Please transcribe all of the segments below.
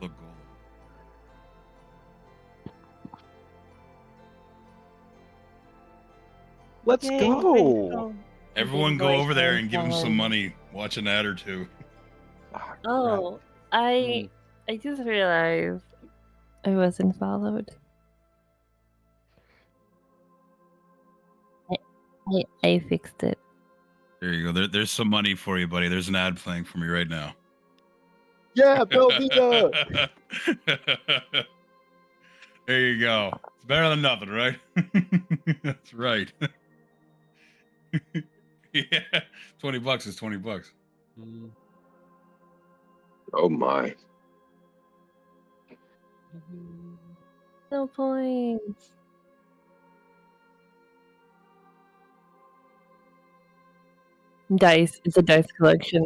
The golem. Let's Yay, go. Everyone go over there and give him some money. Watch an ad or two. Oh, I just realized I wasn't followed. I fixed it. There you go. There's some money for you, buddy. There's an ad playing for me right now. Yeah, Belvita. There you go. It's better than nothing, right? That's right. Yeah, $20 is $20. Oh my. No points. Dice. It's a dice collection.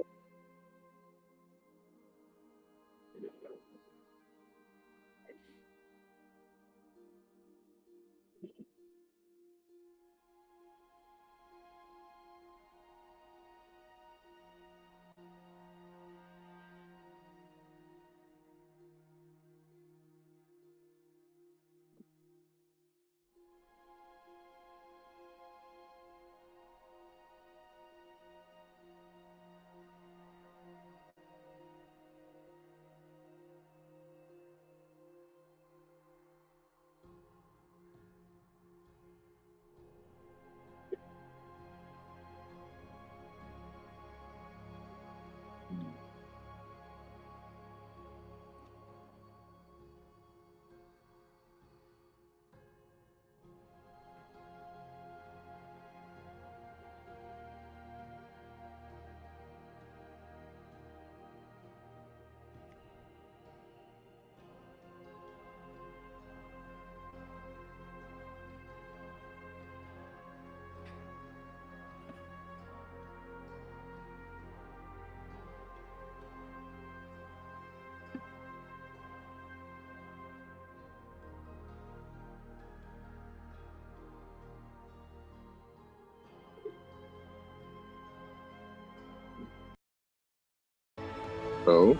Oh.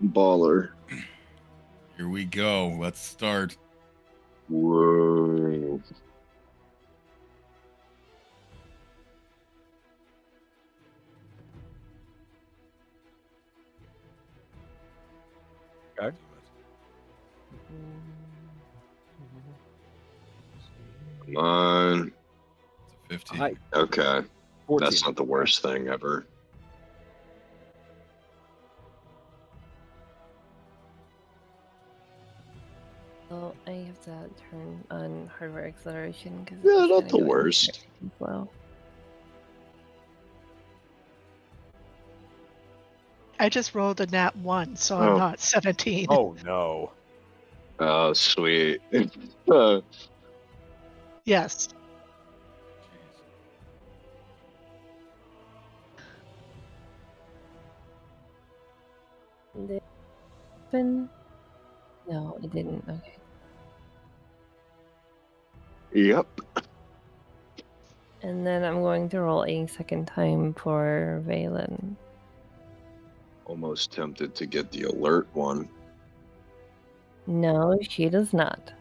Baller. Here we go. Let's start. Whoa. Okay. Come on. It's a 50. Okay. 14. That's not the worst thing ever. So I have to turn on hardware acceleration because Yeah, not the worst. Well, I just rolled a nat 1, so I'm not 17. Oh no. Oh, sweet. Yes. did it open? No, it didn't. Okay. Yep. And then I'm going to roll a second time for Valen. Almost tempted to get the alert one. No, she does not.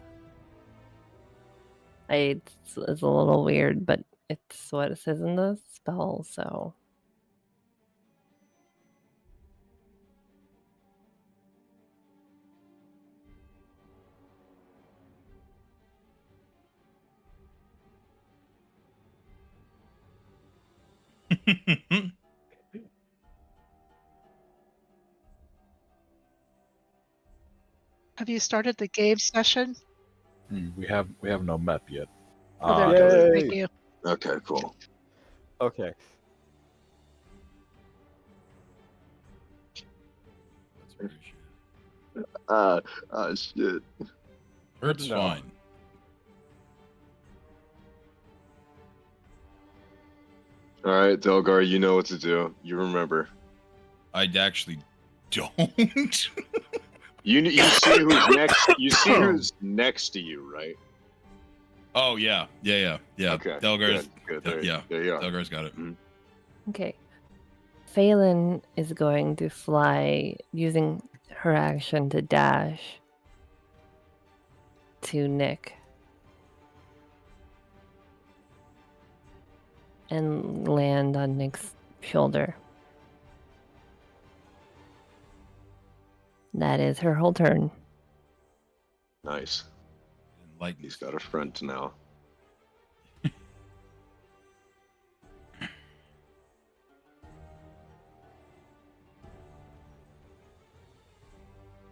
It's a little weird, but it's what it says in the spell, so. Have you started the game session? We have no map yet. Oh, there it is. Yay. Thank you. Okay, cool. Okay. Shit. Hurt's No. fine. All right, Delgar, you know what to do. You remember. I actually don't. You see who's next. You see who's next to you, right? Oh yeah. Okay. Delgar's Good. yeah. There you go. Delgar's got it. Okay. Phelan is going to fly using her action to dash to Nick and land on Nick's shoulder. That is her whole turn. Nice. Enlightened. He's got a front now.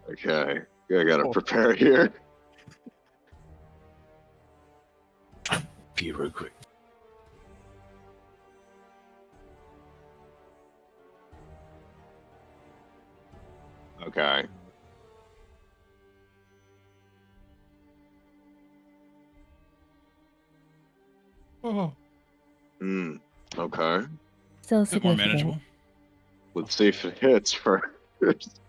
Okay, I gotta prepare here. Pee real quick. Okay. Oh, Okay. Still a bit more significant. manageable. Let's see if it hits first.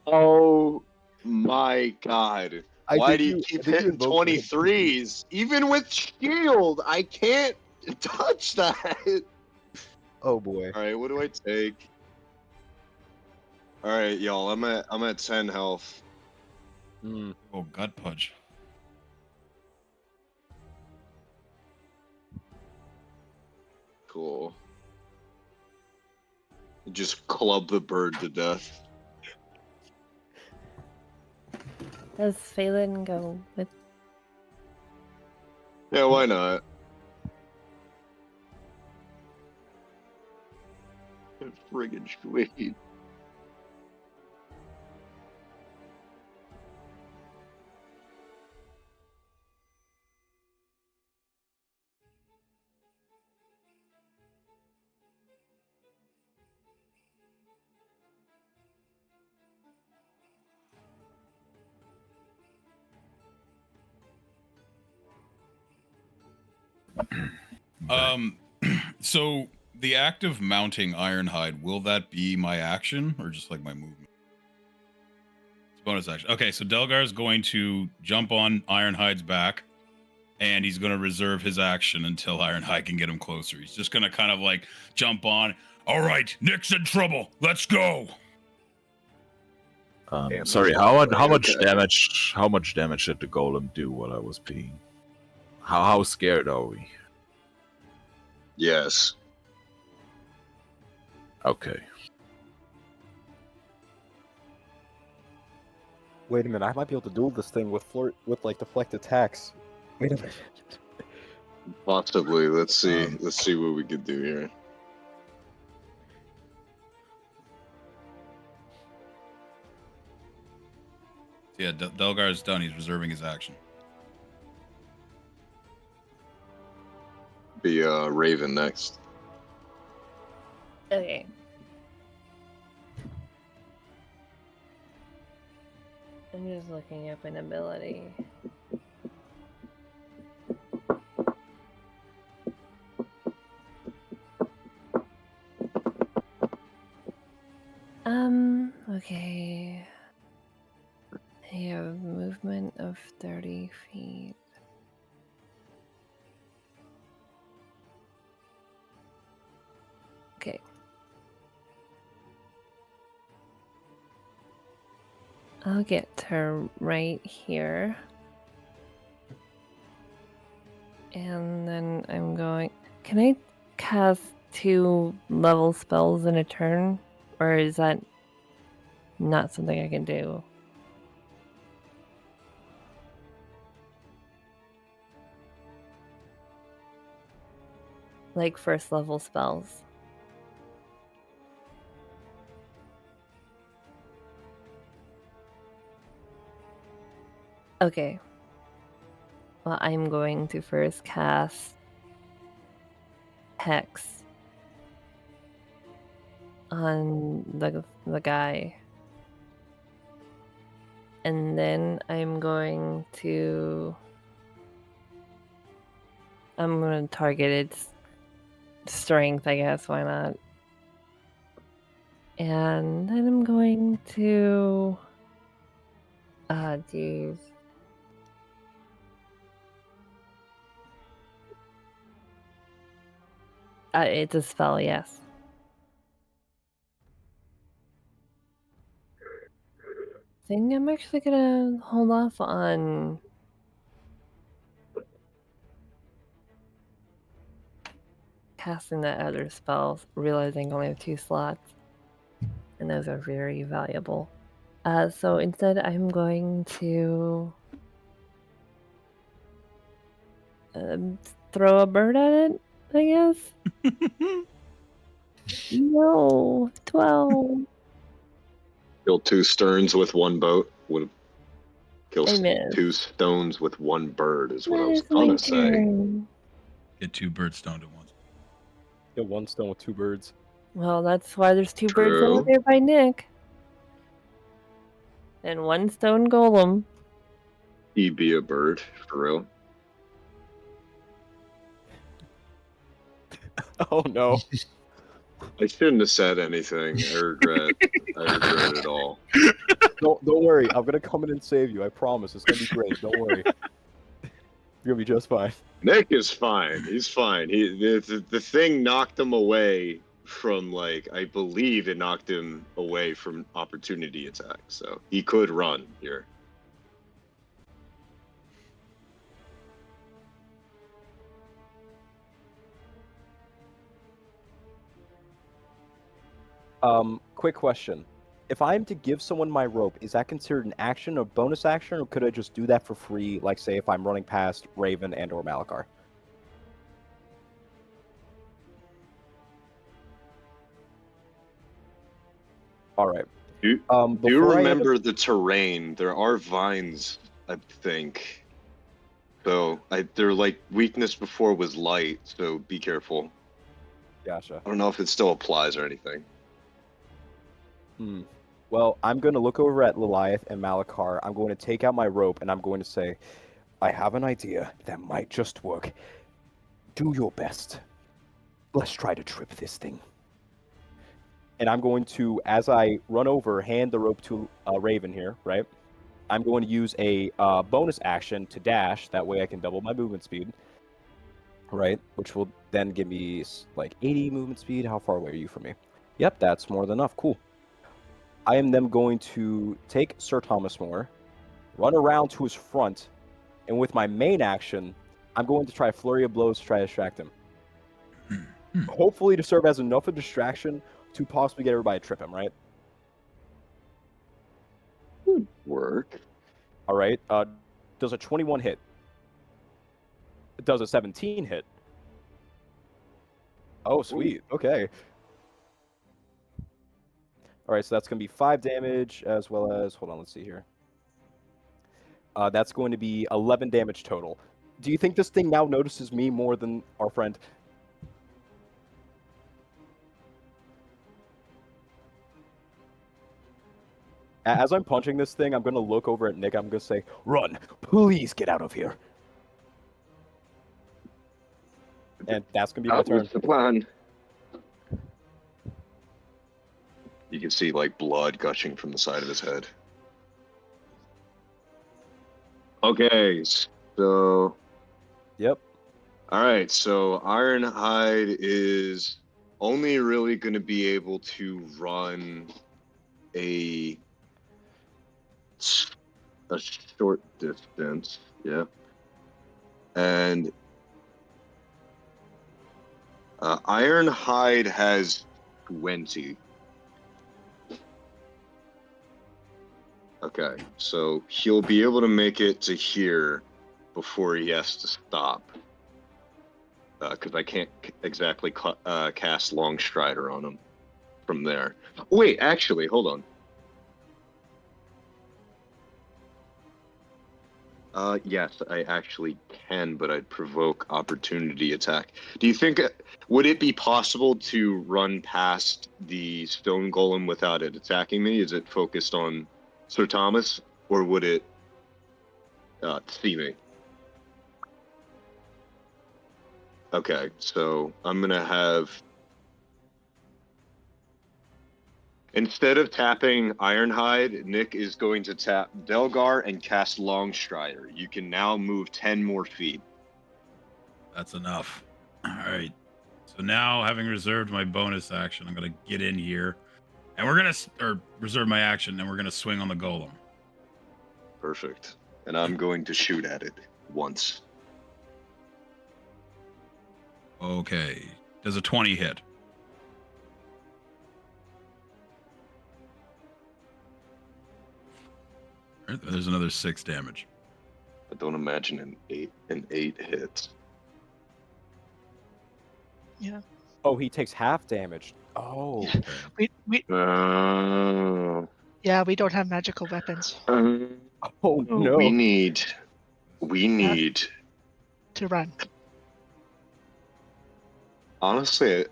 Oh my god. Why do you keep hitting 23s? Even with shield, I can't touch that. Oh boy. Alright, what do I take? Alright, y'all, I'm at 10 health. Oh, gut punch. Cool. Just club the bird to death. Does Phelan go with? Yeah, why not? Friggin' sweet. So the act of mounting Ironhide, will that be my action or just like my movement? It's a bonus action. Okay, so Delgar is going to jump on Ironhide's back, and he's going to reserve his action until Ironhide can get him closer. He's just going to kind of like jump on. All right, Nick's in trouble. Let's go. Damn, Sorry, he's how okay. much damage? How much damage did the golem do while I was peeing? How scared are we? Yes. Okay. Wait a minute, I might be able to duel this thing with like deflect attacks. Wait a minute. Possibly. Let's see. Let's see what we can do here. Yeah, Delgar is done. He's reserving his action. Be Raven next. Okay. I'm just looking up an ability. Okay. I have movement of 30 feet. Okay. I'll get her right here. And then I'm going... Can I cast 2 level spells in a turn? Or is that not something I can do? Like first level spells. Okay. Well, I'm going to first cast Hex on the guy. And then I'm going to target its strength, I guess, why not? And then I'm going to geez. It's a spell, yes. I think I'm actually gonna hold off on casting that other spell, realizing I only have 2 slots, and those are very valuable. So instead, I'm going to throw a bird at it, I guess. No, 12. Kill 2 sterns with 1 boat. Would kill I missed. 2 stones with 1 bird is what I That was is my gonna say. turn. Get 2 birds stoned at once. Get 1 stone with 2 birds. Well, that's why there's 2 birds True. over there by Nick. And 1 stone golem. He be a bird, for real. Oh no. I shouldn't have said anything. I regret it all. Don't worry. I'm gonna come in and save you. I promise. It's gonna be great. Don't worry. You're gonna be just fine. Nick is fine. He's fine. The thing knocked him away from, like, I believe it knocked him away from opportunity attack, so he could run here. Quick question. If I'm to give someone my rope, is that considered an action or bonus action, or could I just do that for free, like say if I'm running past Raven and or Malakar? Alright. Do you remember the terrain? There are vines, I think. So, their, like, weakness before was light, so be careful. Gotcha. I don't know if it still applies or anything. Well, I'm going to look over at Lilith and Malakar. I'm going to take out my rope, and I'm going to say, I have an idea that might just work. Do your best. Let's try to trip this thing. And I'm going to, as I run over, hand the rope to Raven here, right? I'm going to use a bonus action to dash. That way I can double my movement speed, right? Which will then give me, like, 80 movement speed. How far away are you from me? Yep, that's more than enough. Cool. I am then going to take Sir Thomas More, run around to his front, and with my main action, I'm going to try Flurry of Blows to try to distract him. Hopefully to serve as enough of a distraction to possibly get everybody to trip him, right? Good work. All right. Does a 21 hit? Does a 17 hit? Oh, sweet. Okay. All right, so that's going to be 5 damage, as well as... Hold on, let's see here. That's going to be 11 damage total. Do you think this thing now notices me more than our friend? As I'm punching this thing, I'm going to look over at Nick. I'm going to say, run! Please get out of here! And that's going to be my turn. What's the plan? You can see, like, blood gushing from the side of his head. Okay, so... Yep. Alright, so Ironhide is only really going to be able to run a short distance, yeah. And Ironhide has 20. Okay, so he'll be able to make it to here before he has to stop. Because I can't exactly cast Long Strider on him from there. Wait, actually, hold on. Yes, I actually can, but I'd provoke opportunity attack. Do you think, would it be possible to run past the Stone Golem without it attacking me? Is it focused on Sir Thomas, or would it see me? Okay, so I'm gonna have... Instead of tapping Ironhide, Nick is going to tap Delgar and cast Long Strider. You can now move 10 more feet. That's enough. All right. So now, having reserved my bonus action, I'm gonna get in here, and we're gonna reserve my action, and we're gonna swing on the golem. Perfect. And I'm going to shoot at it once. Okay. Does a 20 hit? All right, there's another 6 damage. I don't imagine an eight hits. Yeah. Oh, he takes half damage. Oh. Okay. We Oh. yeah, we don't have magical weapons Oh Oh, no. we need to run. honestly,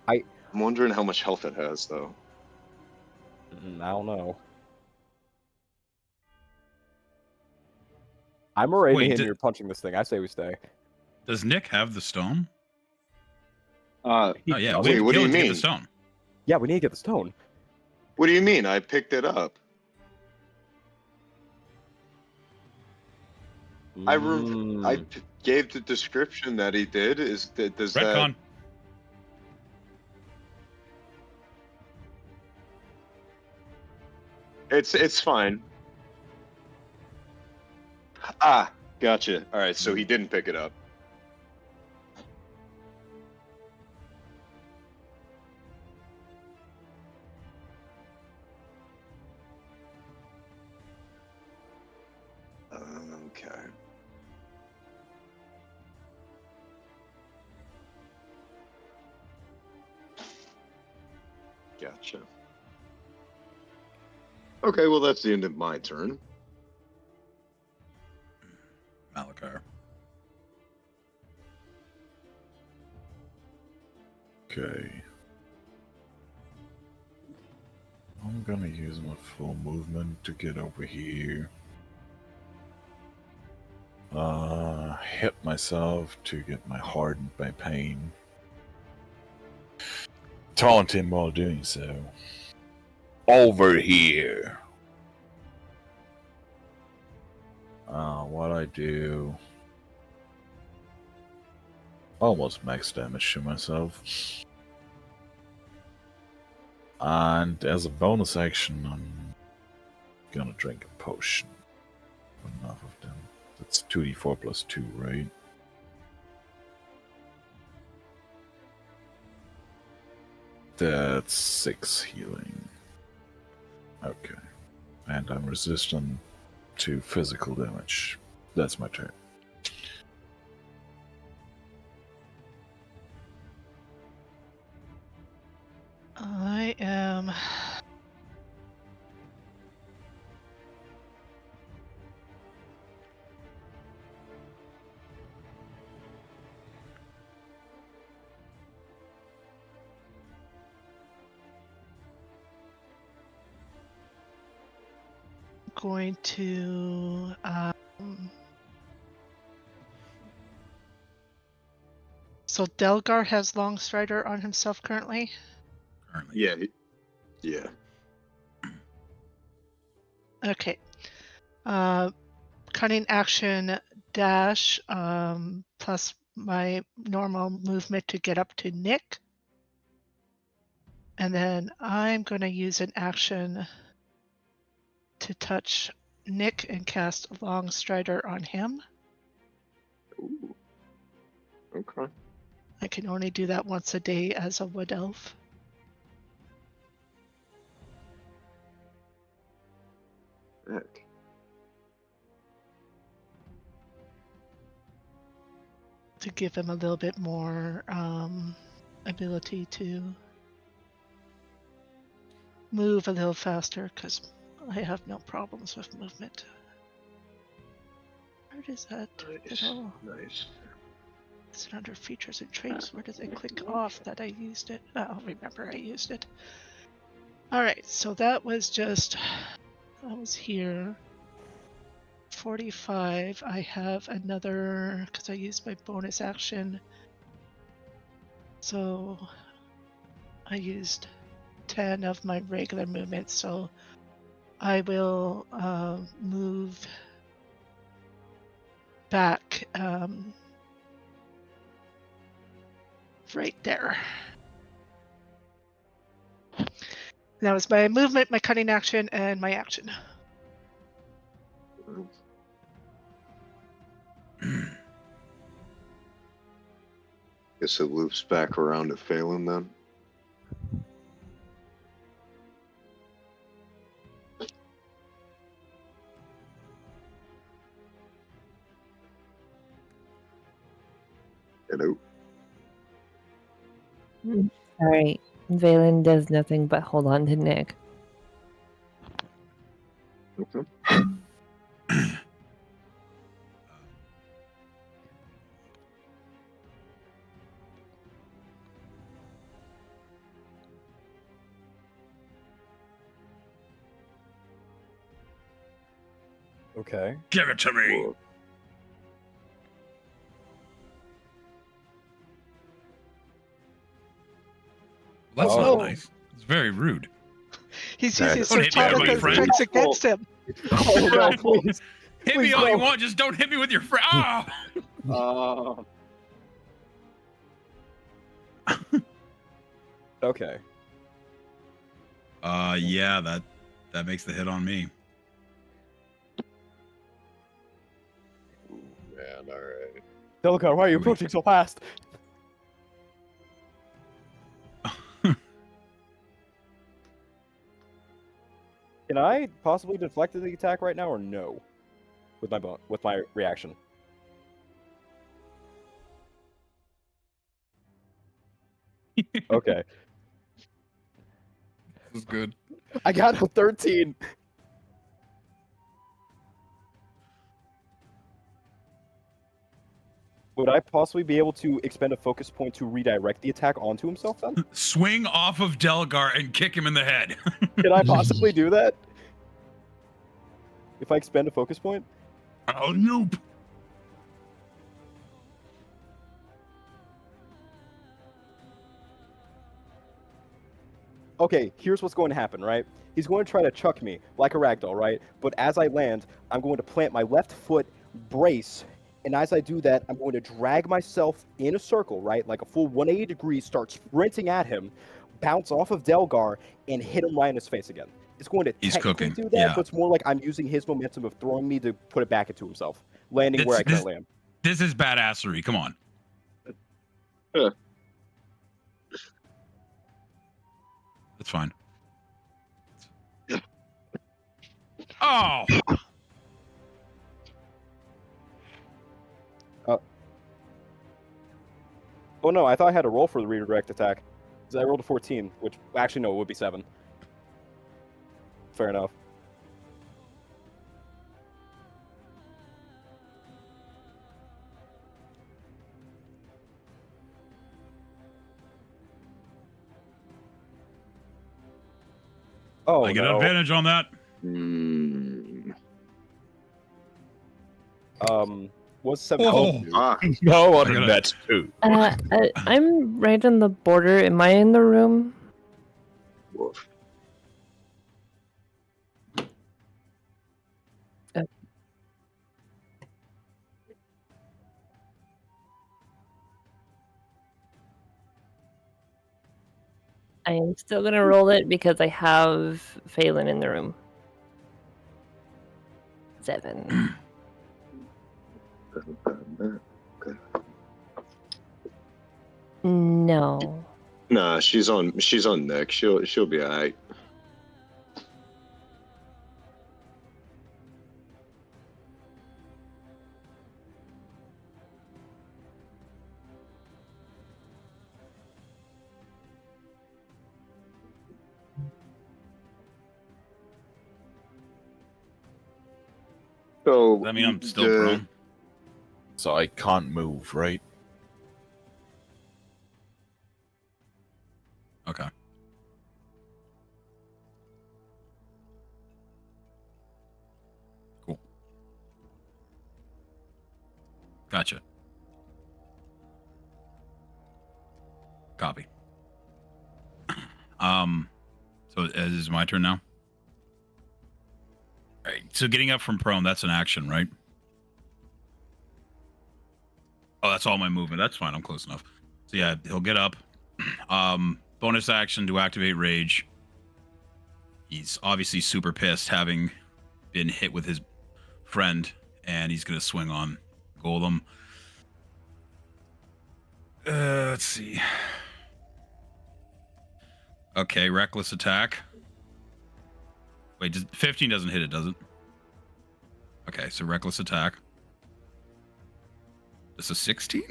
I- I'm wondering how much health it has though. I don't know. I'm already Wait, in here punching this thing. I say we stay. Does Nick have the stone? He Oh yeah, does. we have Wait, to what do kill you it to get the mean? stone. Yeah, we need to get the stone. What do you mean? I picked it up. I Mm. gave the description that he did. Does that? Retcon. It's fine. Ah, gotcha. All right, so he didn't pick it up. Okay. Gotcha. Okay, well that's the end of my turn. Malachar. Okay. I'm gonna use my full movement to get over here. Hit myself to get my hardened by pain. Taunt him while doing so. Over here. What I do. Almost max damage to myself. And as a bonus action, I'm gonna drink a potion. Enough of them. That's 2d4 plus 2, right? That's 6 healing. Okay. And I'm resistant to physical damage. That's my turn. I am going to so Delgar has Long Strider on himself currently. Currently. Yeah. Yeah. Okay. Cunning action dash plus my normal movement to get up to Nick. And then I'm going to use an action to touch Nick and cast Long Strider on him. Ooh. Okay. I can only do that once a day as a wood elf. Heck. To give him a little bit more ability to move a little faster, because I have no problems with movement. Where is that? Nice. Little, Nice. is it under features and traits? Where does it click off that I used it? I'll remember I used it. Alright, so that was just, I was here. 45. I have another, because I used my bonus action. So I used 10 of my regular movement, so I will move back right there. That was my movement, my cutting action, and my action. Guess it loops back around to Phelan then. Hello. Alright. Valen does nothing but hold on to Nick. Okay. Okay. Give it to me. Whoa. That's Oh. not nice. It's very rude. He's That using is Don't hit me with Sartorica's my friend. tricks against him. Oh no, please. Hit Please me all you no. want, just don't hit me with your friend. Oh! Okay. Yeah, that makes the hit on me. Ooh, man, all right. Delgar, why are you Wait. approaching so fast? Can I possibly deflect the attack right now, or no? With my reaction. Okay. This is good. I got a 13. Would I possibly be able to expend a focus point to redirect the attack onto himself then? Swing off of Delgar and kick him in the head. Can I possibly do that? If I expend a focus point? Oh, nope. Okay, here's what's going to happen, right? He's going to try to chuck me like a ragdoll, right? But as I land, I'm going to plant my left foot, brace, and as I do that, I'm going to drag myself in a circle, right? Like a full 180 degrees, start sprinting at him, bounce off of Delgar, and hit him right in his face again. It's going to He's technically cooking, do that, yeah. but it's more like I'm using his momentum of throwing me to put it back into himself, landing where I This- currently am. This is badassery. Come on. Huh. That's fine. Oh! Oh no, I thought I had a roll for the redirect attack. 'Cause I rolled a 14, which actually no, it would be 7. Fair enough. Oh I get no. advantage on that. Was 7? Oh. Ah, No, I on gotta- that too. I'm right in the border. Am I in the room? woof. I am still gonna roll it because I have Phelan in the room. 7. No. Nah, she's on Nick. She'll be alright. So Does that mean I'm still the- prone? So I can't move, right? Okay. Cool. Gotcha. Copy. So this is my turn now. All right. So getting up from prone, that's an action, right? Oh, that's all my movement. That's fine. I'm close enough. So yeah, he'll get up. Bonus action to activate rage. He's obviously super pissed having been hit with his friend, and he's gonna swing on Golem. Let's see. Okay, reckless attack. Wait, 15 doesn't hit it, does it? Okay, so reckless attack. This is 16?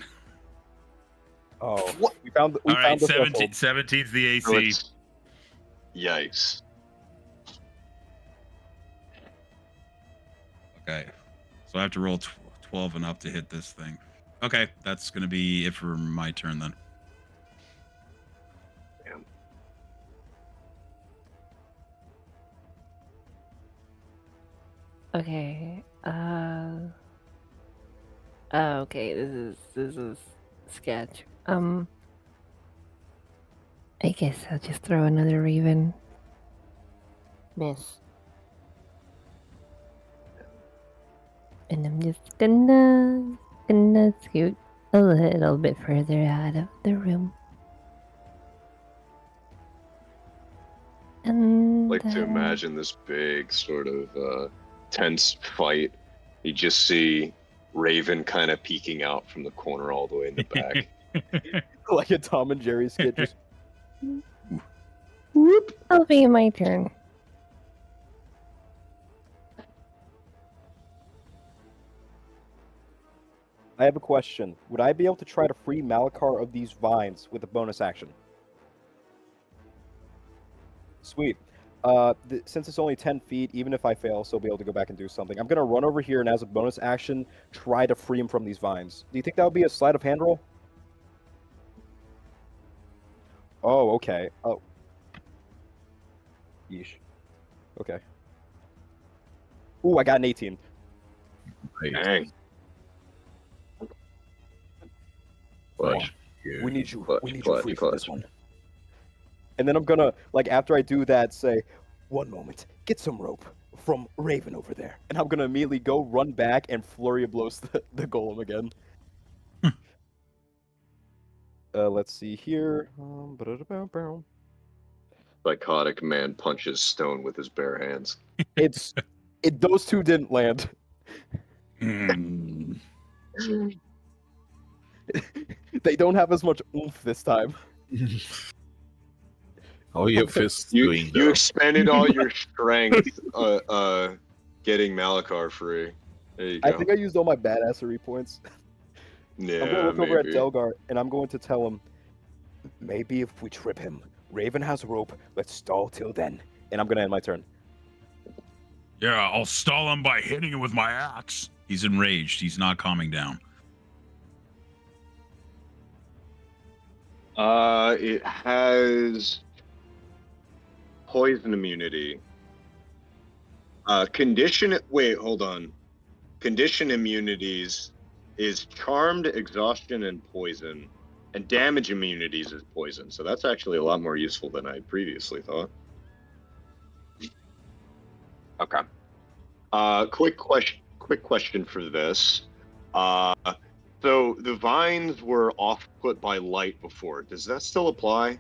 Oh, What? we found All right, the 17, threshold. 17's the So AC. it's- Yikes. Okay, so I have to roll 12 and up to hit this thing. Okay, that's going to be it for my turn then. Damn. Okay. Okay. This is sketch. I guess I'll just throw another Raven. Miss. And I'm just gonna scoot a little bit further out of the room. And Like to imagine this big sort of tense fight. You just see Raven kind of peeking out from the corner all the way in the back. Like a Tom and Jerry skit. Just it'll be my turn. I have a question. Would I be able to try to free Malakar of these vines with a bonus action? Sweet. Since it's only 10 feet, even if I fail, I'll still be able to go back and do something. I'm going to run over here and as a bonus action, try to free him from these vines. Do you think that would be a sleight of hand roll? Oh, okay. Oh. Yeesh. Okay. Ooh, I got an 18. Hey, Dang. Clutch. We need you. Clutch, We need you clutch, free from this clutch. one. And then I'm gonna, like, after I do that, say, one moment, get some rope from Raven over there. And I'm gonna immediately go run back and flurry of blows the golem again. Let's see here. Psychotic man punches stone with his bare hands. Those two didn't land. Hmm. They don't have as much oomph this time. How are your fists You doing you though? expended all your strength getting Malakar free. There you go. I think I used all my badassery points. I'm gonna Yeah, look over at maybe. Delgar and I'm going to tell him, maybe if we trip him, Raven has rope. Let's stall till then. And I'm gonna end my turn. Yeah, I'll stall him by hitting him with my axe. He's enraged. He's not calming down. It has poison immunity. Wait, hold on. Condition immunities is charmed, exhaustion, and poison. And damage immunities is poison. So that's actually a lot more useful than I previously thought. Okay. Quick question for this. So the vines were off put by light before. Does that still apply?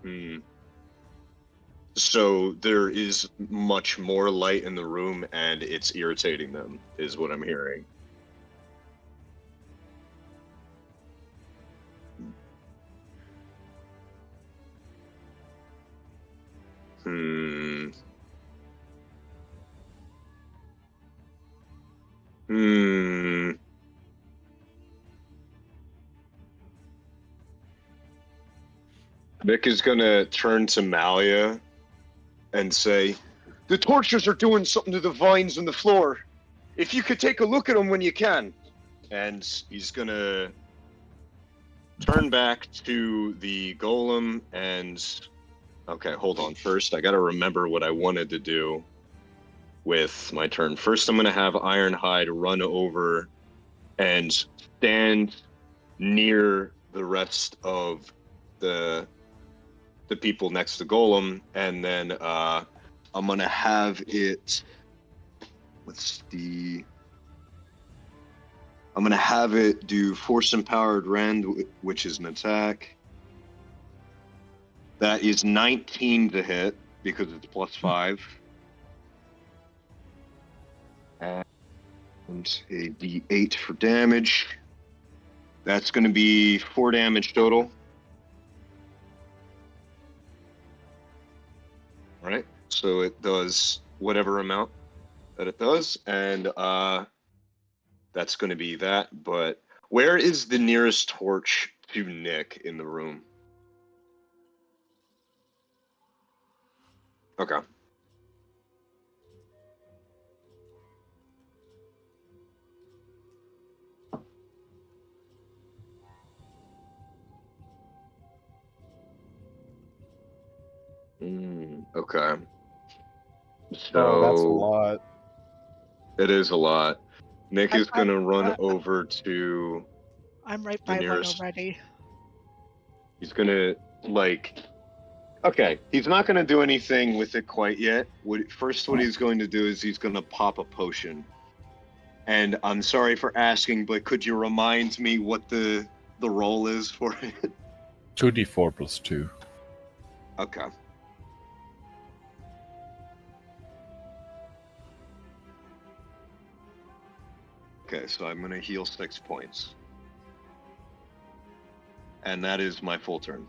Hmm. So there is much more light in the room and it's irritating them, is what I'm hearing. Hmm. Hmm. Nick is gonna turn to Malia and say, "The torches are doing something to the vines on the floor. If you could take a look at them when you can." And he's gonna turn back to the golem and... Okay, hold on. First, I gotta remember what I wanted to do with my turn. First, I'm gonna have Ironhide run over and stand near the rest of the people next to Golem, and then I'm gonna have it. I'm gonna have it do Force Empowered Rend, which is an attack. That is 19 to hit because it's +5. And a D8 for damage. That's going to be 4 damage total. All right. So it does whatever amount that it does, and that's going to be that. But where is the nearest torch to Nick in the room? Okay. Okay. So Oh, that's a lot. It is a lot. Nick is I- going to run over to I'm right the by one nearest. already. He's going to, okay, he's not going to do anything with it quite yet. What he's going to do is he's going to pop a potion. And I'm sorry for asking, but could you remind me what the roll is for it? 2d4 plus 2. Okay. Okay, so I'm going to heal 6 points. And that is my full turn.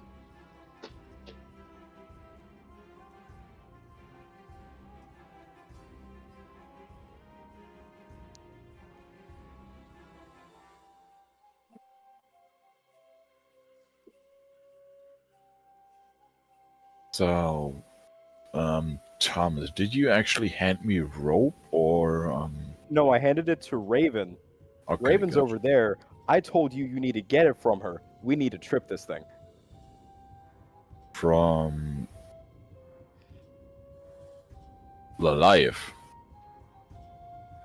So, Thomas, did you actually hand me a rope or No, I handed it to Raven. Okay, Raven's gotcha. over there. I told you need to get it from her. We need to trip this thing. From Lalayev.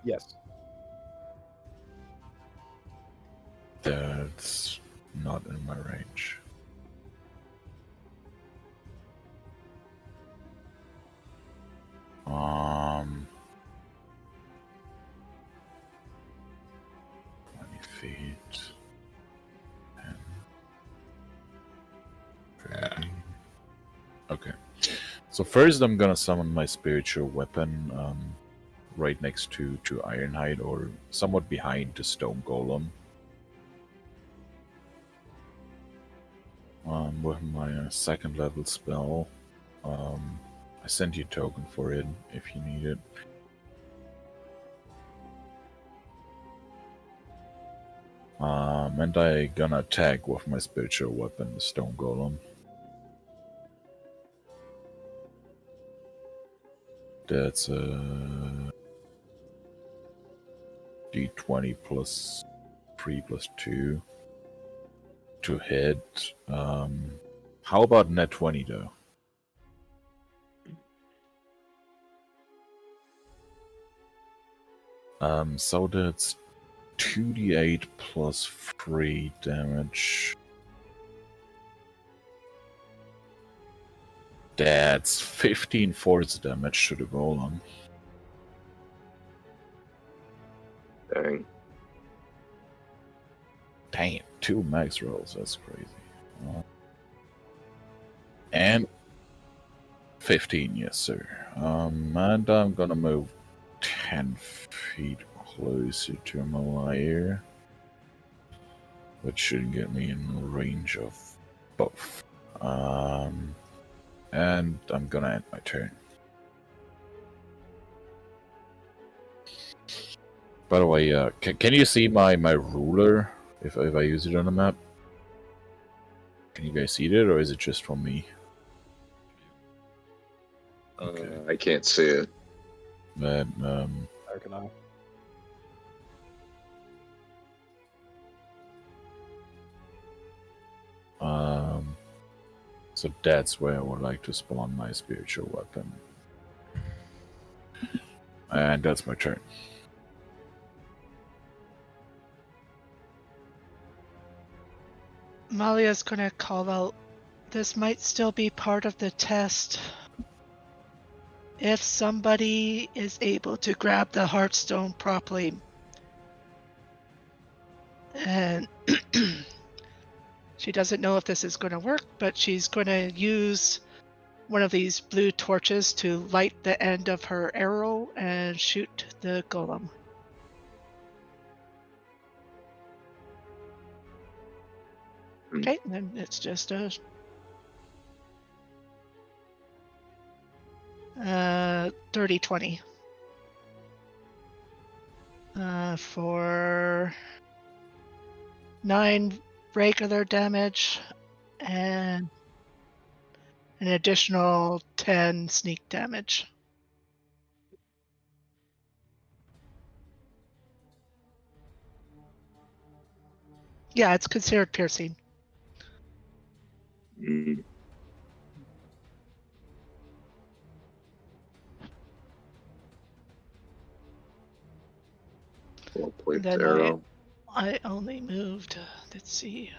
Yes. That's not in my range. Um, 20 feet. 10. 15. Okay. So first I'm gonna summon my spiritual weapon right next to Ironhide, or somewhat behind the Stone Golem. With my second level spell. I sent you a token for it if you need it. And I gonna attack with my spiritual weapon, the Stone Golem. That's a d20 plus 3 plus 2 to hit. How about net 20 though? So that's 2d8 plus 3 damage. That's 15 force damage to the golem. Dang. Damn, 2 max rolls, that's crazy. And 15, yes sir. And I'm gonna move 10 feet closer to Malaya, which should get me in range of both. And I'm gonna end my turn. By the way, can you see my ruler if I use it on the map? Can you guys see it, or is it just for me? Okay. I can't see it. But There can I. so that's where I would like to spawn my spiritual weapon. And that's my turn. Malia's gonna call out, this might still be part of the test. if somebody is able to grab the heartstone properly, and she doesn't know if this is going to work, but she's going to use one of these blue torches to light the end of her arrow and shoot the golem. Okay, then it's just a 30-20 for 9 regular damage and an additional 10 sneak damage. Yeah, it's considered piercing. Mm. Well And played, then arrow. I only moved. Let's see.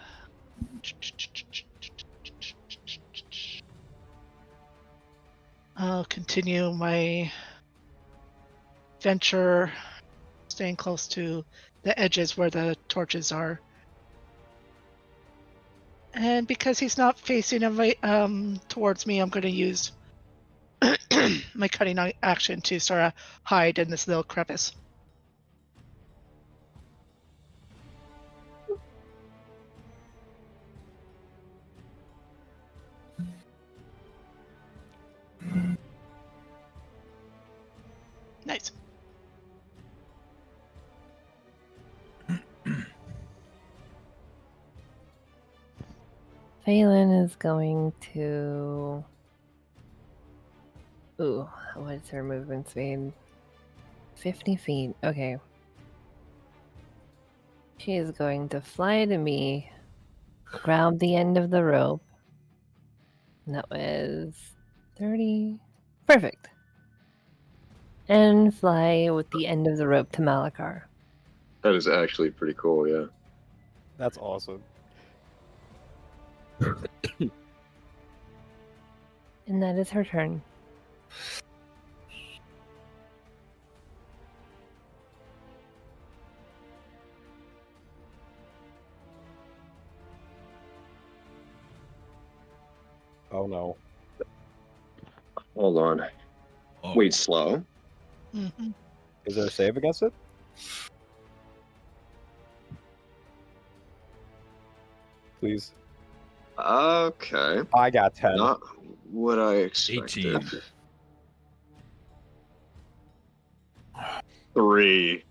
I'll continue my venture, staying close to the edges where the torches are. And because he's not facing towards me, I'm going to use my cutting action to sort of hide in this little crevice. Nice. Phelan is going to. Ooh, what is her movement speed? 50 feet. Okay. She is going to fly to me, grab the end of the rope. And that was 30. Perfect. And fly with the end of the rope to Malakar. That is actually pretty cool, yeah. That's awesome. And that is her turn. Oh no. Hold on. Oh, Wait, slow? Mm-hmm. Is there a save against it? Please. Okay. I got 10. Not what I expected. 18. 3.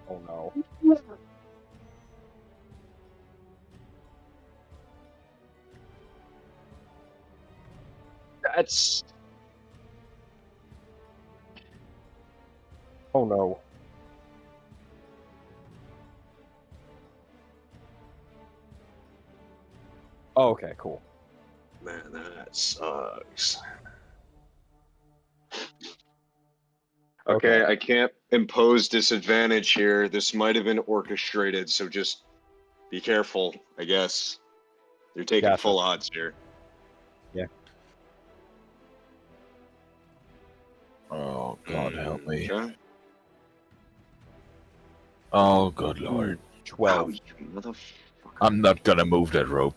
Oh no. That's Oh no. Oh, okay, cool. man, that sucks. Okay, I can't impose disadvantage here. This might have been orchestrated, so just be careful, I guess. You're taking Gotcha. full odds here. Oh, God help me. Okay. Oh, good lord. 12. Ow, you motherfucker. I'm not gonna move that rope.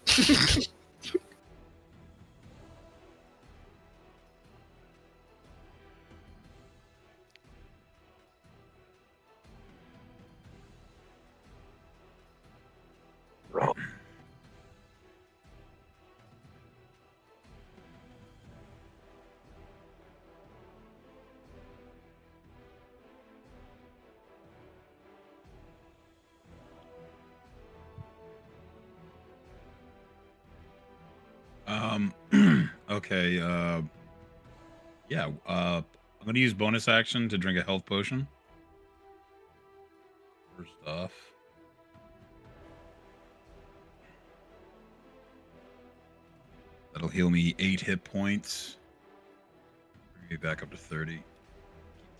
Bro. Okay, yeah, I'm gonna use bonus action to drink a health potion. First off. That'll heal me 8 hit points. Bring me back up to 30. Keep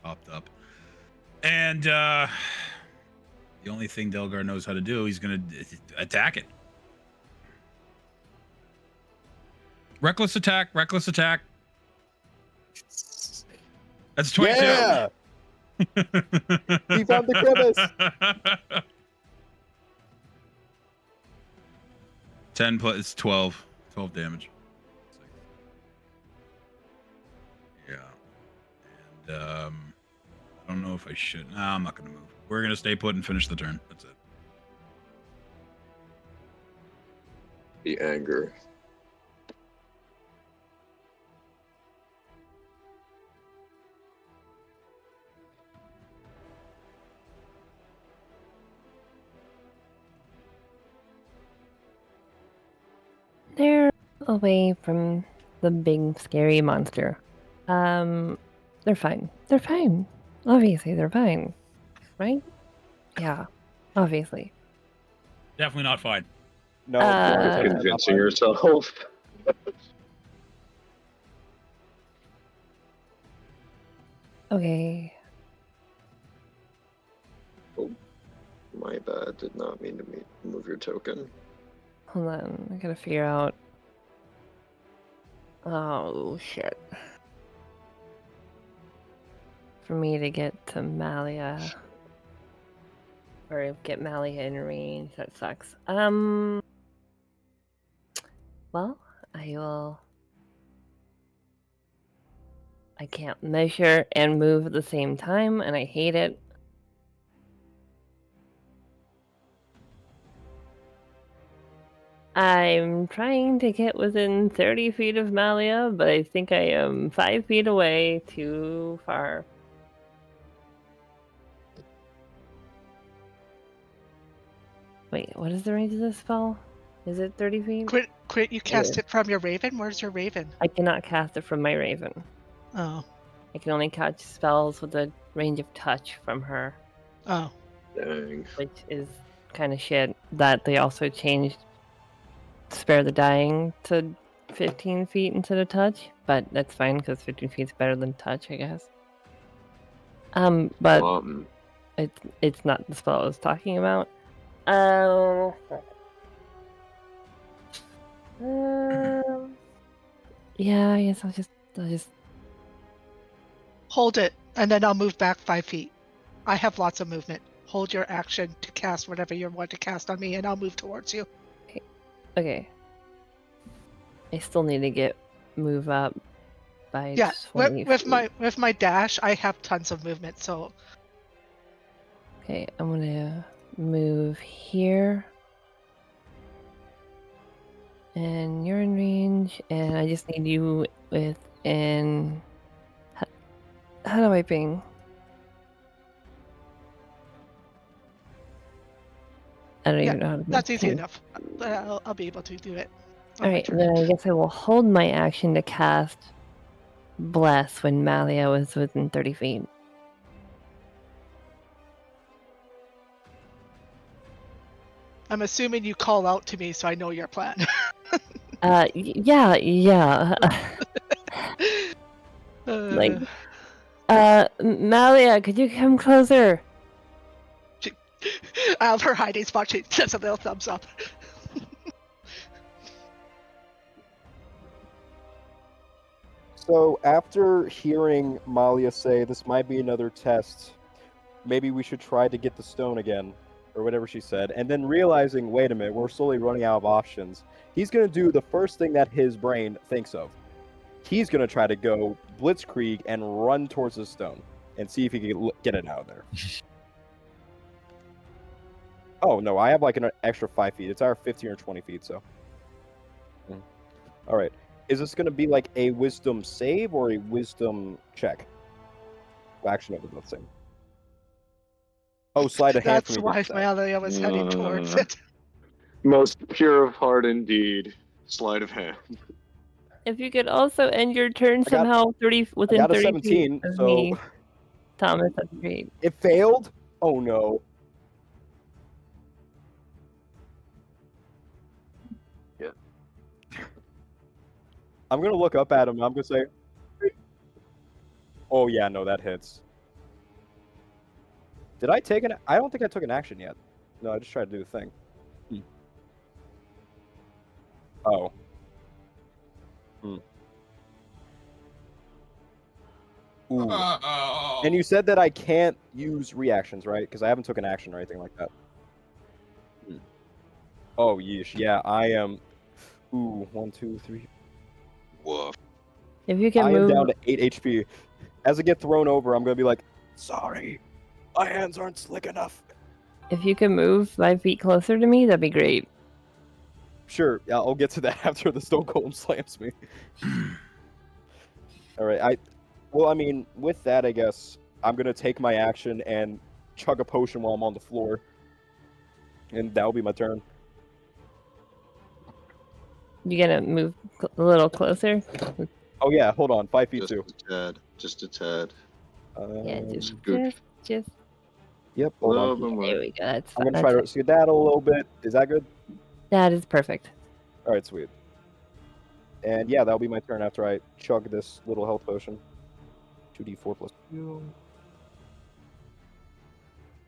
topped up. And, yeah, The only thing Delgar knows how to do, he's going to attack it. Reckless attack. Reckless attack. That's 22. Yeah! He found the crevice. 10 plus 12. 12 damage. Yeah. And I don't know if I should. Nah, I'm not going to move. We're going to stay put and finish the turn. That's it. The anger. They're away from the big scary monster. They're fine. They're fine. Obviously, they're fine. Right? Yeah. Obviously. Definitely not fine. No, You're convincing yourself. Okay. Oh, my bad. Did not mean to move your token. Hold on. I gotta figure out. Oh, shit. For me to get to Malia. Or get Malia in range. That sucks. Well, I will. I can't measure and move at the same time, and I hate it. I'm trying to get within 30 feet of Malia, but I think I am 5 feet away. Too far. Wait, what is the range of this spell? Is it 30 feet? Quit, you cast it from your raven? Where's your raven? I cannot cast it from my raven. Oh. I can only catch spells with a range of touch from her, Oh. Dang. which is kind of shit. That they also changed Spare the Dying to 15 feet instead of touch, but that's fine because 15 feet is better than touch, I guess. But it's not the spell I was talking about. Yeah, I guess I'll just Hold it, and then I'll move back 5 feet. I have lots of movement. Hold your action to cast whatever you want to cast on me, and I'll move towards you. okay. I still need to move up by Yeah, 20 with feet. my dash, I have tons of movement. So Okay, I'm gonna move here. And you're in range, and I just need you within. How do I ping? I don't even know how to that's easy ping. enough. I'll be able to do it. Alright, then I guess I will hold my action to cast Bless when Malia was within 30 feet. I'm assuming you call out to me, so I know your plan. Yeah. Like, Malia, could you come closer? Her hiding spot, she gives a little thumbs up. So after hearing Malia say this might be another test, maybe we should try to get the stone again, or whatever she said, and then realizing, wait a minute, we're slowly running out of options, he's going to do the first thing that his brain thinks of. He's going to try to go blitzkrieg and run towards the stone and see if he can get it out of there. Oh, no, I have like an extra 5 feet. It's our 15 or 20 feet, so. All right. Is this going to be like a wisdom save or a wisdom check? Well, actually, no, let's see. Oh, sleight of hand. That's why Malia was heading towards it. Most pure of heart indeed. Sleight of hand. If you could also end your turn somehow within I got a 30 17, feet of so me, Thomas, that's great. it failed. Oh no. Yeah. I'm gonna look up at him. I'm gonna say, "Oh yeah, no, that hits." Did I take an? I don't think I took an action yet. No, I just tried to do the thing. Oh. Ooh. And you said that I can't use reactions, right? Because I haven't took an action or anything like that. Oh, yeesh. Yeah, I am. Ooh, 1, 2, 3. Woof. If you can I am move, down to 8 HP. As I get thrown over, I'm gonna be like, sorry, my hands aren't slick enough. if you can move 5 feet closer to me, that'd be great. Sure, yeah, I'll get to that after the Stone Golem slams me. All right, well, I mean, with that, I guess I'm gonna take my action and chug a potion while I'm on the floor, and that'll be my turn. You gonna move a little closer? Oh yeah, hold on, 5 feet Just too. a tad. Just a tad. Yeah, Scoot. just. Yep, A hold little on. bit more. There we go. That's I'm fine. gonna try to skedaddle a little bit. Is that good? That is perfect. All right, sweet. And yeah, that'll be my turn after I chug this little health potion. 2d4 plus 2.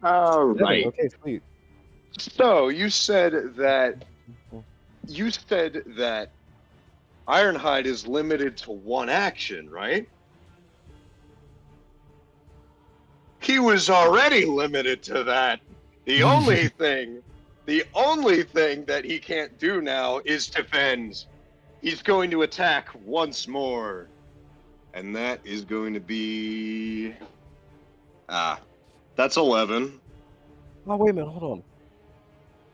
All 7. right. Okay, sweet. So you said that Ironhide is limited to one action, right? He was already limited to that. The only thing that he can't do now is defend. He's going to attack once more. And that is going to be that's 11. Oh wait a minute, hold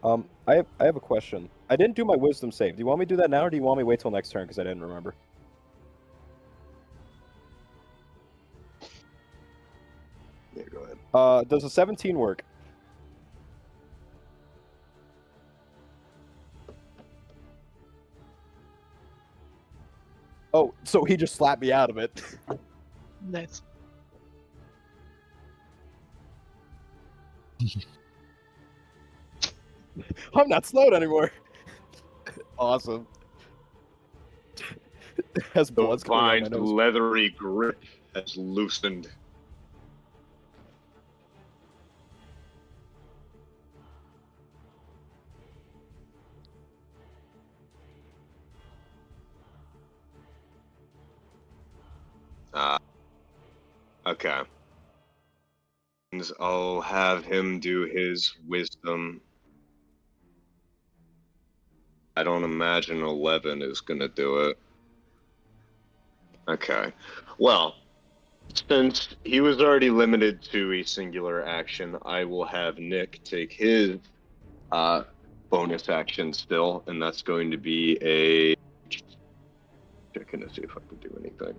on. I have a question. I didn't do my wisdom save. Do you want me to do that now, or do you want me to wait till next turn because I didn't remember? Yeah, go ahead. Does a 17 work? Oh, so he just slapped me out of it. Nice. I'm not slowed anymore. Awesome. Has The blood's coming out my vine's nose. leathery grip has loosened. Okay. I'll have him do his wisdom. I don't imagine 11 is going to do it. Okay. Well, since he was already limited to a singular action, I will have Nick take his bonus action still, and that's going to be a... Checking to see if I can do anything.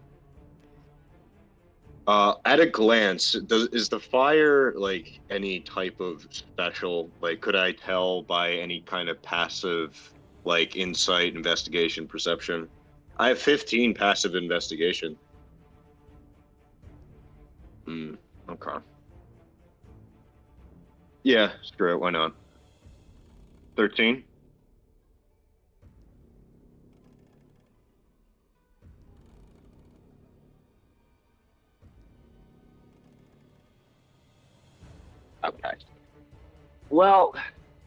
At a glance, is the fire like any type of special? Like, could I tell by any kind of passive, like insight, investigation, perception? I have 15 passive investigation. Okay. Yeah, screw it. Why not? 13. Okay. Well,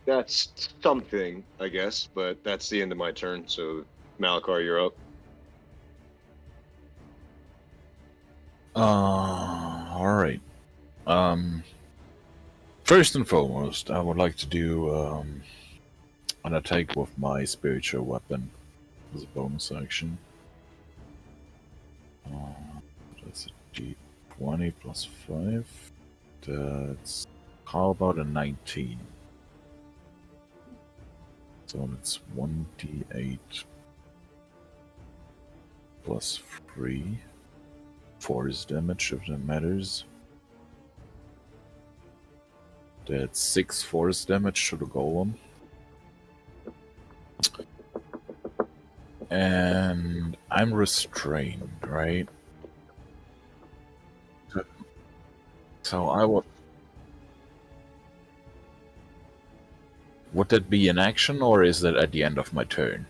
that's something, I guess, but that's the end of my turn, so Malachar, you're up. All right. First and foremost, I would like to do an attack with my spiritual weapon as a bonus action. That's a d20 plus 5. That's how about a 19? So it's 1d8 plus 3 force damage if that matters. That's 6 force damage to the golem. And I'm restrained, right? So I would... Would that be an action, or is that at the end of my turn?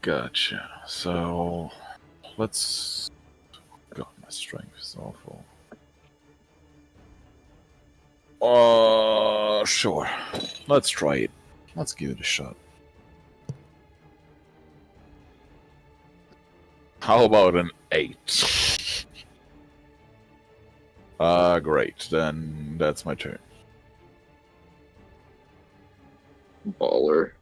Gotcha. So let's. God, my strength is awful. Sure. Let's try it. Let's give it a shot. How about an 8? Great. Then that's my turn. Baller.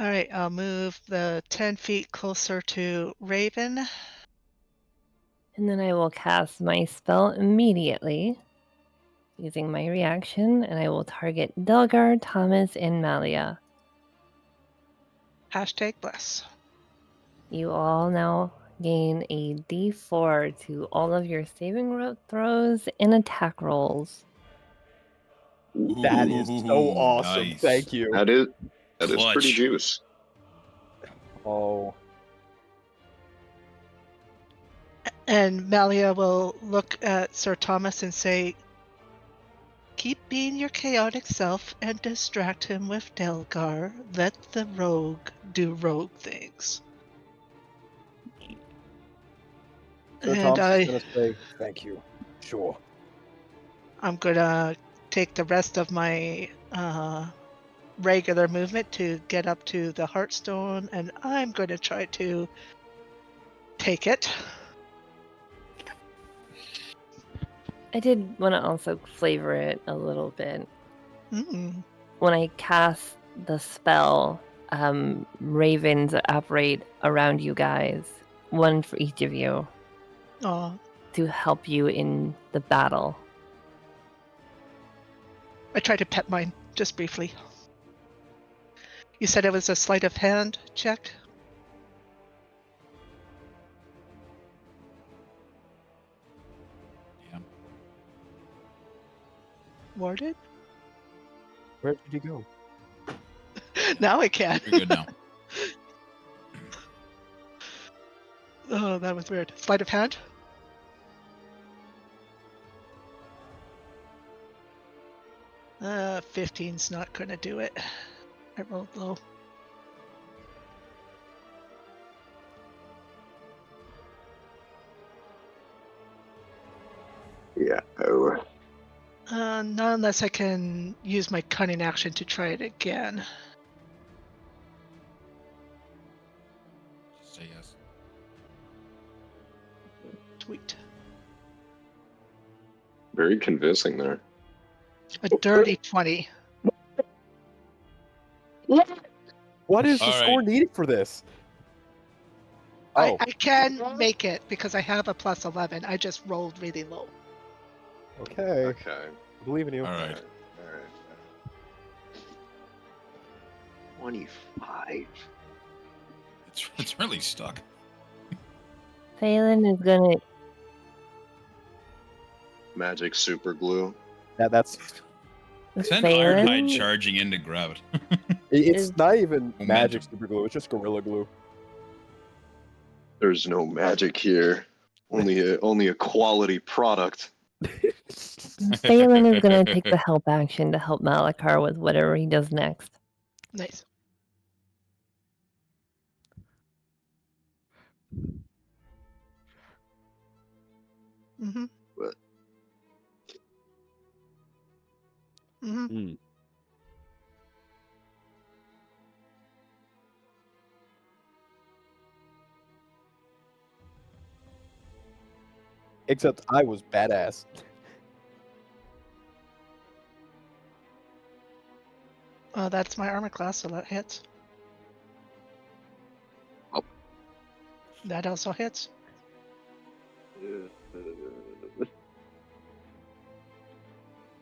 All right, I'll move the 10 feet closer to Raven. And then I will cast my spell immediately using my reaction, and I will target Delgar, Thomas, and Malia. Hashtag bless. You all now gain a d4 to all of your saving throws and attack rolls. That is so Ooh, awesome. nice. Thank you. That is pretty Clutch. juice. Oh, And Malia will look at Sir Thomas and say, "Keep being your chaotic self and distract him with Delgar. Let the rogue do rogue things." Sir And Thomas is gonna say thank you. Sure. I'm gonna take the rest of my regular movement to get up to the heartstone, and I'm gonna try to take it. I did want to also flavor it a little bit. Mm. When I cast the spell, ravens operate around you guys, one for each of you, Aw. to help you in the battle. I tried to pet mine just briefly. You said it was a sleight of hand check? Yeah. Warded? Where did he go? Now I can. You're good now. Oh, that was weird. Sleight of hand? Uh, 15's not gonna do it. I rolled low. Yeah. Oh. Not unless I can use my cunning action to try it again. Just say yes. Sweet. Very convincing there. A dirty 20. What is the All score right. needed for this? Oh, I can make it because I have a plus 11. I just rolled really low. okay. Okay. I believe in you. All right. All right. 25. It's really stuck. Phelan is gonna. Magic super glue. That's Send Phelan Ironhide charging in to grab it. it's Is- not even Momentum. magic super glue. It's just gorilla glue. There's no magic here. Only a quality product. Phelan is gonna take the help action to help Malakar with whatever he does next. Nice. Mm-hmm. What? Mm-hmm. Except I was badass. That's my armor class, so that hits. Oh. That also hits.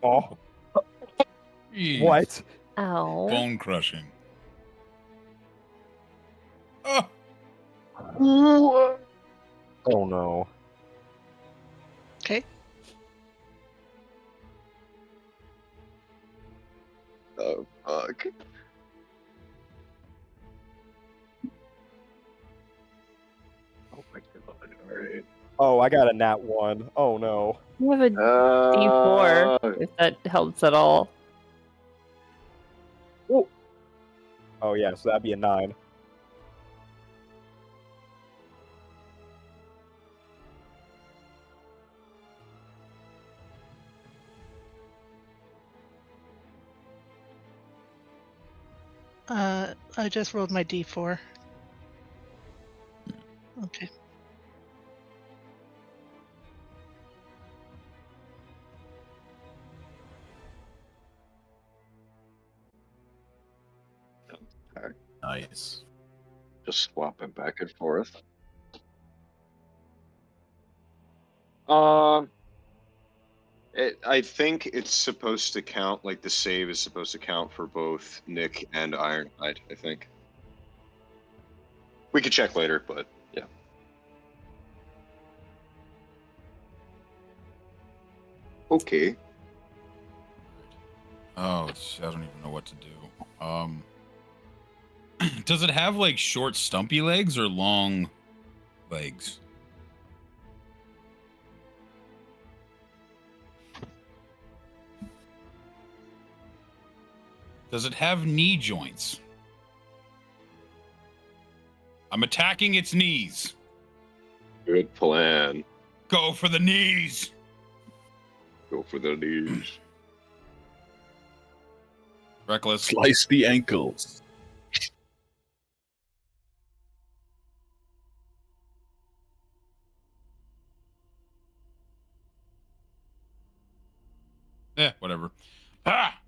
Oh, Jeez. what? Ow. Bone crushing. Oh, Oh no. Okay. Oh fuck. Oh my god. Alright. Oh, I got a nat 1. Oh no. You have a d4, if that helps at all. Oh yeah, so that'd be a 9. I just rolled my d4. Okay. Nice. Just swapping back and forth. I think it's supposed to count, like the save is supposed to count for both Nick and Ironhide, I think. We could check later, but yeah. Okay. Oh, I don't even know what to do. Does it have like short, stumpy legs or long legs? Does it have knee joints? I'm attacking its knees. Good plan. Go for the knees. Go for the knees. Reckless. Slice the ankles. Whatever. Ah!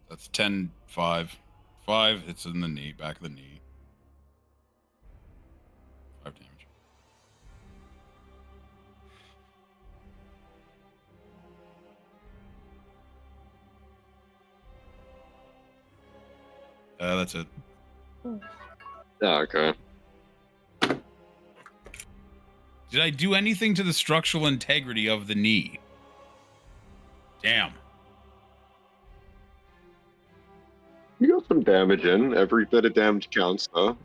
That's 10, 5. 5, it's in the knee, back of the knee. 5 damage. That's it. Okay. Did I do anything to the structural integrity of the knee? Damn. You got some damage in. Every bit of damage counts, though.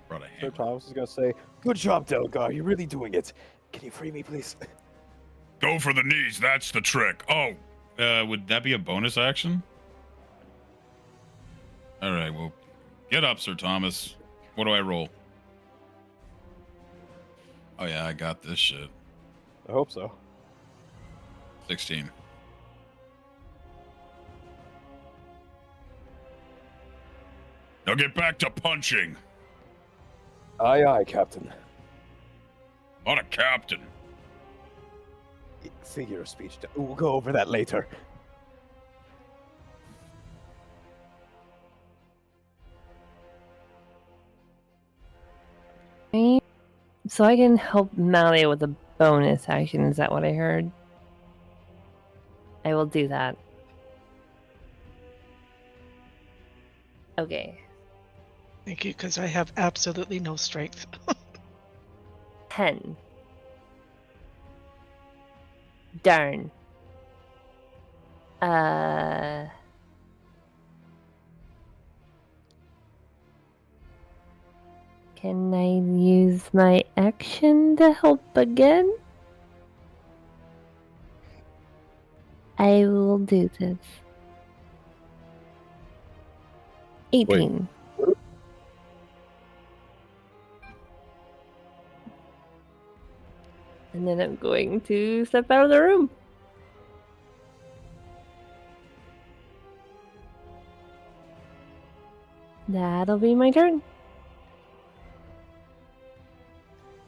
Brought a Sir hammer. Thomas is gonna say, "Good job, Delgar. You're really doing it. Can you free me, please?" Go for the knees. That's the trick. Oh, would that be a bonus action? All right. Well, get up, Sir Thomas. What do I roll? Oh yeah, I got this shit. I hope so. 16. Now get back to punching. Aye, aye, Captain. I'm not a captain. Figure of speech. We'll go over that later. Right? So I can help Malia with a bonus action. Is that what I heard? I will do that. Okay. Thank you, because I have absolutely no strength. 10. Darn. Can I use my action to help again? I will do this. 18. And then I'm going to step out of the room. That'll be my turn.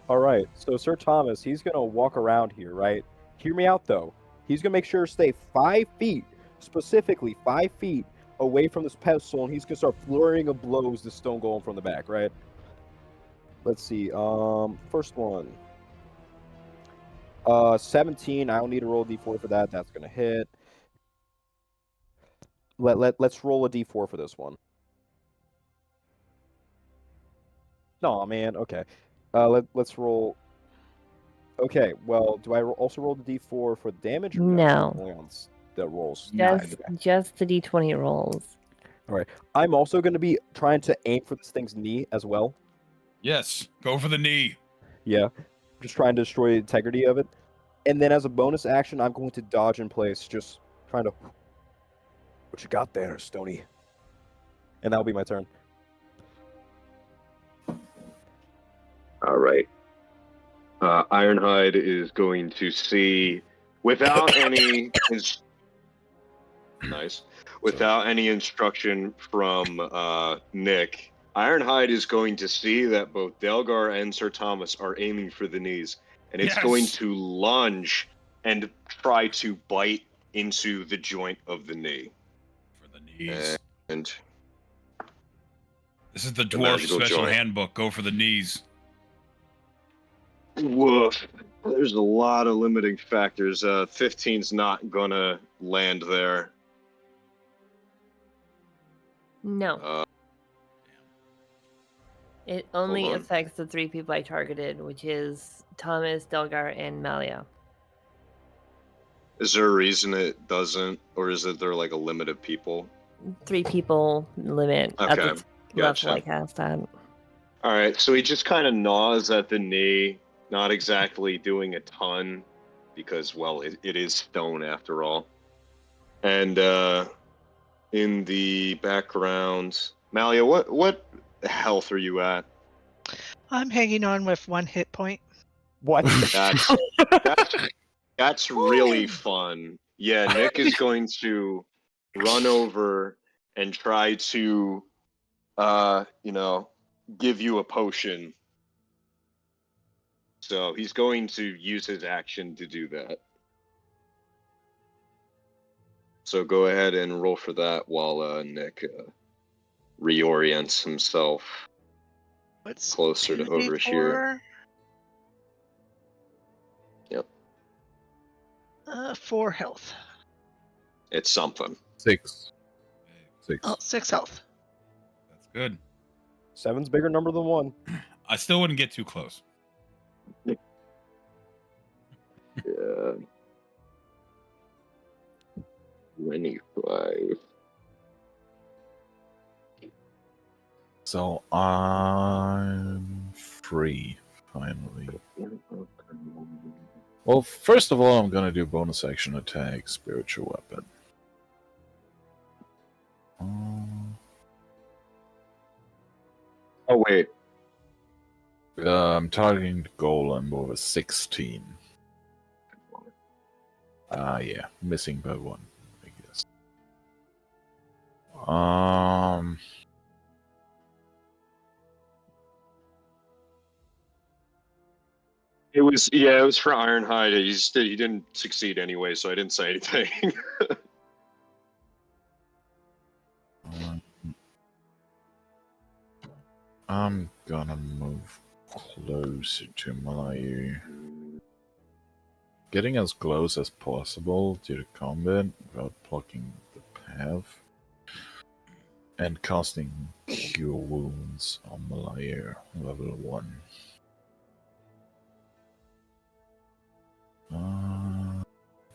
All right. So Sir Thomas, he's gonna walk around here, right? Hear me out, though. He's gonna make sure to stay 5 feet, specifically 5 feet away from this pedestal, and he's gonna start flurrying of blows to Stone Golem from the back, right? Let's see. First one. 17. I don't need to roll a d4 for that. That's gonna hit. Let's roll a d4 for this one. No, man. Okay. Let's roll. Okay. Well, do I also roll the d4 for damage? Or No. Only on the rolls. Just the d20 rolls. I'm also going to be trying to aim for this thing's knee as well. Yes. Go for the knee. Yeah. Just trying to destroy the integrity of it. And then as a bonus action, I'm going to dodge in place, just trying to. What you got there, Stony? And that'll be my turn. All right. Ironhide is going to see, without any without any instruction from Nick, Ironhide is going to see that both Delgar and Sir Thomas are aiming for the knees, and it's going Yes! to lunge and try to bite into the joint of the knee. For the knees. And This is the the dwarf magical special joint. handbook. Go for the knees. Woof. There's a lot of limiting factors. 15's not gonna land there. No. It only on. affects the 3 people I targeted, which is Thomas, Delgar, and Malia. Is there a reason it doesn't, or is it there like a limit of people? 3 people limit at Okay, the level gotcha. I cast at. All right, so he just kind of gnaws at the knee, not exactly doing a ton, because, well, it is stone after all. And in the background, Malia, what health are you at? I'm hanging on with 1 hit point. What? That's really fun. Yeah, Nick is going to run over and try to, give you a potion. So he's going to use his action to do that. So go ahead and roll for that while Nick reorients himself What's closer to over 2d4? here. Yep. 4 health. It's something. 6. 6. Oh, 6 health. That's good. 7's bigger number than 1. I still wouldn't get too close. Yeah. Uh, 25. So I'm free, finally. Well, first of all, I'm gonna do bonus action attack, spiritual weapon. Oh, wait. I'm targeting the golem with a 16. Yeah, missing by 1, I guess. It was for Ironhide. He didn't succeed anyway, so I didn't say anything. I'm gonna move closer to Malayu. Getting as close as possible to the combat without blocking the path. And casting Cure Wounds on Malayu, level 1.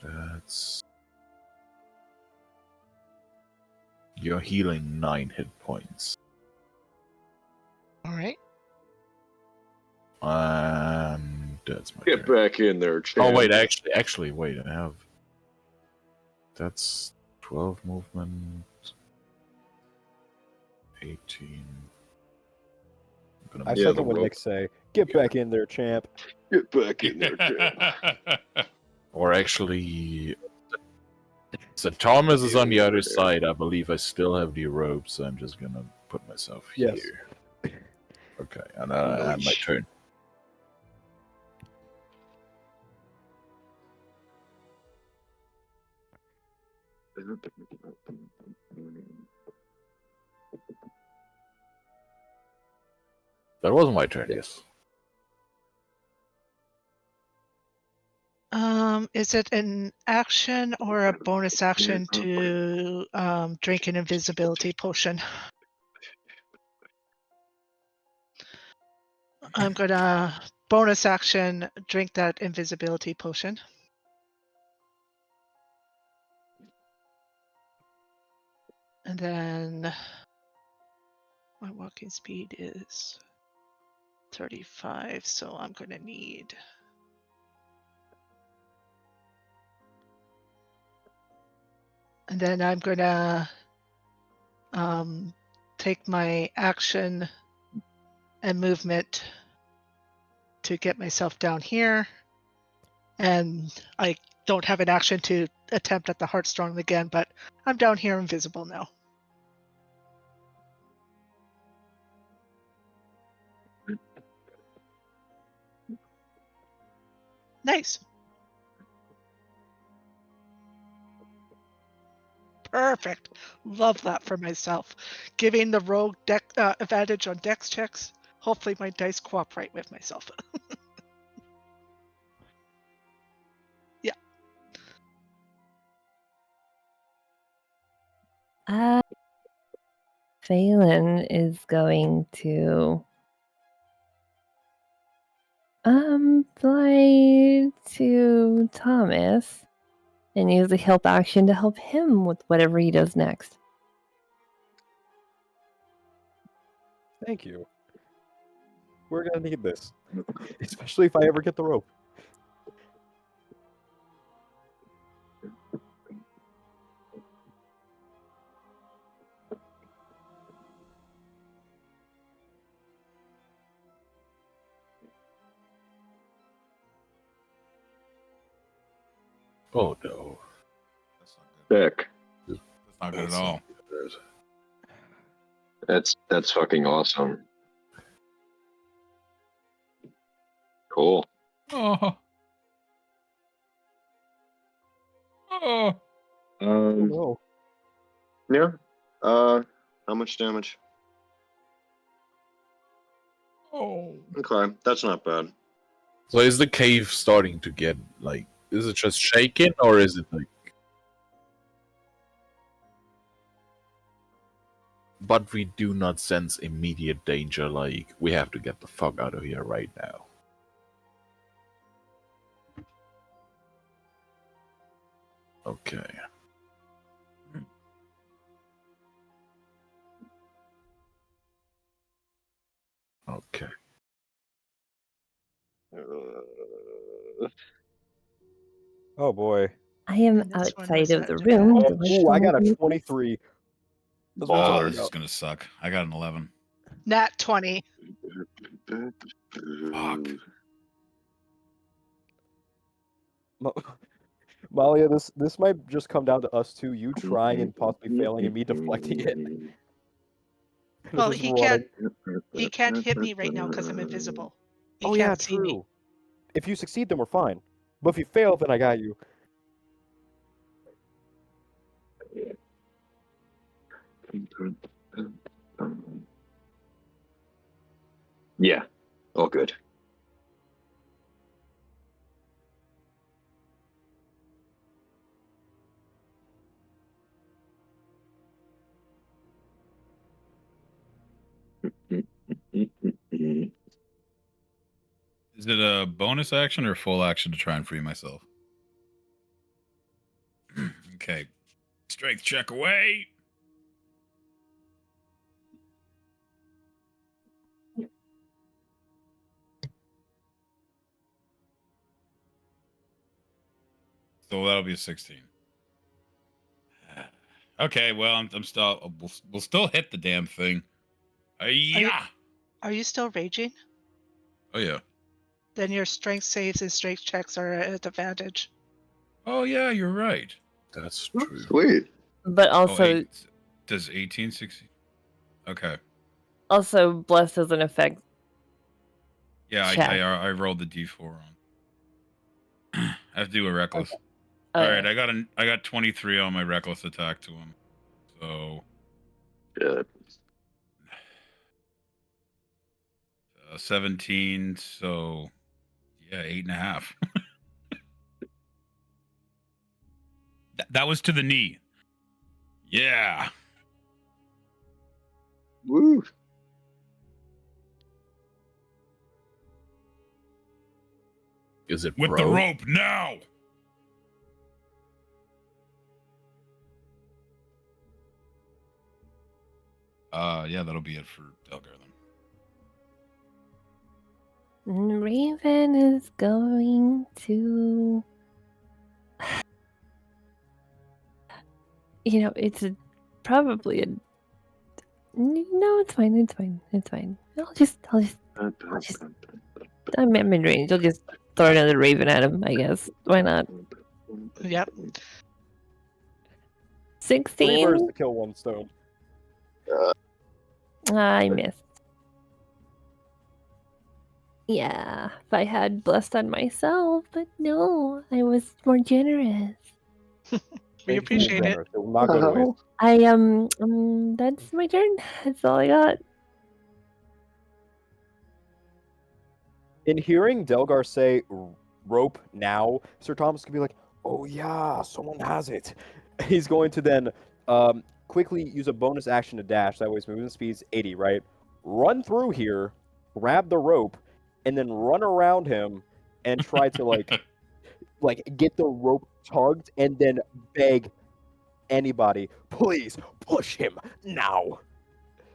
That's... You're healing 9 hit points. Alright. And that's my Get turn. back in there, champ. Oh wait, actually, wait. I have. That's 12 movement. 18. I Yeah, said the when rope. Nick say, "Get back in there, champ." Get back in there, champ. Or actually, so Thomas is on the other side. I believe I still have the rope, so I'm just gonna put myself Yes. here. Okay, and I have my turn. That wasn't my turn, yes. Is it an action or a bonus action to drink an invisibility potion? I'm gonna bonus action drink that invisibility potion. And then my walking speed is 35, so I'm gonna need and then I'm gonna take my action and movement to get myself down here. And I don't have an action to attempt at the heartstone again, but I'm down here invisible now. Nice. Perfect. Love that for myself. Giving the rogue advantage on dex checks. Hopefully my dice cooperate with myself. Yeah. Phelan is going to fly to Thomas and use the help action to help him with whatever he does next. Thank you. We're gonna need this, especially if I ever get the rope. Oh no. That's not good. Sick. That's not good at That's all. not good. That's fucking awesome. Cool. Oh. Oh. Oh, Yeah. How much damage? Oh. Okay, that's not bad. So is the cave starting to get like? Is it just shaking or is it like? But we do not sense immediate danger. Like we have to get the fuck out of here right now. Okay. Okay. oh boy. I am And this one outside was of the at room. Oh, advantage. ooh, I got a Delicious. 23. That's what I'm Oh, talking this is about. gonna suck. I got an 11. Nat 20. Fuck. Malia, this might just come down to us two, you trying and possibly failing, and me deflecting it. Well, Just he running. can't hit me right now because I'm invisible. He Oh can't yeah, see me. true. If you succeed, then we're fine. But if you fail, then I got you. Yeah. All good. Is it a bonus action or full action to try and free myself? Okay. Strength check away. So that'll be a 16. Okay, well, I'm still we'll still hit the damn thing. Yeah. Are you still raging? Oh yeah. Then your strength saves and strength checks are at advantage. Oh yeah, you're right. That's Oh, true. sweet. But Oh, also, does 18 16? Okay. bless doesn't affect. Yeah, Check. I rolled the d4 on. I have to do a reckless. Okay. Oh, All yeah. right, I got 23 on my reckless attack to him. So Good. 17. So yeah, 8.5. That was to the knee. Yeah. Woo. Is it With broke? the rope now. Yeah, that'll be it for Delgar then. Raven is going to. It's probably a. No, it's fine. It's fine. It's fine. I'll just I'm in mid-range. I'll just throw another raven at him, I guess. Why not? Yep. 3 birds 16? to kill 1 stone. I missed. Yeah, if I had blessed on myself, but no, I was more generous. We Thank you for appreciate being it. generous. It will not go to waste. That's my turn. That's all I got. In hearing Delgar say rope now, Sir Thomas could be like, oh yeah, someone has it. He's going to then quickly use a bonus action to dash. That way his movement speed's 80, right? Run through here, grab the rope, and then run around him and try to like get the rope tugged and then beg anybody, please push him now.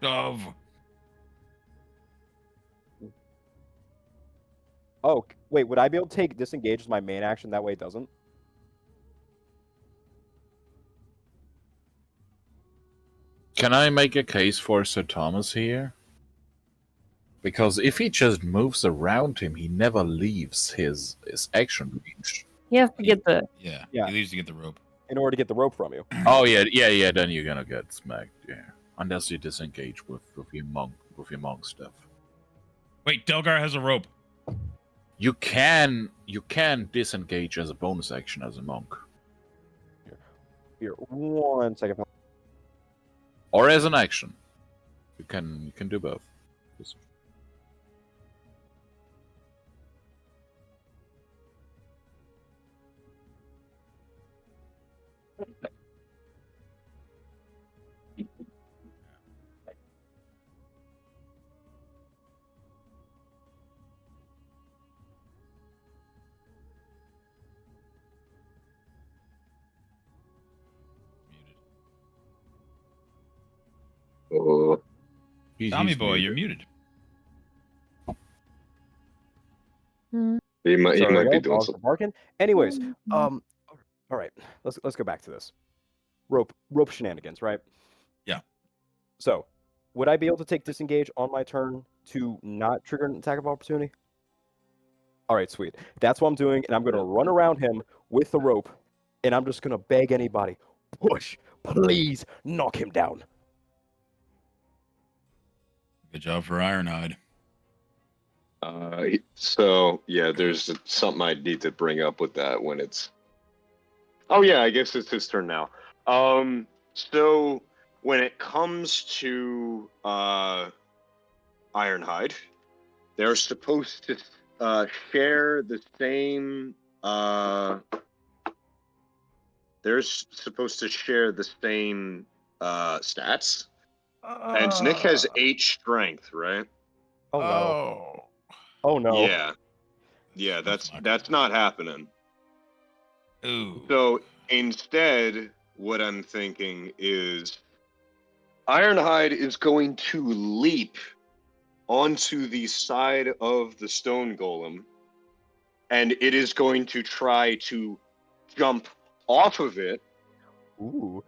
Of. Oh, wait, would I be able to take disengage as my main action? That way it doesn't? Can I make a case for Sir Thomas here? Because if he just moves around him, he never leaves his action range. You have to get the. Yeah. Yeah. He leaves to get the rope. In order to get the rope from you. Oh yeah. Then you're gonna get smacked. Yeah, unless you disengage with your monk stuff. Wait, Delgar has a rope. You can disengage as a bonus action as a monk, Here, 1 second. or as an action. You can do both. Oh, Tommy He's boy, muted. you're muted. he might Sorry, be guys, doing dogs are something. barking. Anyways, all right, let's go back to this. Rope shenanigans, right? Yeah. So, would I be able to take disengage on my turn to not trigger an attack of opportunity? All right, sweet. That's what I'm doing, and I'm going to run around him with the rope, and I'm just going to beg anybody, push, please, knock him down. Good job for Ironhide. So yeah, there's something I need to bring up with that when it's. Oh yeah, I guess it's his turn now. So when it comes to Ironhide, they're supposed to share the same. They're supposed to share the same stats. And Nick has 8 strength, right? Oh no. Oh no. Yeah, that's not happening. Ooh. So instead, what I'm thinking is Ironhide is going to leap onto the side of the Stone Golem, and it is going to try to jump off of it, Ooh.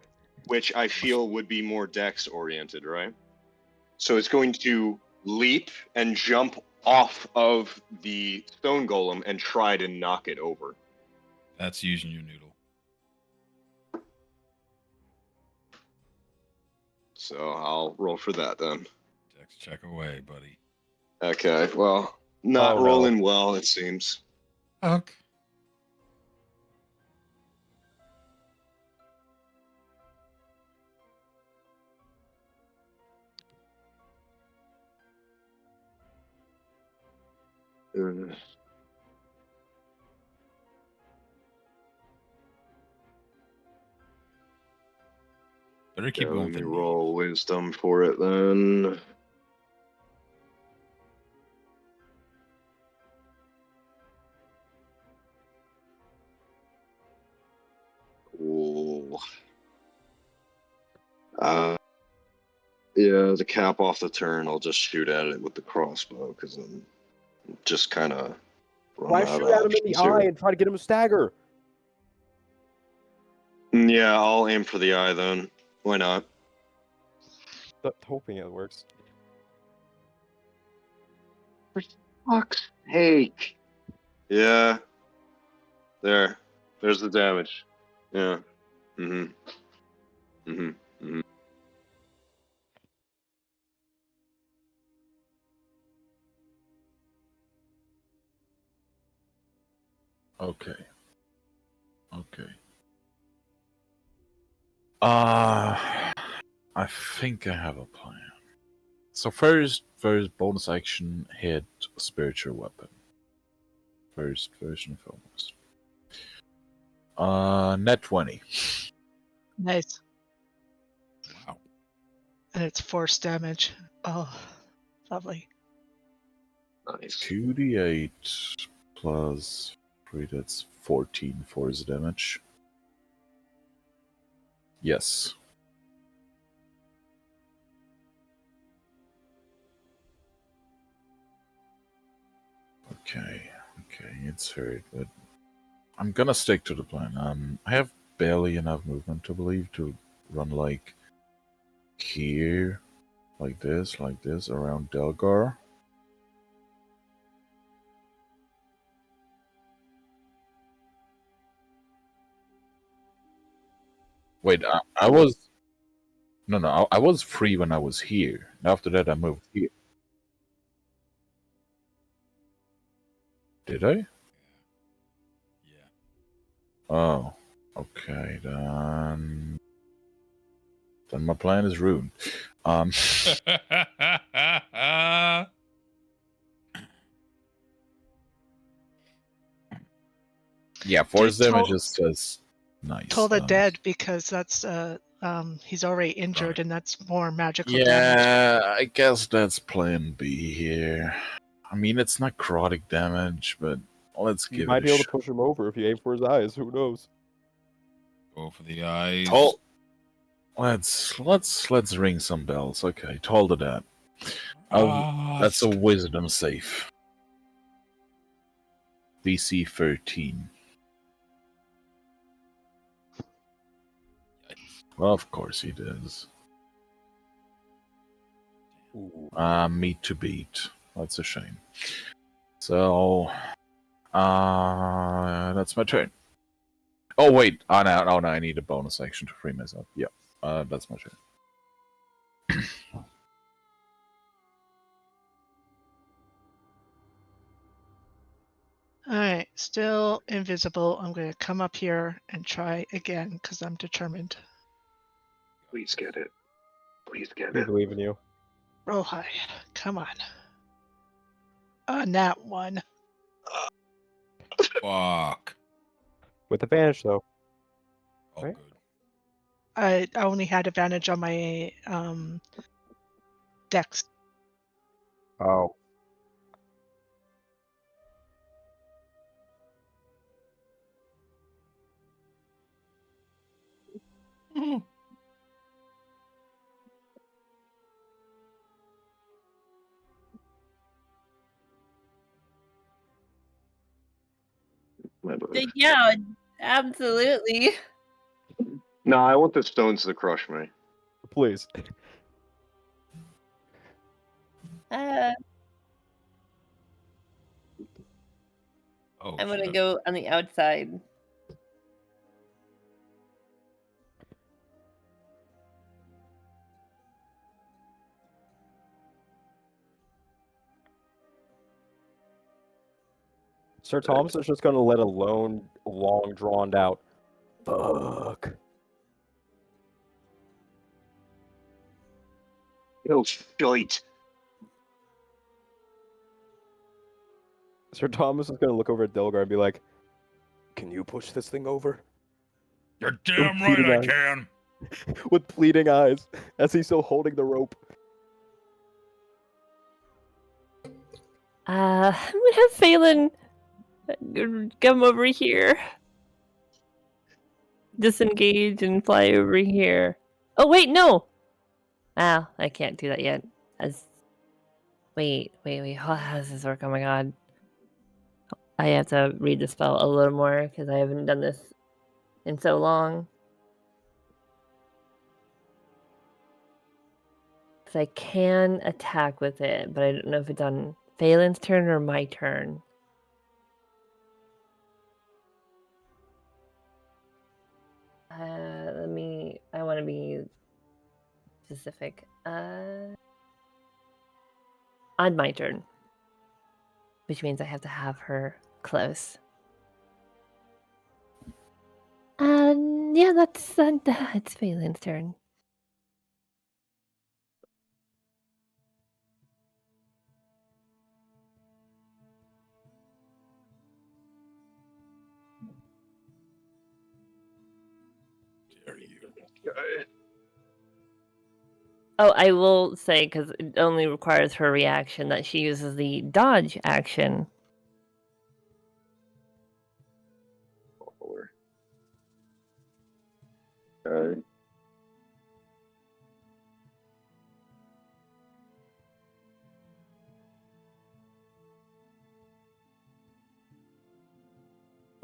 which I feel would be more dex oriented, right? So it's going to leap and jump off of the Stone Golem and try to knock it over. That's using your noodle. So I'll roll for that then. Dex check away, buddy. Okay, well, not Oh, no. rolling well, it seems. Okay. Better keep Yeah, going let with me the roll wisdom for it then. Cool. Yeah, to cap off the turn, I'll just shoot at it with the crossbow because I'm just kind of. Why shoot at him in the eye and try to get him to stagger? Yeah, I'll aim for the eye then. Why not? Hoping it works. For fuck's Hey. Yeah. There's the damage. Yeah. Mm-hmm. Mm-hmm. Mm-hmm. Okay. I think I have a plan. So first bonus action, hit spiritual weapon. First and foremost. Net 20. Nice. Wow. And it's force damage. Oh, lovely. Nice. 2d8 plus 3, that's 14 force damage. Yes. Okay, it's hurt, but I'm gonna stick to the plan. I have barely enough movement to believe to run like here, like this, around Delgar. Wait, I was no, I was free when I was here. After that, I moved here. Did I? Yeah. Oh, okay. Then my plan is ruined. Yeah, force damage is just nice. Toll the dead because that's he's already injured and that's more magical damage. Yeah, I guess that's plan B here. I mean, it's necrotic damage, but let's You give might it be a able to shot. push him over if you aim for his eyes. Who knows? Go for the eyes. Oh, let's ring some bells. Okay, told to that. That's a wisdom save. DC 13. Well, of course he does. Ooh. Meat to beat. That's a shame. So, that's my turn. Oh wait, no, I need a bonus action to free myself. Yeah, that's my turn. Alright, still invisible. I'm going to come up here and try again because I'm determined. Please get it. Please get We it. believe in you. Roll high. Come on. Nat 1. Fuck. With advantage, though. All Right? good. I only had advantage on my dex. Oh. My bad. Yeah, absolutely. No, I want the stones to crush me. Please. Oh, I'm gonna shit. go on the outside. Sir Thomas is just going to let a long, drawn out fuck. Oh, shite. Sir Thomas is going to look over at Delgar and be like, "Can you push this thing over?" You're damn right I can. With pleading eyes, as he's still holding the rope. I'm gonna have Phelan come over here. Disengage and fly over here. Oh wait, no! Ah, I can't do that yet. Wait. How does this work? Oh my god. I have to read the spell a little more because I haven't done this in so long. Because I can attack with it, but I don't know if it's on Phelan's turn or my turn? I want to be specific. On my turn. Which means I have to have her close. Yeah, that's Phelan's turn. Dare you? Oh, I will say, because it only requires her reaction, that she uses the dodge action. Okay.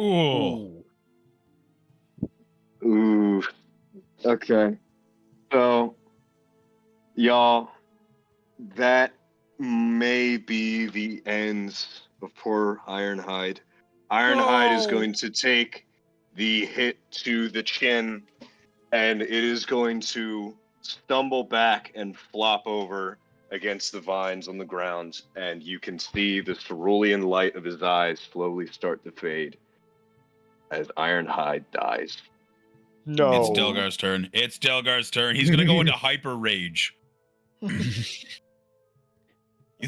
Ooh. Ooh. Okay. So, y'all, that may be the end of poor Ironhide. Ironhide is No. going to take the hit to the chin, and it is going to stumble back and flop over against the vines on the ground, and you can see the cerulean light of his eyes slowly start to fade as Ironhide dies. No. It's Delgar's turn. It's Delgar's turn. He's gonna go into hyper rage. You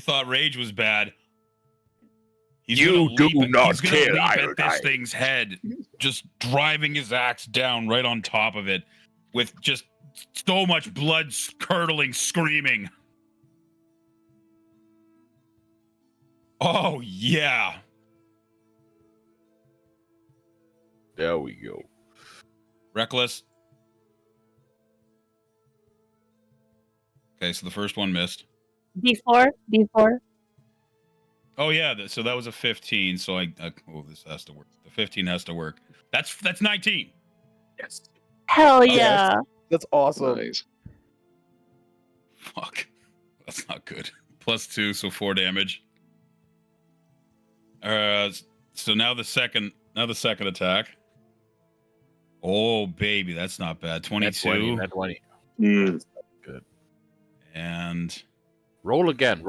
thought rage was bad. He's You gonna do leap, not he's gonna kill leap at this Ironhide. thing's head, just driving his axe down right on top of it, with just so much blood curdling, screaming. Oh yeah. There we go. Reckless. Okay, so the first one missed. D4? D4? Oh yeah, so that was a 15. So oh, this has to work. The 15 has to work. That's 19. Yes. Hell Yes. yeah. That's awesome. Nice. Fuck, that's not good. +2, so 4 damage. So now the second attack. Oh baby, that's not bad. 22. Net 20. Mm. Good. And Roll again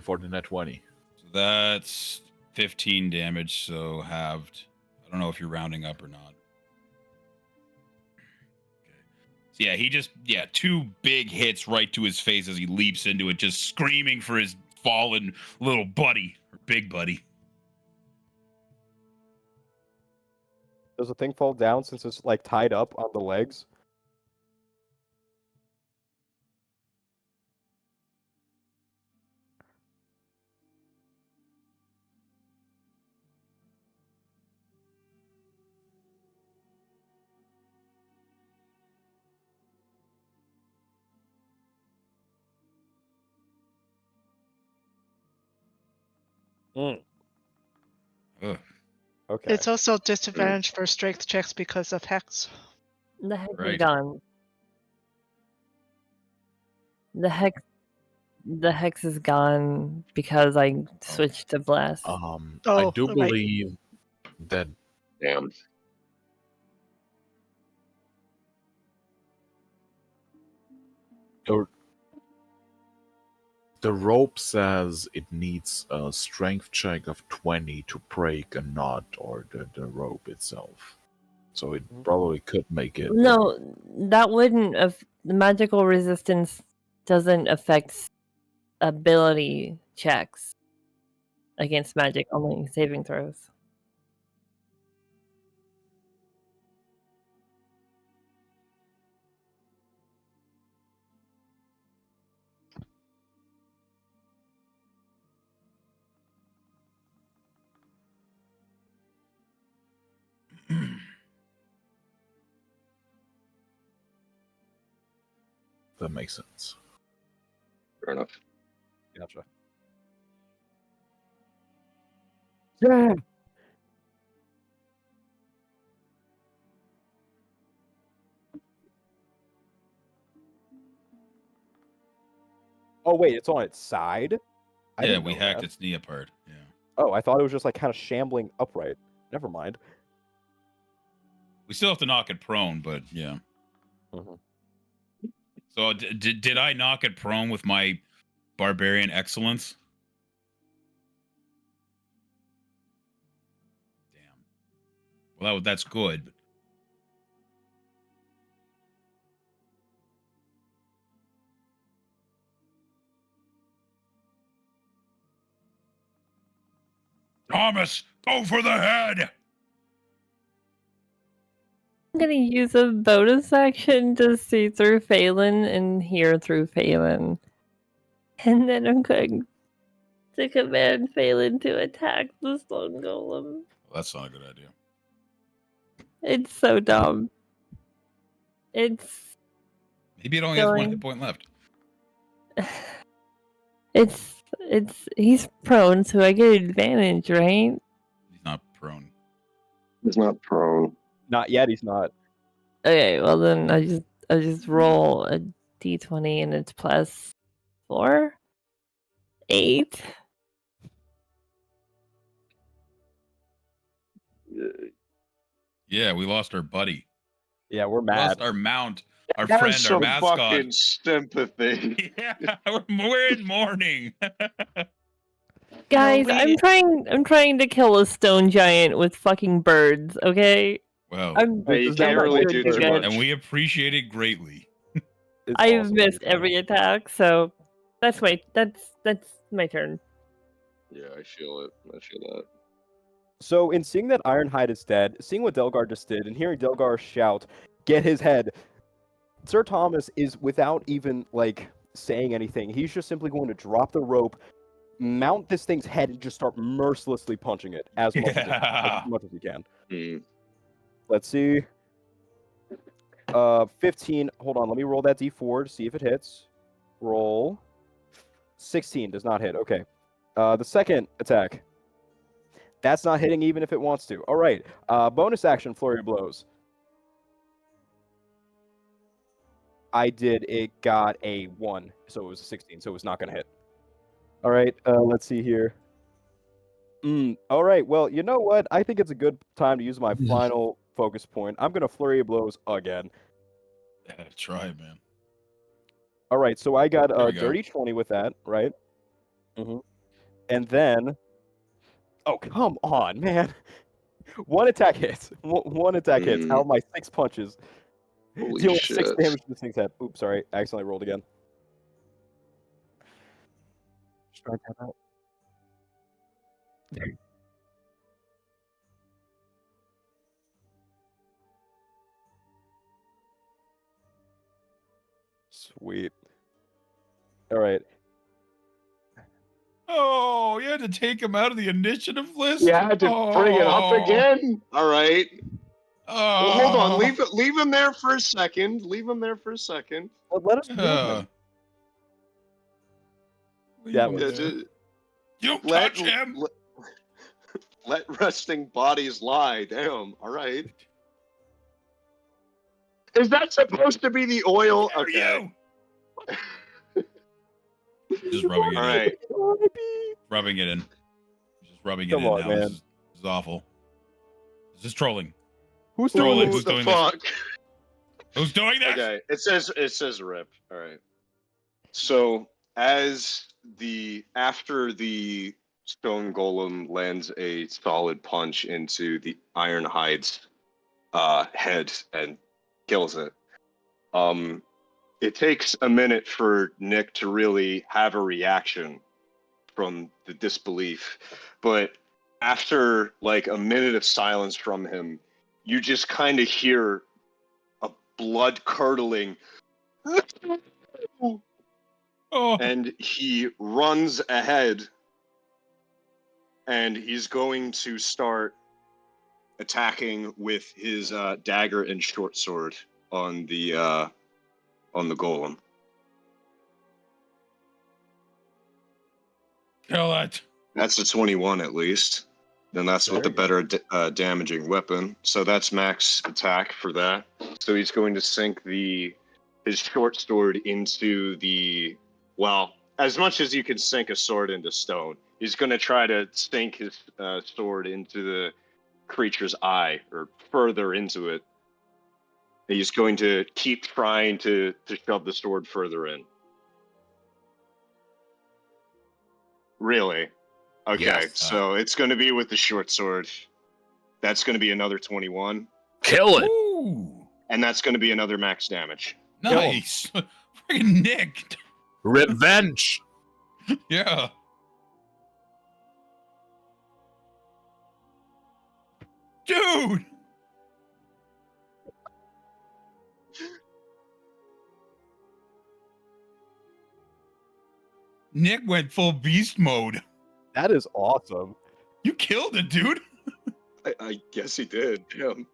for the net 20. so that's 15 damage, so halved. I don't know if you're rounding up or not. Okay. So yeah, 2 big hits right to his face as he leaps into it, just screaming for his fallen little buddy, or big buddy. Does the thing fall down since it's like tied up on the legs? Ugh. Okay. It's also disadvantage for strength checks because of hex. The hex is Right. gone. The hex is gone because I switched to bless. I Oh, do right. believe that Damn. the rope says it needs a strength check of 20 to break a knot or the rope itself. So it probably could make it. No, that wouldn't. The magical resistance doesn't affect ability checks against magic, only saving throws. That makes sense. Fair enough. Gotcha. Yeah. Oh wait, it's on its side. I Yeah, didn't we know hacked that. its knee apart. Yeah. Oh, I thought it was just like kind of shambling upright. Never mind. We still have to knock it prone, but yeah. Mhm. So did I knock it prone with my barbarian excellence? Damn. Well, that's good. But... Thomas, go for the head. I'm gonna use a bonus action to see through Phelan and hear through Phelan. And then I'm going to command Phelan to attack the Stone Golem. Well, that's not a good idea. It's so dumb. It's Maybe it only has one going- hit point left. he's prone, so I get advantage, right? He's not prone. It's not prone. Not yet. He's not. Okay, well then I just roll a d20 and it's plus 4, 8. Yeah, we lost our buddy. Yeah, we're We lost mad. our mount, our Have friend, our some mascot. fucking sympathy. Yeah, we're in mourning. Guys, we- I'm trying to kill a stone giant with fucking birds, okay? Wow. Hey, you This is can't not really good do bird. too much. And we appreciate it greatly. It's I've awesome missed every time. every attack, so that's my turn. Yeah, I feel it. I feel that. So, in seeing that Ironhide is dead, seeing what Delgar just did, and hearing Delgar shout, "Get his head!" Sir Thomas is, without even like saying anything, he's just simply going to drop the rope, mount this thing's head, and just start mercilessly punching it as much as he can. Hmm. Let's see. 15. Hold on, let me roll that d4 to see if it hits. Roll. 16 does not hit. Okay. The second attack. That's not hitting even if it wants to. All right. Bonus action, flurry of blows. I did. It got a 1, so it was a 16, so it was not going to hit. All right. Let's see here. All right. Well, you know what? I think it's a good time to use my final focus point. I'm going to flurry of blows again. Yeah, try it, man. All right. So I got There a we go. dirty 20 with that, right? And then, oh come on, man! One attack hits. One attack hits. Out of my 6 punches, Holy dealing shit. 6 damage to this thing's head. Oops, sorry. I accidentally rolled again. Just try to tap out. Sweet. All right. Oh, you had to take him out of the initiative list? You had to bring it up Oh. again? All right. Oh. Well, hold on. Leave him there for a second. Leave him there for a second. Well, let us move him. Yeah, Leave him well, there. You Let, touch him. let resting bodies lie. Damn. All right. Is that supposed to be the oil? How dare Okay. you? Just rubbing it All in. right. Rubbing it in. Just rubbing it Come in on, now. man. This is awful. This is trolling. Who's Trolling. doing Who's this? doing fuck? Who's doing this? Okay. It says rip. All right. So after the Stone Golem lands a solid punch into the Ironhide's head and kills it, it takes a minute for Nick to really have a reaction from the disbelief, but after like a minute of silence from him, you just kind of hear a blood curdling Oh. and he runs ahead and he's going to start attacking with his dagger and short sword on the golem. Kill it. That's a 21 at least. Then that's with the better damaging weapon. So that's max attack for that. So he's going to sink his short sword into the, well, as much as you can sink a sword into stone, he's going to try to sink his sword into the creature's eye or further into it. He's going to keep trying to shove the sword further in. Really? Okay, Yes. so it's going to be with the short sword. That's going to be another 21. Kill it. Ooh, And that's going to be another max damage. nice. Freaking Nick. Revenge. Yeah. Dude. Nick went full beast mode. That is awesome. You killed it, dude. I guess he did. Damn.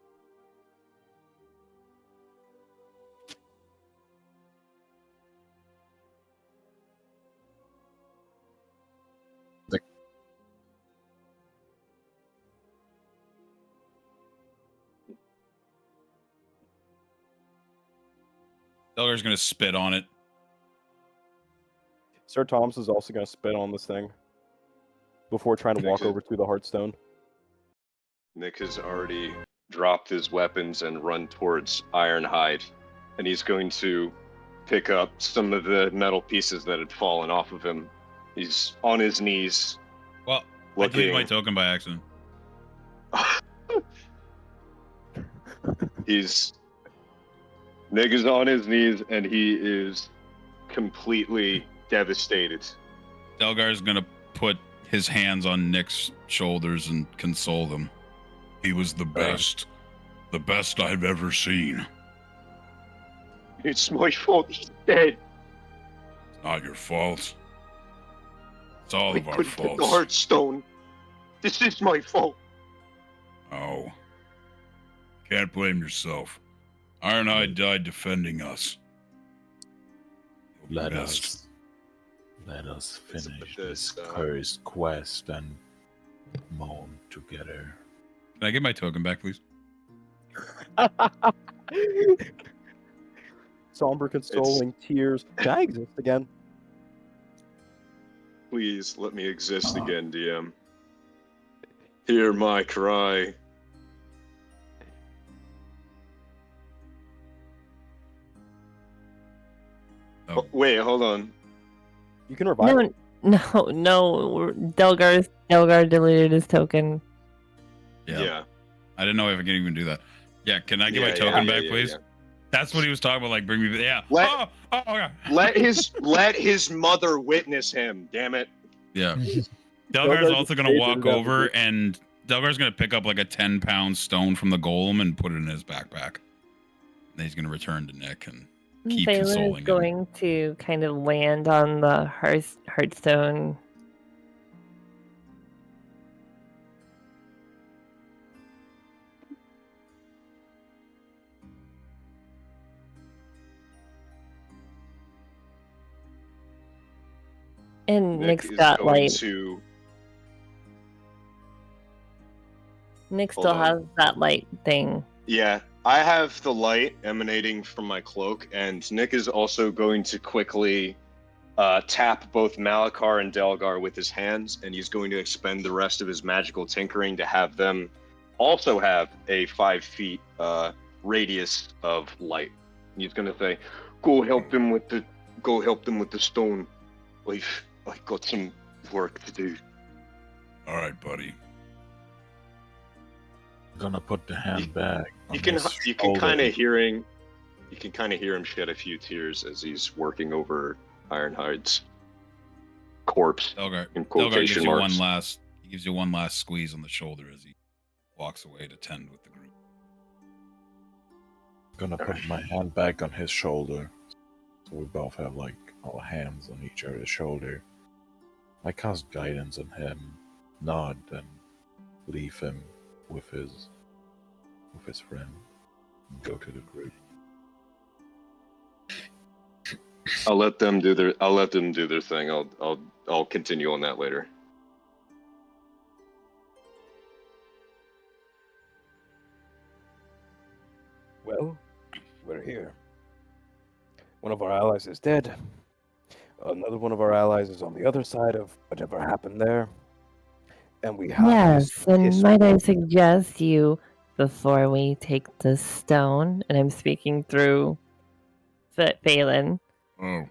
Delgar's gonna spit on it. Sir Thomas is also going to spit on this thing before trying to walk Okay. over to the heartstone. Nick has already dropped his weapons and run towards Ironhide, and he's going to pick up some of the metal pieces that had fallen off of him. He's on his knees, Well, I deleted looking. my token by accident. Nick is on his knees, and he is completely devastated. Delgar's gonna put his hands on Nick's shoulders and console them. He was the best I've ever seen. It's my fault. He's dead. It's not your fault. It's all I of our couldn't get the faults. heartstone. This is my fault. Oh. Can't blame yourself. Ironhide died defending us. You'll be missed. Let us It's finish this, this cursed quest and mourn together. Can I get my token back, please? Somber, consoling tears. Can I exist again? Please let me exist again, DM. Hear my cry. Oh, Wait, hold on. You can revive it. No. Delgar deleted his token. yeah. I didn't know if I could even do that. Yeah, can I get my Yeah, token yeah, back, yeah, please? yeah. That's what he was talking about, like, bring me... Yeah. Let- oh, yeah. Let his mother witness him. Damn it. Yeah. Delgar's Delgar's also going to afraid walk that over, would be- and Delgar's going to pick up, like, a 10-pound stone from the golem and put it in his backpack. And he's going to return to Nick and keep Vayla's consoling him. going to kind of land on the heartstone. And Nick's is got going like to. Nick Hold still on. has that light thing. Yeah, I have the light emanating from my cloak, and Nick is also going to quickly tap both Malachar and Delgar with his hands, and he's going to expend the rest of his magical tinkering to have them also have a 5 feet radius of light. And he's going to say, "Go help them with the stone. I've got some work to do." All right, buddy. Gonna put the hand back. You can kind of hear him shed a few tears as he's working over Ironhide's corpse. Delgar In gives quotation you marks. he gives you one last squeeze on the shoulder as he walks away to tend with the group. Gonna put my hand back on his shoulder. So we both have like our hands on each other's shoulder. I cast guidance on him, nod, and leave him with his friend. And go to the group. I'll let them do their thing. I'll continue on that later. Well, we're here. One of our allies is dead. Another one of our allies is on the other side of whatever happened there. And we have Yes, and history. might I suggest you, before we take the stone, and I'm speaking through Phelan. Oh.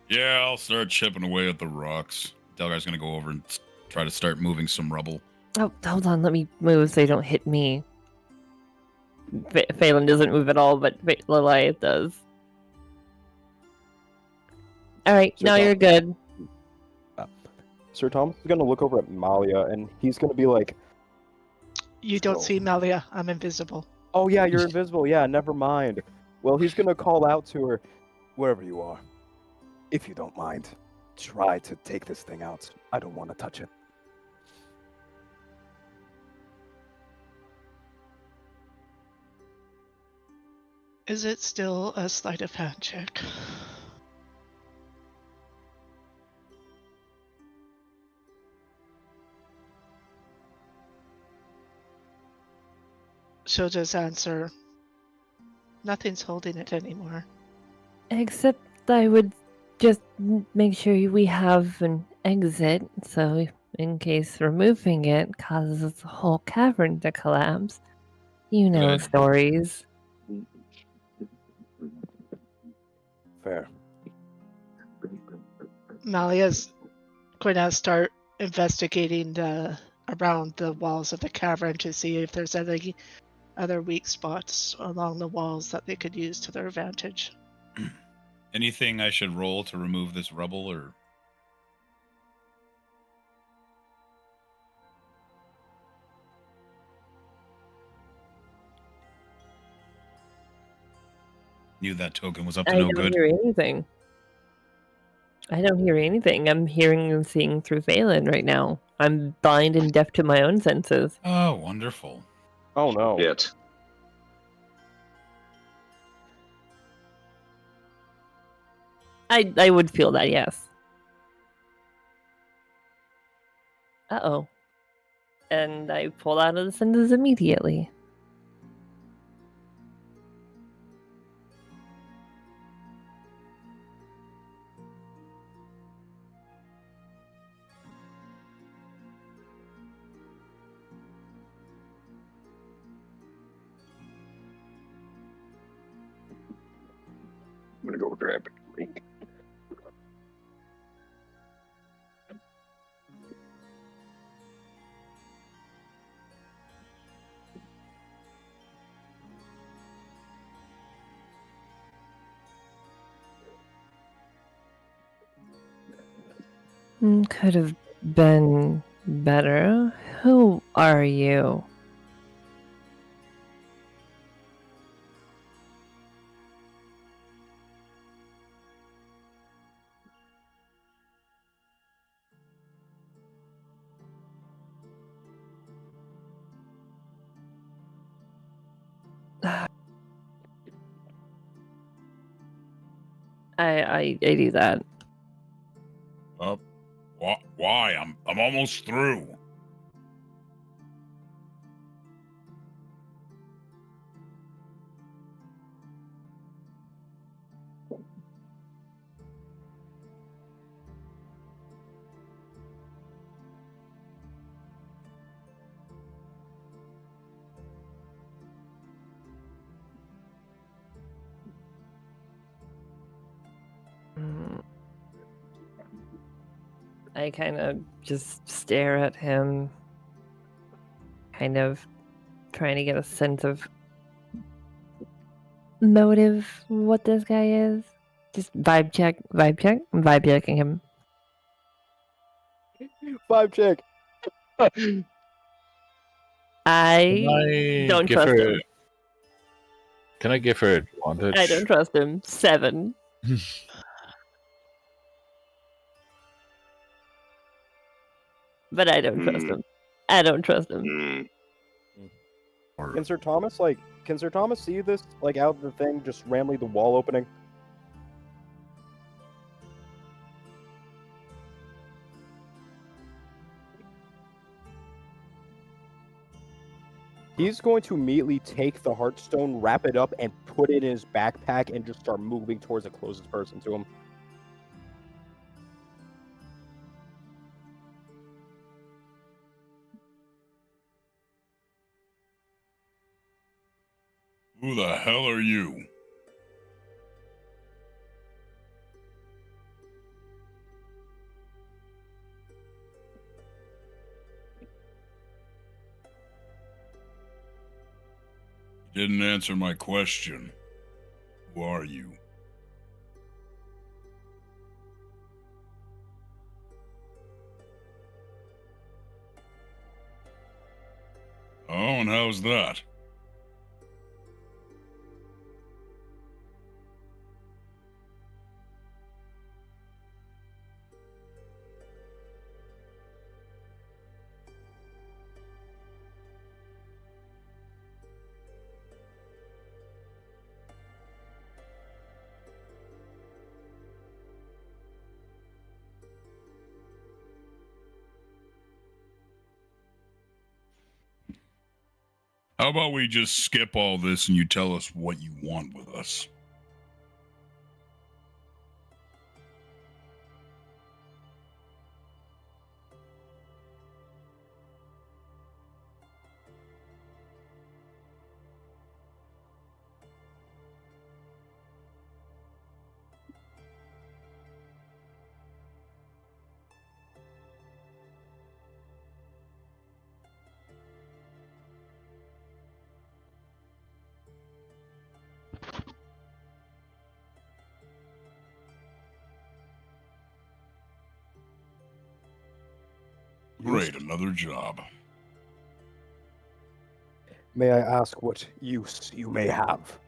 Yeah, I'll start chipping away at the rocks. Delgar's gonna go over and try to start moving some rubble. Oh, hold on, let me move so you don't hit me. Phelan doesn't move at all, but Lilith does. Alright, So now Tom- you're good. Sir Thomas is gonna look over at Malia and he's gonna be like, You don't So- see Melia. I'm invisible. "Oh yeah, you're invisible. Yeah, never mind." Well, he's gonna call out to her, "Wherever you are, if you don't mind, try to take this thing out. I don't want to touch it." Is it still a sleight of hand check? She'll just answer, nothing's holding it anymore. Except I would just make sure we have an exit, so in case removing it causes the whole cavern to collapse. You know Good. stories. Fair. Malia's going to start investigating around the walls of the cavern to see if there's any other weak spots along the walls that they could use to their advantage. Anything I should roll to remove this rubble, or knew that token was up to I no don't good? hear anything. I don't hear anything. I'm hearing and seeing through Phelan right now. I'm blind and deaf to my own senses. Oh, wonderful. Oh no. Shit. I would feel that, yes. Uh-oh. And I pull out of the senses immediately. I'm gonna go grab a drink. Could have been better. Who are you? I do that. Why? I'm almost through. I kind of just stare at him, kind of trying to get a sense of motive, what this guy is. Just vibe check. I'm vibe checking him. 5 check. I don't give trust her? him. Can I give her advantage? I don't trust him. 7. But I don't trust him. I don't trust him. Can Sir Thomas see this out of the thing, just randomly the wall opening? He's going to immediately take the heartstone, wrap it up, and put it in his backpack and just start moving towards the closest person to him. Who the hell are you? You didn't answer my question. Who are you? Oh, and how's that? How about we just skip all this and you tell us what you want with us? Great, another job. May I ask what use you may have?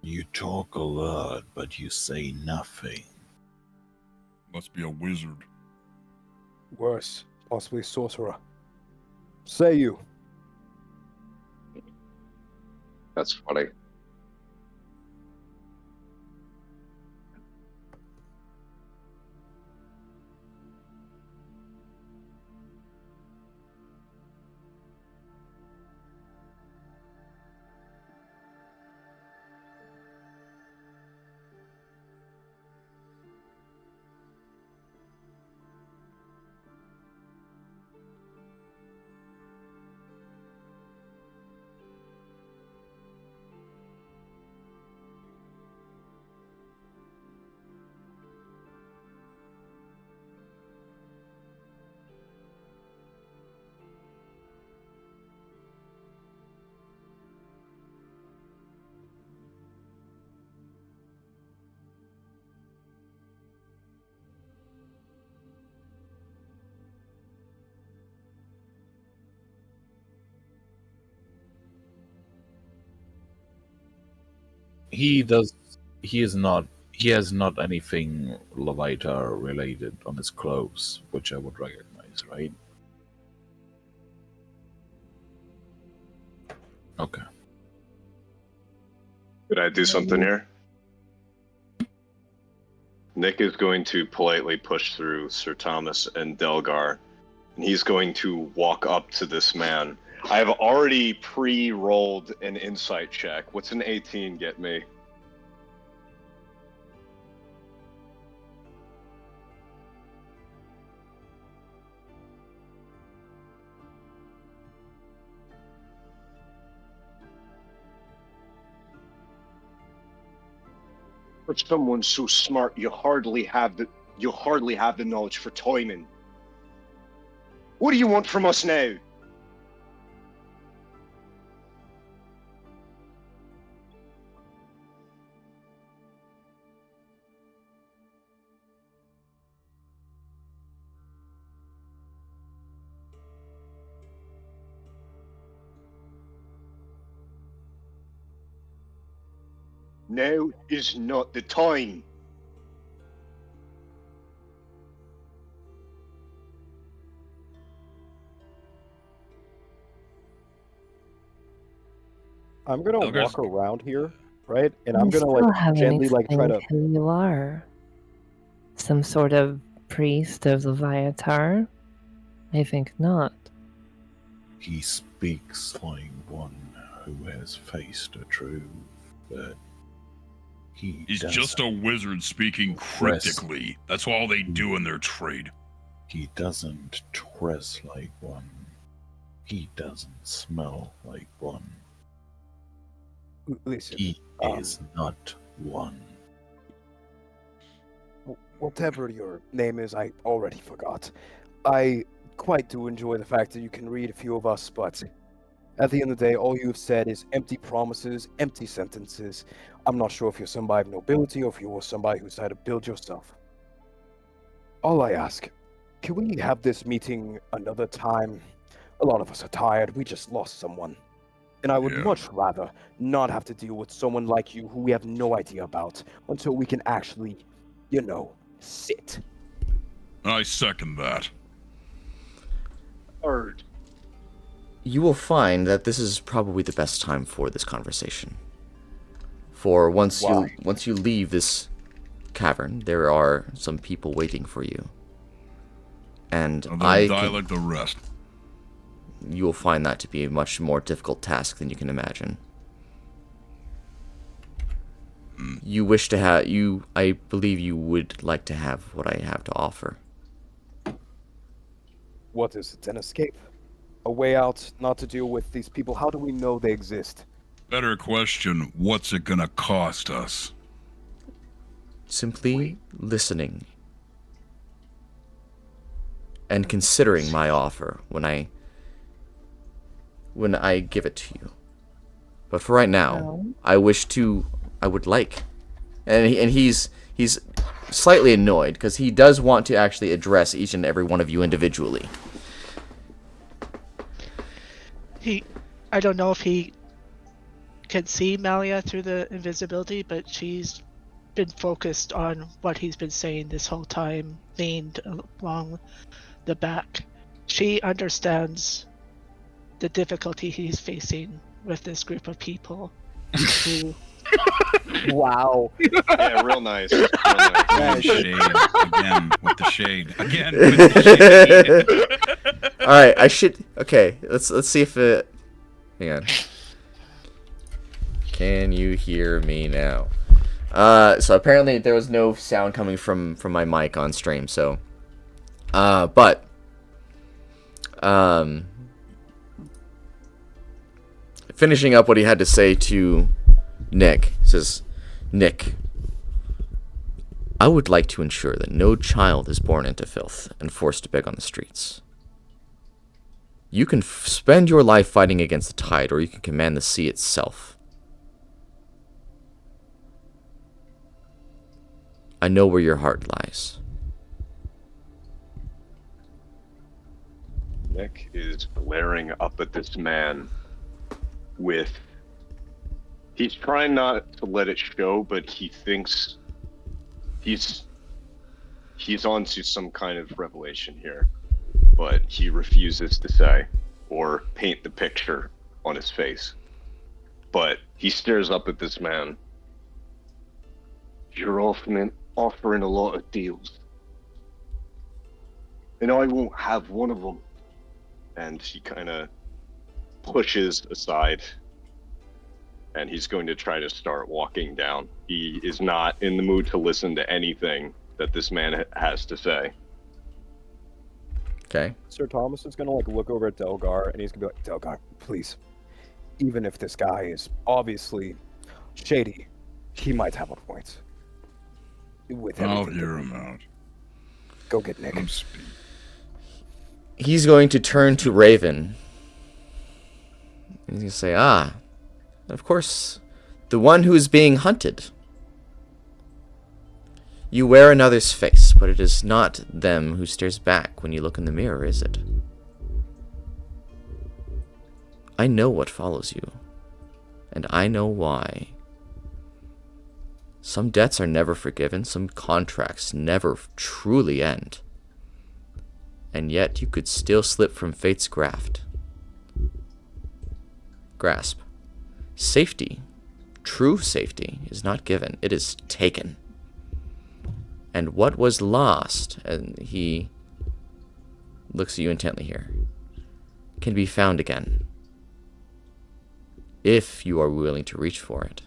You talk a lot, but you say nothing. Must be a wizard. Worse, possibly sorcerer. Say you. That's funny. He does. He is not. He has not anything Levitar related on his clothes, which I would recognize, right? Okay. Could I do something here? Nick is going to politely push through Sir Thomas and Delgar, and he's going to walk up to this man. I have already pre-rolled an insight check. What's an 18 get me? For someone so smart, you hardly have the knowledge for timing. What do you want from us now? Now is not the time. I'm gonna Delgar's- walk around here, right? And I I'm gonna still like haven't gently like try explained to. who you are. Some sort of priest of the Viatar? I think not. He speaks speaks like one who has faced the truth, but He's doesn't just a wizard speaking cryptically. That's all they do in their trade. He doesn't dress like one. He doesn't smell like one. Listen, He is not one. whatever your name is, I already forgot. I quite do enjoy the fact that you can read a few of us, but at the end of the day, all you've said is empty promises, empty sentences. I'm not sure if you're somebody of nobility or if you were somebody who's had to build yourself. All I ask, can we have this meeting another time? A lot of us are tired. We just lost someone. And I would Yeah. much rather not have to deal with someone like you who we have no idea about until we can actually, sit. I second that. Third. You will find that this is probably the best time for this conversation. For once you leave this cavern, there are some people waiting for you. And They'll die like the rest. You will find that to be a much more difficult task than you can imagine. You wish to have I believe you would like to have what I have to offer. What is it? An escape? A way out, not to deal with these people? How do we know they exist? Better question, what's it gonna cost us? Simply listening and considering my offer when I give it to you. But for right now, I would like, and he's slightly annoyed because he does want to actually address each and every one of you individually. I don't know if he can see Malia through the invisibility, but she's been focused on what he's been saying this whole time, leaned along the back. She understands the difficulty he's facing with this group of people. Who... Wow. Yeah, real nice. Real nice. Shade. Again with the shade. Again with the shade. All right, okay, let's see if it. Hang on. Can you hear me now? So apparently there was no sound coming from my mic on stream. So, but finishing up what he had to say to Nick, says, Nick, I would like to ensure that no child is born into filth and forced to beg on the streets. You can spend your life fighting against the tide, or you can command the sea itself. I know where your heart lies. Nick is glaring up at this man with... He's trying not to let it show, but he thinks he's onto some kind of revelation here. But he refuses to say or paint the picture on his face. But he stares up at this man. You're offering a lot of deals. And I won't have one of them. And he kind of pushes aside. And he's going to try to start walking down. He is not in the mood to listen to anything that this man has to say. Okay. Sir Thomas is gonna look over at Delgar and he's gonna be like, Delgar, please. Even if this guy is obviously shady, he might have a point. With I'll hear him out. Go get Nick. I'm speed. He's going to turn to Raven. And he's going to say, of course, the one who is being hunted. You wear another's face, but it is not them who stares back when you look in the mirror, is it? I know what follows you, and I know why. Some debts are never forgiven, some contracts never truly end. And yet you could still slip from fate's grasp. Safety, true safety, is not given, it is taken. And what was lost, and he looks at you intently here, can be found again. if you are willing to reach for it.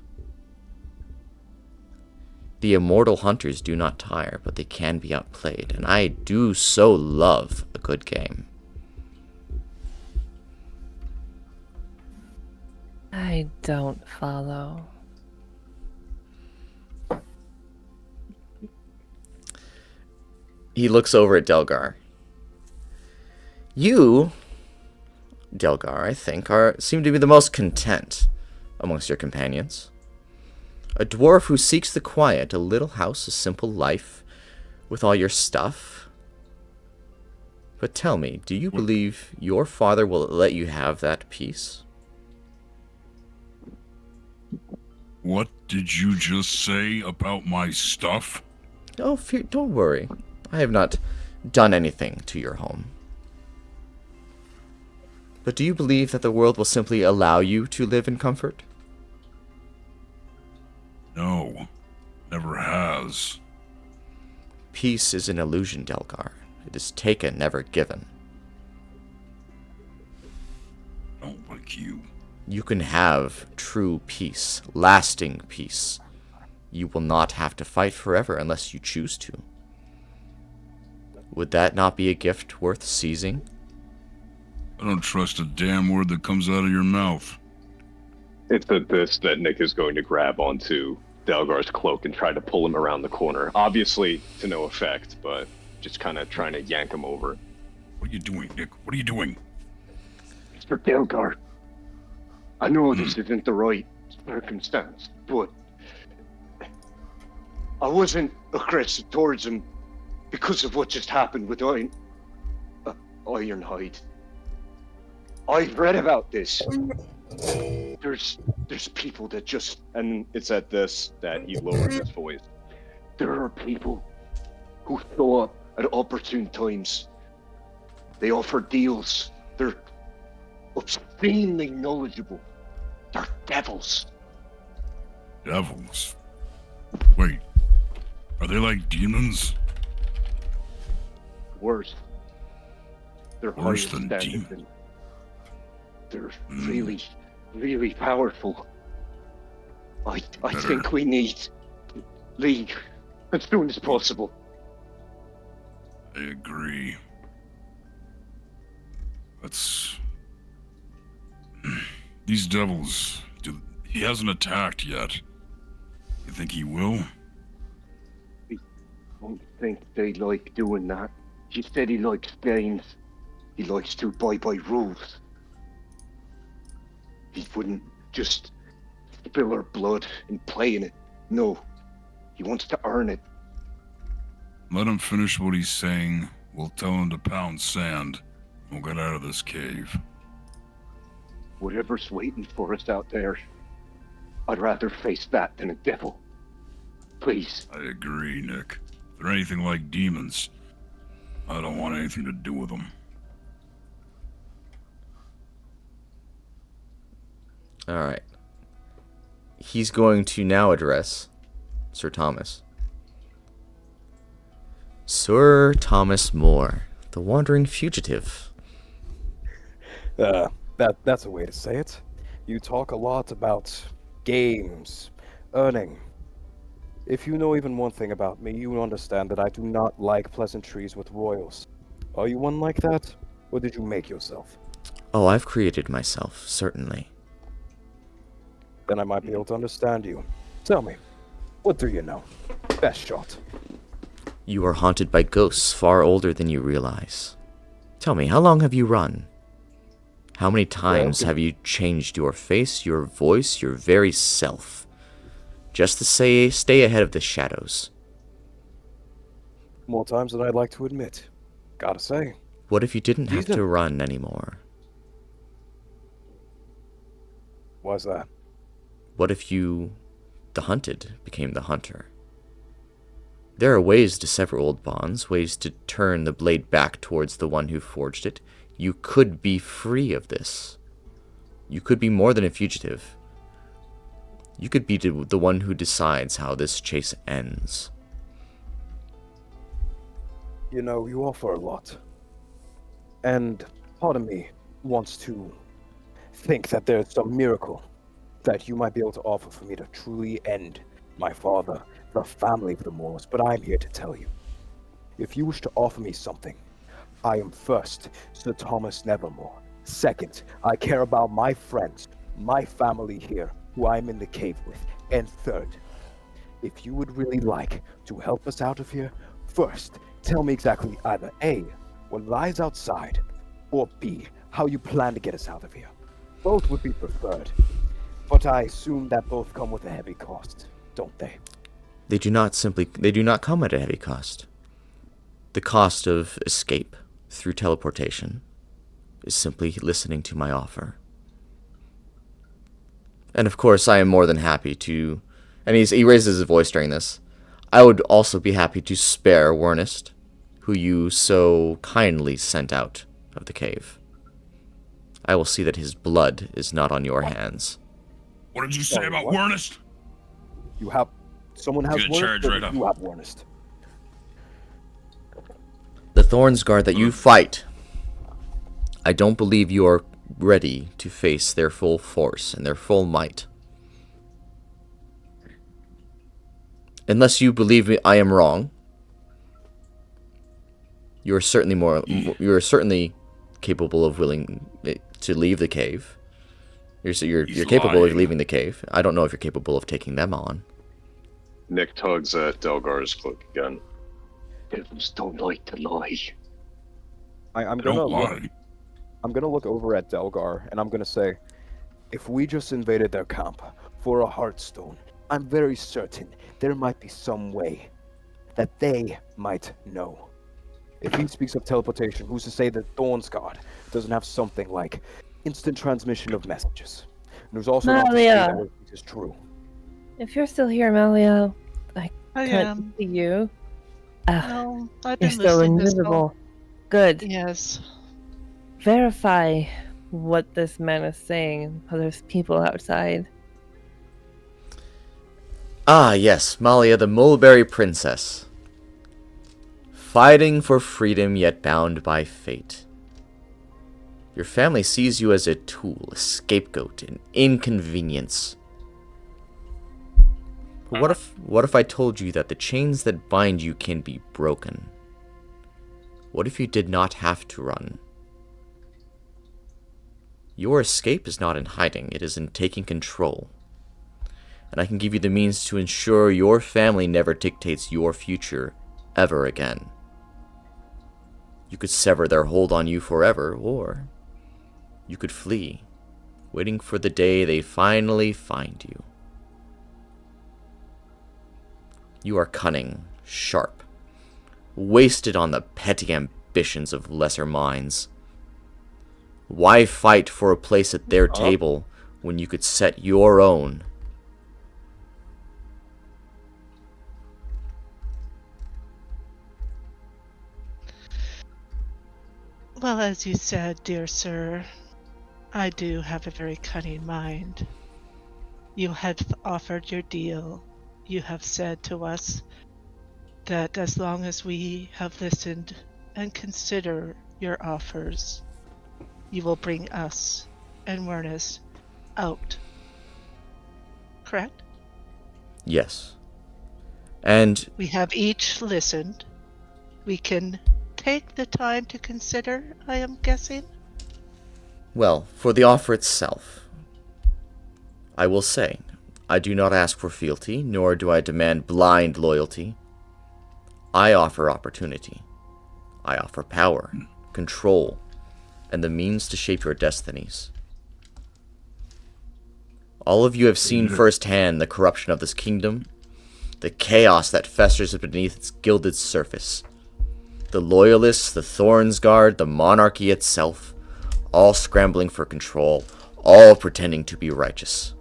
The immortal hunters do not tire, but they can be outplayed, and I do so love a good game. I don't follow. He looks over at Delgar. You, Delgar, I think, seem to be the most content amongst your companions. A dwarf who seeks the quiet, a little house, a simple life, with all your stuff. But tell me, do you believe your father will let you have that peace? What did you just say about my stuff? Oh, don't worry. I have not done anything to your home. But do you believe that the world will simply allow you to live in comfort? No, never has. Peace is an illusion, Delgar. It is taken, never given. Don't like you. You can have true peace, lasting peace. You will not have to fight forever unless you choose to. Would that not be a gift worth seizing? I don't trust a damn word that comes out of your mouth. It's at this that Nick is going to grab onto Delgar's cloak and try to pull him around the corner. Obviously, to no effect, but just kind of trying to yank him over. What are you doing, Nick? What are you doing? Mr. Delgar, I know this isn't the right circumstance, but I wasn't aggressive towards him because of what just happened with Ironhide. I've read about this. There's people that just, and it's at this that he lowers his voice. There are people who show up at opportune times. They offer deals. They're obscenely knowledgeable. They're devils. Devils? Wait, are they like demons? Worse. They're Worse higher than standard demons? than- They're really, really powerful. I think we need to leave as soon as possible. I agree. These devils, he hasn't attacked yet. You think he will? I don't think they like doing that. He said he likes games. He likes to abide by rules. He wouldn't just spill our blood and play in it. No, he wants to earn it. Let him finish what he's saying. We'll tell him to pound sand. We'll get out of this cave. Whatever's waiting for us out there, I'd rather face that than a devil. Please. I agree, Nick. If they're anything like demons, I don't want anything to do with them. Alright. He's going to now address Sir Thomas. Sir Thomas More, the wandering fugitive. That's a way to say it. You talk a lot about games, earning. If you know even one thing about me, you understand that I do not like pleasantries with royals. Are you one like that, or did you make yourself? Oh, I've created myself, certainly. Then I might be able to understand you. Tell me, what do you know? Best shot. You are haunted by ghosts far older than you realize. Tell me, how long have you run? How many times have you changed your face, your voice, your very self, just to stay ahead of the shadows? More times than I'd like to admit. Gotta say. What if you didn't have to run anymore? Why's that? What if you, the hunted, became the hunter? There are ways to sever old bonds, ways to turn the blade back towards the one who forged it. You could be free of this. You could be more than a fugitive. You could be the one who decides how this chase ends. You know, you offer a lot. And part of me wants to think that there's some miracle that you might be able to offer for me to truly end my father, the family of the Moors, but I'm here to tell you. If you wish to offer me something, I am first Sir Thomas Nevermore. Second, I care about my friends, my family here, who I'm in the cave with. And third, if you would really like to help us out of here, first, tell me exactly either A, what lies outside, or B, how you plan to get us out of here. Both would be preferred, but I assume that both come with a heavy cost, don't they? They do not come at a heavy cost. The cost of escape through teleportation is simply listening to my offer. And of course, I am more than happy to, and he raises his voice during this, I would also be happy to spare Wernest, who you so kindly sent out of the cave. I will see that his blood is not on your hands. What did you say Sorry, about what? Wernest? You have... Someone has Get charged Wernest, right or up. you have Wernest? The Thorns Guard that you fight, I don't believe you are ready to face their full force and their full might. Unless you believe me, I am wrong. You are certainly capable of willing to leave the cave. You're capable of lying. leaving the cave. I don't know if you're capable of taking them on. Nick tugs at Delgar's cloak again. Devils don't like to lie. I'm Don't gonna lie. I'm gonna look over at Delgar and I'm gonna say, if we just invaded their camp for a heartstone, I'm very certain there might be some way that they might know. If he speaks of teleportation, who's to say that Thorns God doesn't have something like instant transmission of messages? And there's also not to say that Malia. what he says is true. If you're still here, Malia, I I can't am. see you. No, I've You're been still listening this invisible. whole... Good. Yes. Verify what this man is saying. There's people outside. Ah, yes, Malia, the Mulberry Princess. Fighting for freedom, yet bound by fate. Your family sees you as a tool, a scapegoat, an inconvenience. But what if I told you that the chains that bind you can be broken? What if you did not have to run? Your escape is not in hiding, it is in taking control. And I can give you the means to ensure your family never dictates your future ever again. You could sever their hold on you forever, or you could flee, waiting for the day they finally find you. You are cunning, sharp, wasted on the petty ambitions of lesser minds. Why fight for a place at their table when you could set your own? Well, as you said, dear sir, I do have a very cunning mind. You have offered your deal. You have said to us that as long as we have listened and consider your offers, you will bring us and Wernest out. Correct? Yes. And We have each listened. We can take the time to consider, I am guessing. well, for the offer itself, I will say, I do not ask for fealty, nor do I demand blind loyalty. I offer opportunity. I offer power, control, and the means to shape your destinies. All of you have seen firsthand the corruption of this kingdom, the chaos that festers beneath its gilded surface. The Loyalists, the Thorns Guard, the monarchy itself, all scrambling for control, all pretending to be righteous.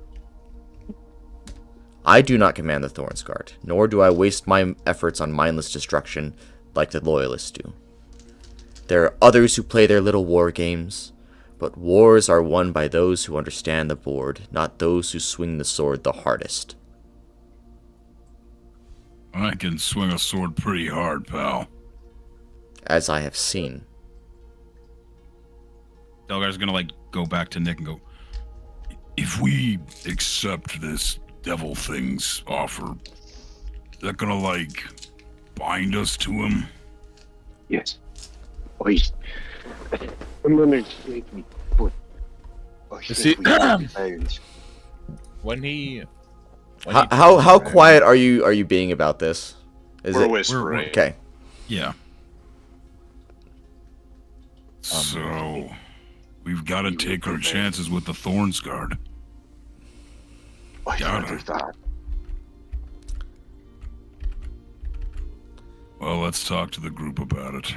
I do not command the Thorns Guard, nor do I waste my efforts on mindless destruction like the Loyalists do. There are others who play their little war games, but wars are won by those who understand the board, not those who swing the sword the hardest. I can swing a sword pretty hard, pal. As I have seen. Delgar's gonna like go back to Nick and go, if we accept this devil thing's offer, is that gonna, like, bind us to him? Yes. Wait. I'm gonna shake me foot. I You think see- we got it bound. When he How quiet are you being about this? Is We're it whispering. okay? Yeah. So, we've got to You take our will prevail. chances with the Thorns Guard. I Got thought it. of that. Well, let's talk to the group about it.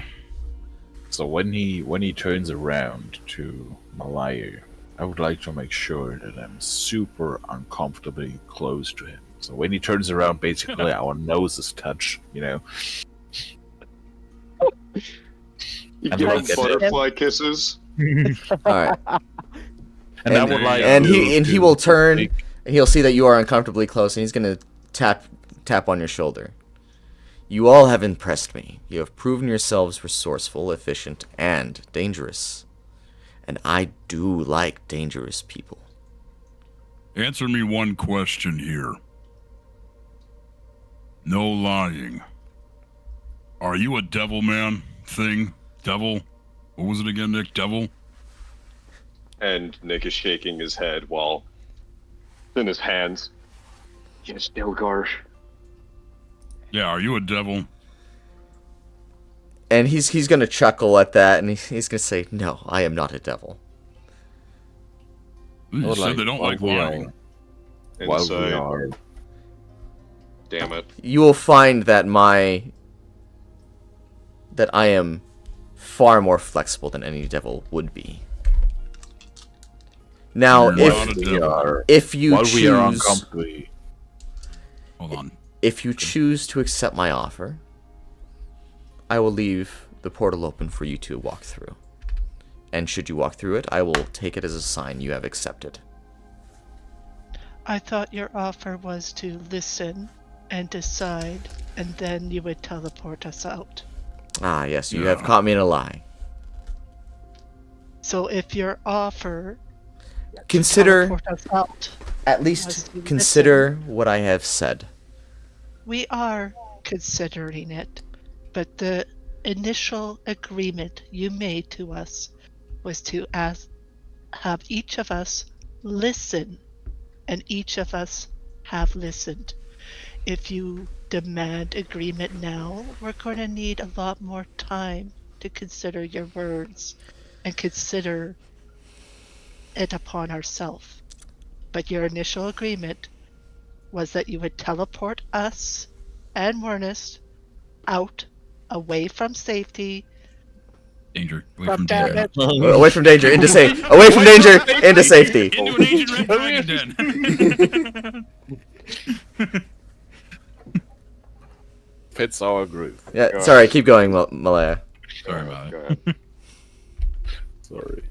So when he turns around to Malaya, I would like to make sure that I'm super uncomfortably close to him. So when he turns around, basically our noses touch, you know. You And give like him it. butterfly kisses. All right. And I would like and to- he to will turn. take- And he'll see that you are uncomfortably close, and he's gonna tap on your shoulder. You all have impressed me. You have proven yourselves resourceful, efficient, and dangerous. And I do like dangerous people. Answer me one question here. No lying. Are you a devil man thing? Devil? What was it again, Nick? Devil? And Nick is shaking his head while in his hands. Yes, Delgar. Yeah, are you a devil? And he's gonna chuckle at that, and he's gonna say, "No, I am not a devil." You would said like- they don't while like we lying. While we Inside. are Damn it. You will find that that I am far more flexible than any devil would be. Now, You're if not a we devil. are if you while we are choose uncomfortably Hold on. if you choose to accept my offer, I will leave the portal open for you to walk through. And should you walk through it, I will take it as a sign you have accepted. I thought your offer was to listen and decide, and then you would teleport us out. Ah, yes, you Yeah. have caught me in a lie. So if your offer Consider, teleport us out, at was least to consider what I have said. we are considering it, but the initial agreement you made to us was to have each of us listen, and each of us have listened. If you demand agreement now, we're going to need a lot more time to consider your words and consider it upon ourselves. But your initial agreement was that you would teleport us and Mourns out, away from safety, Danger. Away from from danger. damage. Away from danger, into safe. Away from danger, into safety. Into an ancient red dragon den. fits our groove. Yeah, sorry, keep going, Malaya. Sorry about it. Go ahead. Sorry.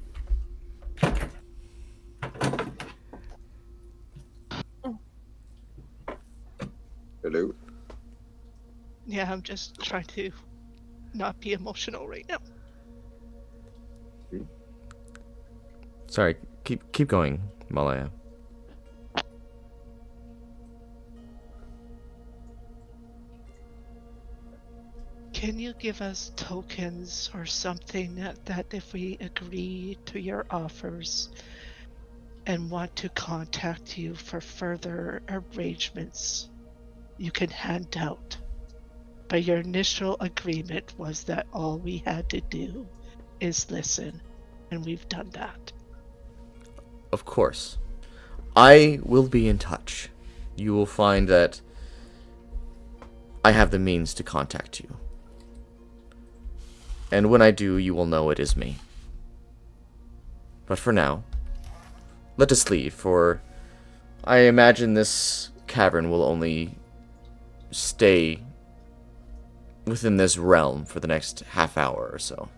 Hello. Yeah, I'm just trying to not be emotional right now. Sorry, keep going, Malaya. Can you give us tokens or something that if we agree to your offers and want to contact you for further arrangements, you can hand out? But your initial agreement was that all we had to do is listen, and we've done that. Of course. I will be in touch. You will find that I have the means to contact you. And when I do, you will know it is me. But for now, let us leave, for I imagine this cavern will only stay within this realm for the next half hour or so.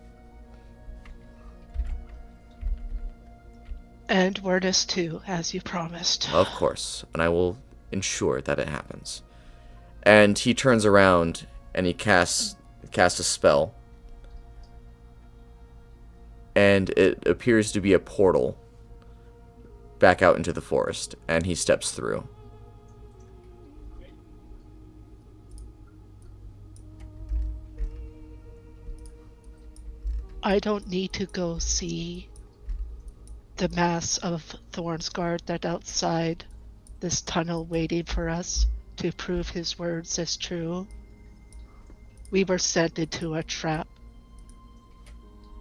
And Wordus too, as you promised. Of course, and I will ensure that it happens. And he turns around and he casts a spell. And it appears to be a portal back out into the forest, and he steps through. I don't need to go see the mass of thorns guard that's outside this tunnel waiting for us to prove his words as true. We were sent into a trap.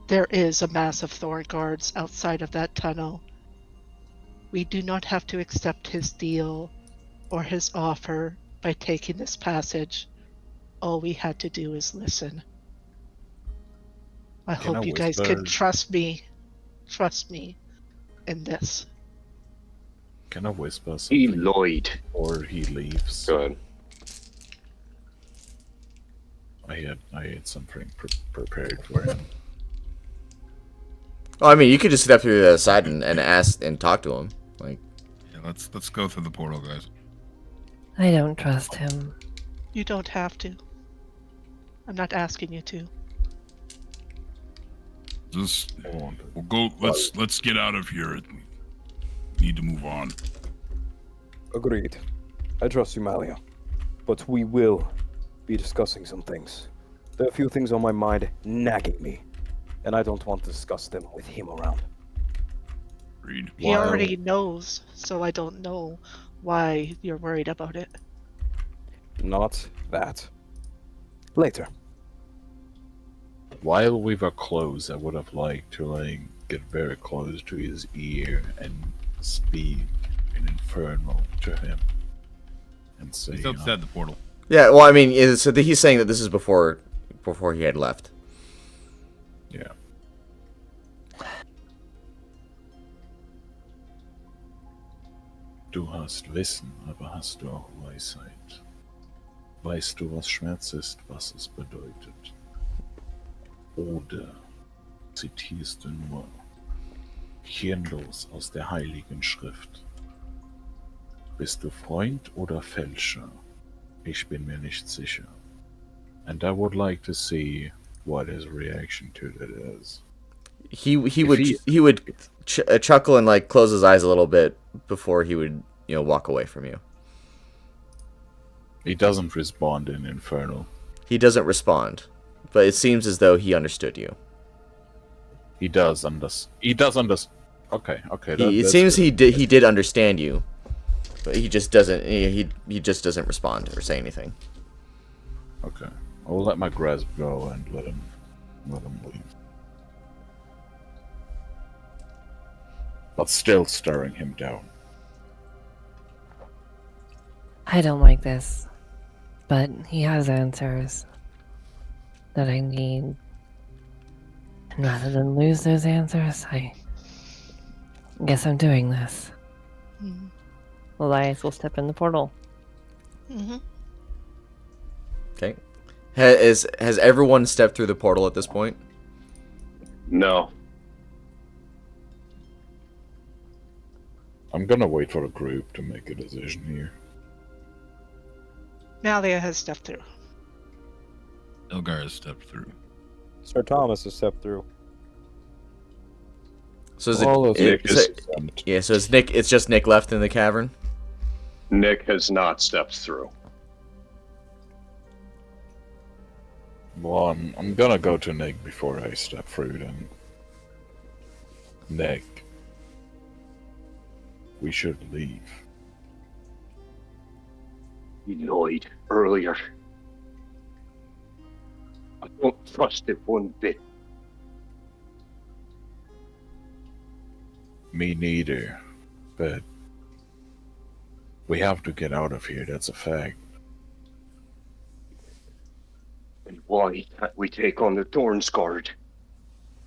There is a mass of thorn guards outside of that tunnel. We do not have to accept his deal or his offer by taking this passage. All we had to do is listen. I Can hope I you guys whisper? can trust me in this. Can I whisper He something lied. before he leaves? Good. I had something prepared for him. Oh, I mean, you could just step through the other side and ask and talk to him. Like, Yeah, let's go through the portal, guys. I don't trust him. You don't have to. I'm not asking you to. Just I want to. we'll go. Let's get out of here. We need to move on. Agreed. I trust you, Malia. But we will be discussing some things. There are a few things on my mind nagging me, and I don't want to discuss them with him around. Read. He already knows, so I don't know why you're worried about it. Not that. Later. While we were close, I would have liked to get very close to his ear and speak in Infernal to him and say, He's outside the portal. yeah, well, I mean, so he's saying that this is before he had left. yeah. Du hast Wissen, aber hast du auch Weisheit. Weißt du, was Schmerz ist, was es bedeutet? Oder zitierst du nur hirnlos aus der Heiligen Schrift? Bist du Freund oder Fälscher? Ich bin mir nicht sicher. And I would like to see what his reaction to that is. He would chuckle and like close his eyes a little bit before he would walk away from you. He doesn't respond in Infernal. He doesn't respond, but it seems as though he understood you. He does understand. Okay. It seems he did understand you, but he just doesn't. He just doesn't respond or say anything. Okay. I'll let my grasp go and let him leave. But still staring him down. I don't like this. But he has answers that I need. And rather than lose those answers, I guess I'm doing this. Mm-hmm. Elias will step in the portal. Mm-hmm. Okay. Has everyone stepped through the portal at this point? No. I'm gonna wait for the group to make a decision here. Malia has stepped through. Delgar has stepped through. Sir Thomas has stepped through. So is All of Nick so, is exempt. yeah. So it's Nick. It's just Nick left in the cavern. Nick has not stepped through. Well, I'm gonna go to Nick before I step through then. Nick, we should leave. He lied earlier. I don't trust it one bit. Me neither, but we have to get out of here, that's a fact. And why can't we take on the Thorns Guard?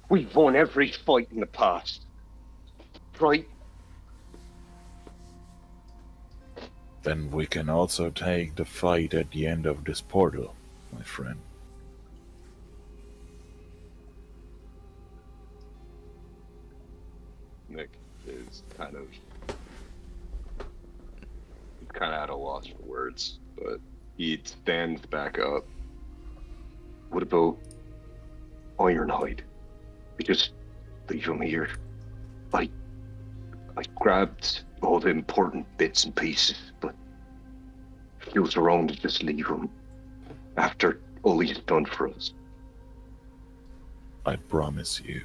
We've won every fight in the past. Right? Then we can also take the fight at the end of this portal, my friend. Nick is kind of at a loss for words, but he stands back up. What about Ironhide? We just leave him here. I grabbed all the important bits and pieces, but feels wrong to just leave him after all he's done for us. I promise you,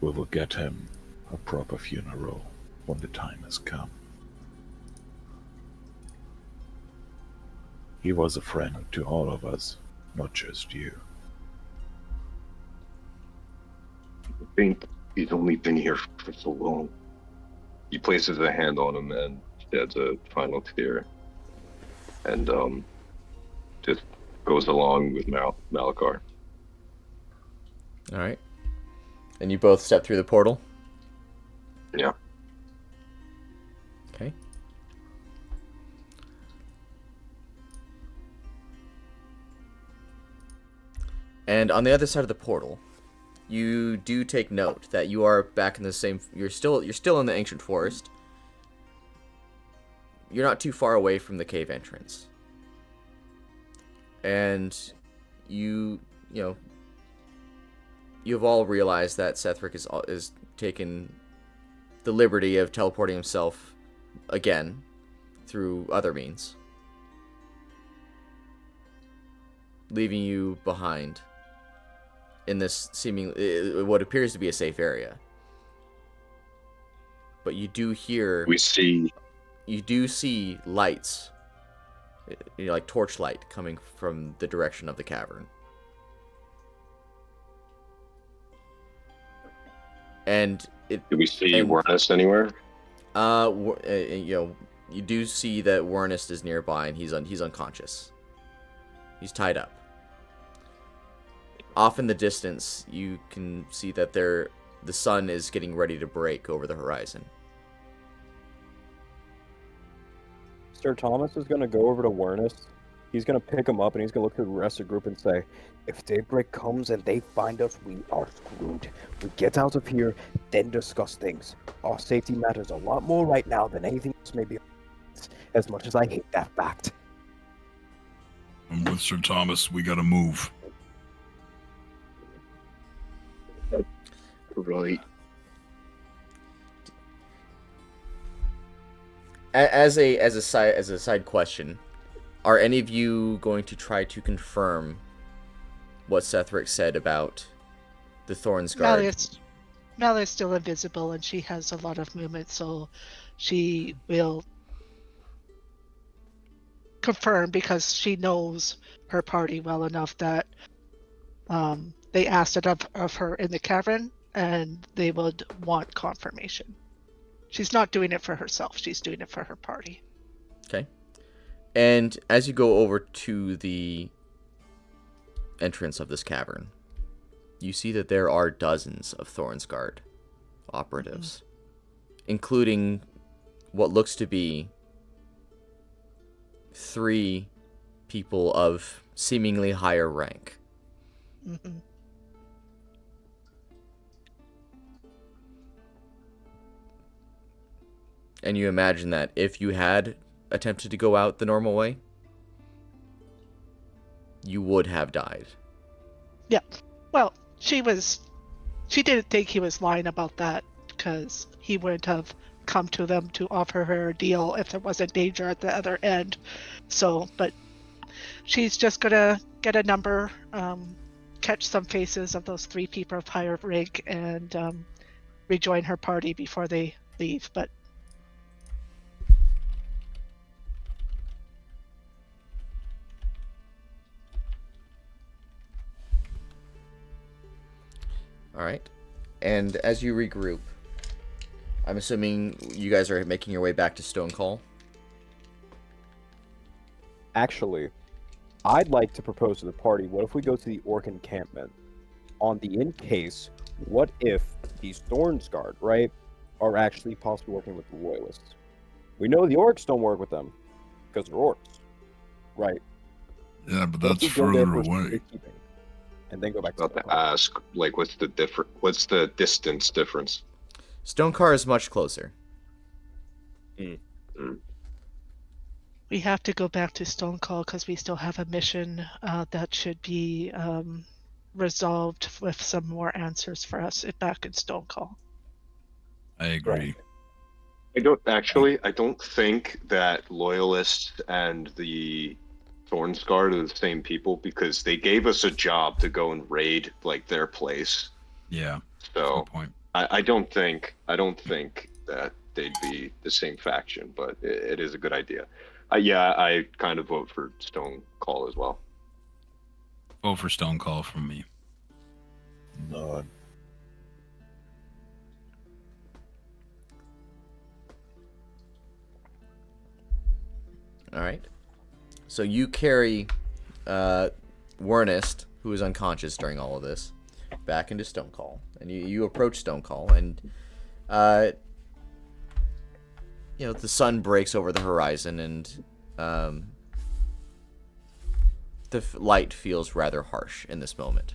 we will get him a proper funeral when the time has come. He was a friend to all of us, not just you. I think he's only been here for so long. He places a hand on him and sheds a final tear. And just goes along with Malachar. All right. And you both step through the portal? Yeah. Okay. And on the other side of the portal, you do take note that you are back in the same. You're still in the ancient forest. You're not too far away from the cave entrance, and you've all realized that Sethric is taken the liberty of teleporting himself again through other means, leaving you behind in this what appears to be a safe area. But you do see lights, like torchlight coming from the direction of the cavern. And do we see Warnest anywhere? You do see that Warnest is nearby, and he's unconscious. He's tied up. Off in the distance, you can see that the sun is getting ready to break over the horizon. Sir Thomas is going to go over to Warnest. He's going to pick him up, and he's going to look to the rest of the group and say, if daybreak comes and they find us, we are screwed. We get out of here, then discuss things. Our safety matters a lot more right now than anything else may be. As much as I hate that fact. I'm with Sir Thomas. We gotta move. Right. As a side question, are any of you going to try to confirm what Sethric said about the Thorns Guard? Malia's still invisible, and she has a lot of movement, so she will confirm, because she knows her party well enough that they asked it of her in the cavern, and they would want confirmation. She's not doing it for herself, she's doing it for her party. Okay. And as you go over to the entrance of this cavern, you see that there are dozens of Thorns Guard operatives, including what looks to be 3 people of seemingly higher rank. Mm-hmm. And you imagine that if you had attempted to go out the normal way, you would have died. Yeah. Well, she didn't think he was lying about that, because he wouldn't have come to them to offer her a deal if there wasn't danger at the other end. So, but she's just gonna get a number, catch some faces of those 3 people of higher rank, and rejoin her party before they leave. But All right. And as you regroup, I'm assuming you guys are making your way back to Stone Call. Actually, I'd like to propose to the party, what if we go to the Orc encampment? On the in case, what if these Thorns Guard, right, are actually possibly working with the Loyalists? We know the Orcs don't work with them, because they're Orcs, right? Yeah, but What if that's we go there further for away. safekeeping, and then go back to About Stone to Call? ask, like, what's the distance difference? Stone Car is much closer. we have to go back to Stone Call because we still have a mission that should be resolved with some more answers for us back in Stone Call. I agree. I don't think that Loyalists and the Thornsguard are the same people because they gave us a job to go and raid like their place. Yeah. So Good point. I don't think that they'd be the same faction, but it is a good idea. I kind of vote for Stone Call as well. Vote for Stone Call from me. No. All right. So you carry Wernest, who is unconscious during all of this, back into Stone Call, and you approach Stone Call, and the sun breaks over the horizon, and the light feels rather harsh in this moment.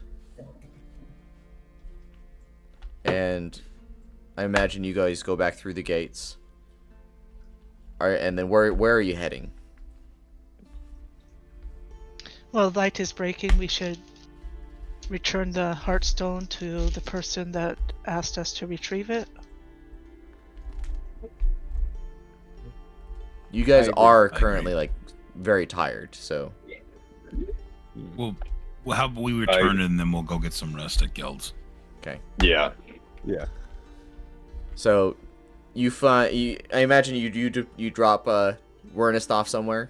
And I imagine you guys go back through the gates. All right, and then where are you heading? Well, light is breaking. We should return the heartstone to the person that asked us to retrieve it. You guys agree. are I agree. currently very tired, so Well, how about we return it and then we'll go get some rest at Guilds. okay. Yeah. Yeah. So you find I imagine you drop Wernest off somewhere.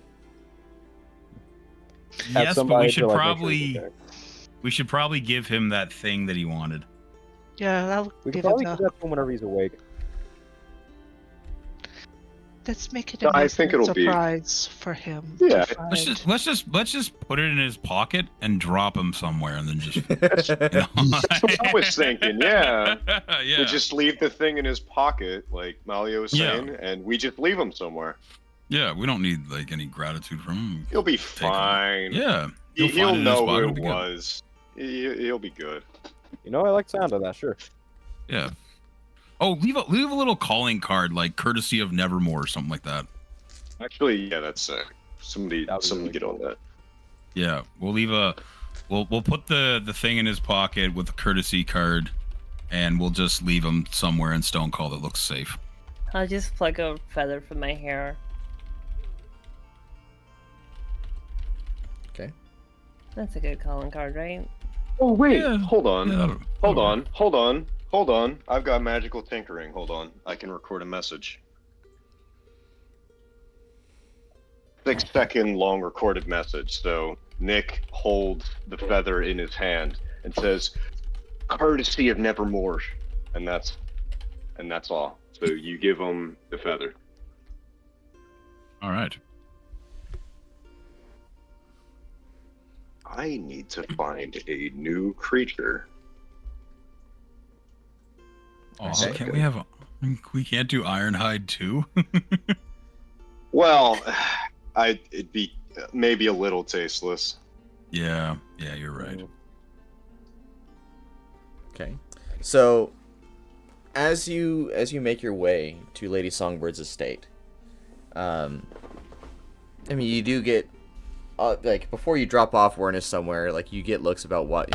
Have Yes, but somebody we should to, like, make sure he's okay. probably give him that thing that he wanted. Yeah, I'll We can give him probably give the. that to him whenever he's awake. Let's make it No, a I nice think little it'll be- surprise for him. Yeah, to Let's find. just put it in his pocket and drop him somewhere, and then just That's what I was thinking, yeah. yeah. We just leave the thing in his pocket, like Malio was Yeah. saying, and we just leave him somewhere. Yeah, we don't need any gratitude from him. He'll be Take him. fine. Yeah, He'll find it in his know pocket, who it'll it be good. was. He'll be good. I like the sound of that. Sure. Yeah. Oh, leave a little calling card, like courtesy of Nevermore or something like that. Actually, yeah, that's sick. Somebody That'd be really get on cool. that. Yeah, we'll put the thing in his pocket with a courtesy card, and we'll just leave him somewhere in Stone Call that looks safe. I'll just pluck a feather from my hair. Okay. That's a good calling card, right? Oh wait, Yeah. hold on, Yeah, that'll hold work. on. I've got magical tinkering. Hold on, I can record a message. 6-second long recorded message. So Nick holds the feather in his hand and says, "Courtesy of Nevermore," and that's all. So you give him the feather. All right. I need to find a new creature. Oh, Okay. can't we have? We can't do Ironhide too. Well, it'd be maybe a little tasteless. Yeah, you're right. Okay. So as you make your way to Lady Songbird's estate, you do get before you drop off Wernest somewhere, you get looks about what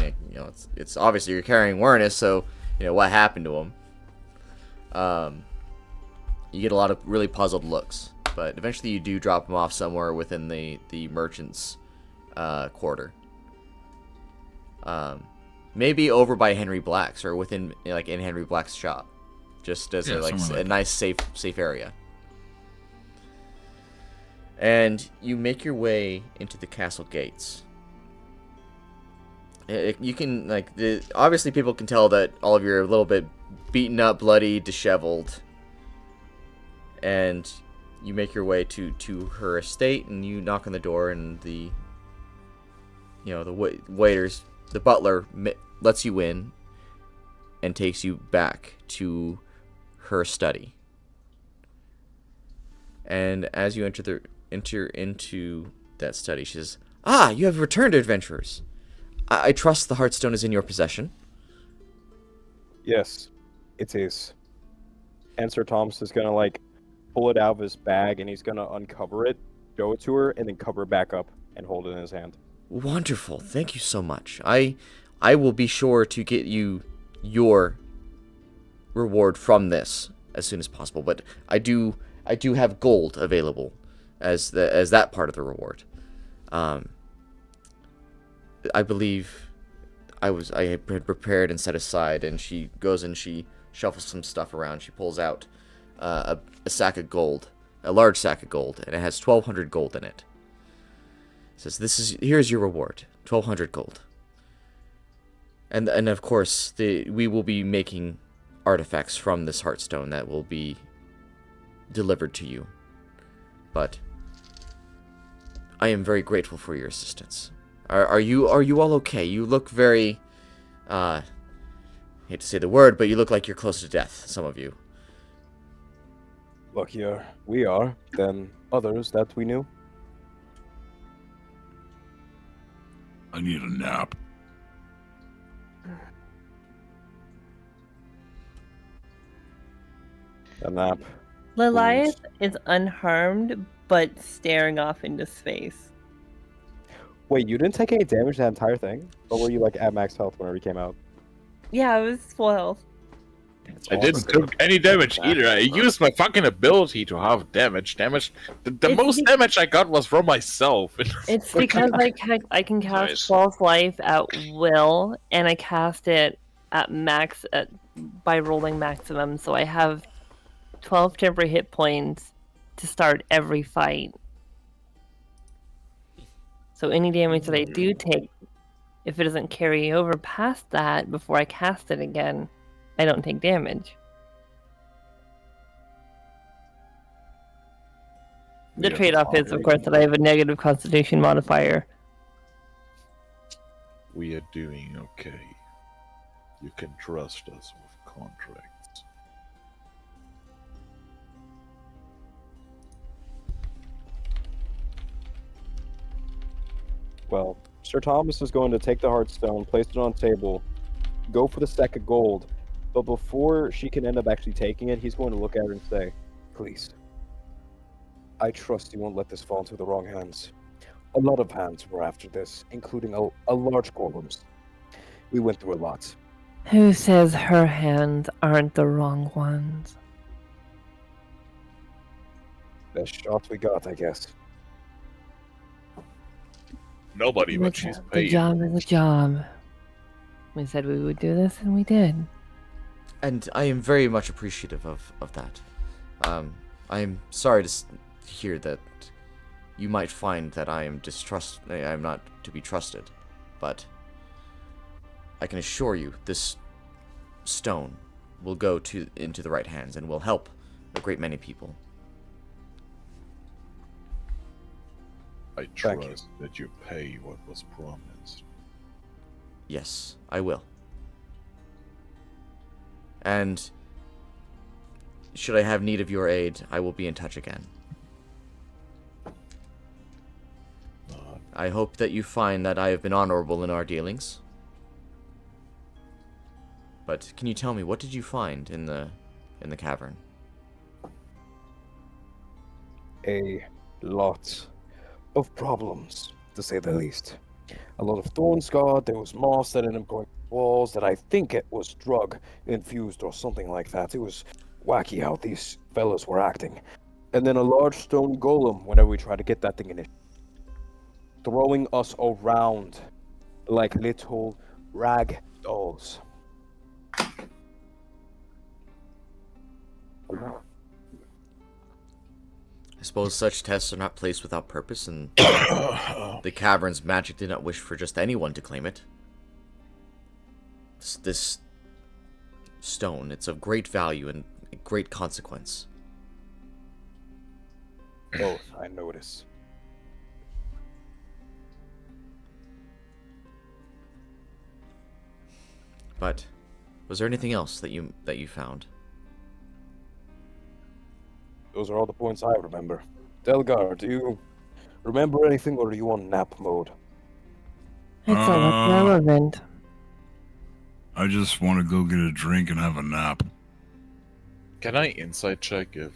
it's obviously you're carrying Wernest, so what happened to him. You get a lot of really puzzled looks, but eventually you do drop him off somewhere within the merchant's quarter. Maybe over by Henry Black's or within in Henry Black's shop, just as a nice safe area. And you make your way into the castle gates. You can obviously people can tell that all of you are a little bit beaten up, bloody, disheveled. And you make your way to her estate, and you knock on the door, and the waiters, the butler lets you in and takes you back to her study. And as you enter into that study, she says, "Ah, you have returned, adventurers. I trust the heartstone is in your possession." Yes, it is. And Sir Thomas is gonna pull it out of his bag, and he's gonna uncover it, show it to her, and then cover it back up and hold it in his hand. Wonderful. Thank you so much. I will be sure to get you your reward from this as soon as possible. But I do have gold available as that part of the reward. I believe I had prepared and set aside, and she goes and she shuffles some stuff around. She pulls out a sack of gold, a large sack of gold, and it has 1,200 gold in it. Says, here's your reward, 1,200 gold. And of course, we will be making artifacts from this heartstone that will be delivered to you. But I am very grateful for your assistance. Are you all okay? You look very, hate to say the word, but you look like you're close to death, some of you. Luckier we are than others that we knew. I need a nap. A nap. Liliath is unharmed, but staring off into space. Wait, you didn't take any damage that entire thing? Or were you like at max health whenever you came out? Yeah, it was full health. I didn't took any damage either. I used my fucking ability to have damage. The most damage I got was from myself. It's because I can cast Nice. False Life at will, and I cast it at max by rolling maximum, so I have 12 temporary hit points to start every fight. So any damage that I do take, if it doesn't carry over past that before I cast it again, I don't take damage. The trade-off is, of course, that I have a negative constitution modifier. We are doing okay. You can trust us with contracts. Well, Sir Thomas is going to take the heartstone, place it on the table, go for the sack of gold, but before she can end up actually taking it, he's going to look at her and say, "Please, I trust you won't let this fall into the wrong hands. A lot of hands were after this, including a large golems. We went through a lot. Who says her hands aren't the wrong ones? Best shot we got, I guess." Nobody, but she's The paid. job is a job. We said we would do this, and we did. And I am very much appreciative of that. I am sorry to hear that you might find that I am not to be trusted, but I can assure you this stone will go into the right hands and will help a great many people. I Thank you. trust that you pay what was promised. Yes, I will. And should I have need of your aid, I will be in touch again. I hope that you find that I have been honorable in our dealings. But can you tell me, what did you find in the cavern? A lot of problems, to say the least. A lot of thorn scarred, there was moss that ended up going walls that I think it was drug infused or something like that. It was wacky how these fellas were acting. And then a large stone golem whenever we tried to get that thing in it, throwing us around like little rag dolls. I suppose such tests are not placed without purpose, and the cavern's magic did not wish for just anyone to claim it. This stone, it's of great value and great consequence. Both, I notice. But was there anything else that you found? Those are all the points I remember. Delgar, do you remember anything, or are you on nap mode? It's not relevant. I just want to go get a drink and have a nap. Can I insight check if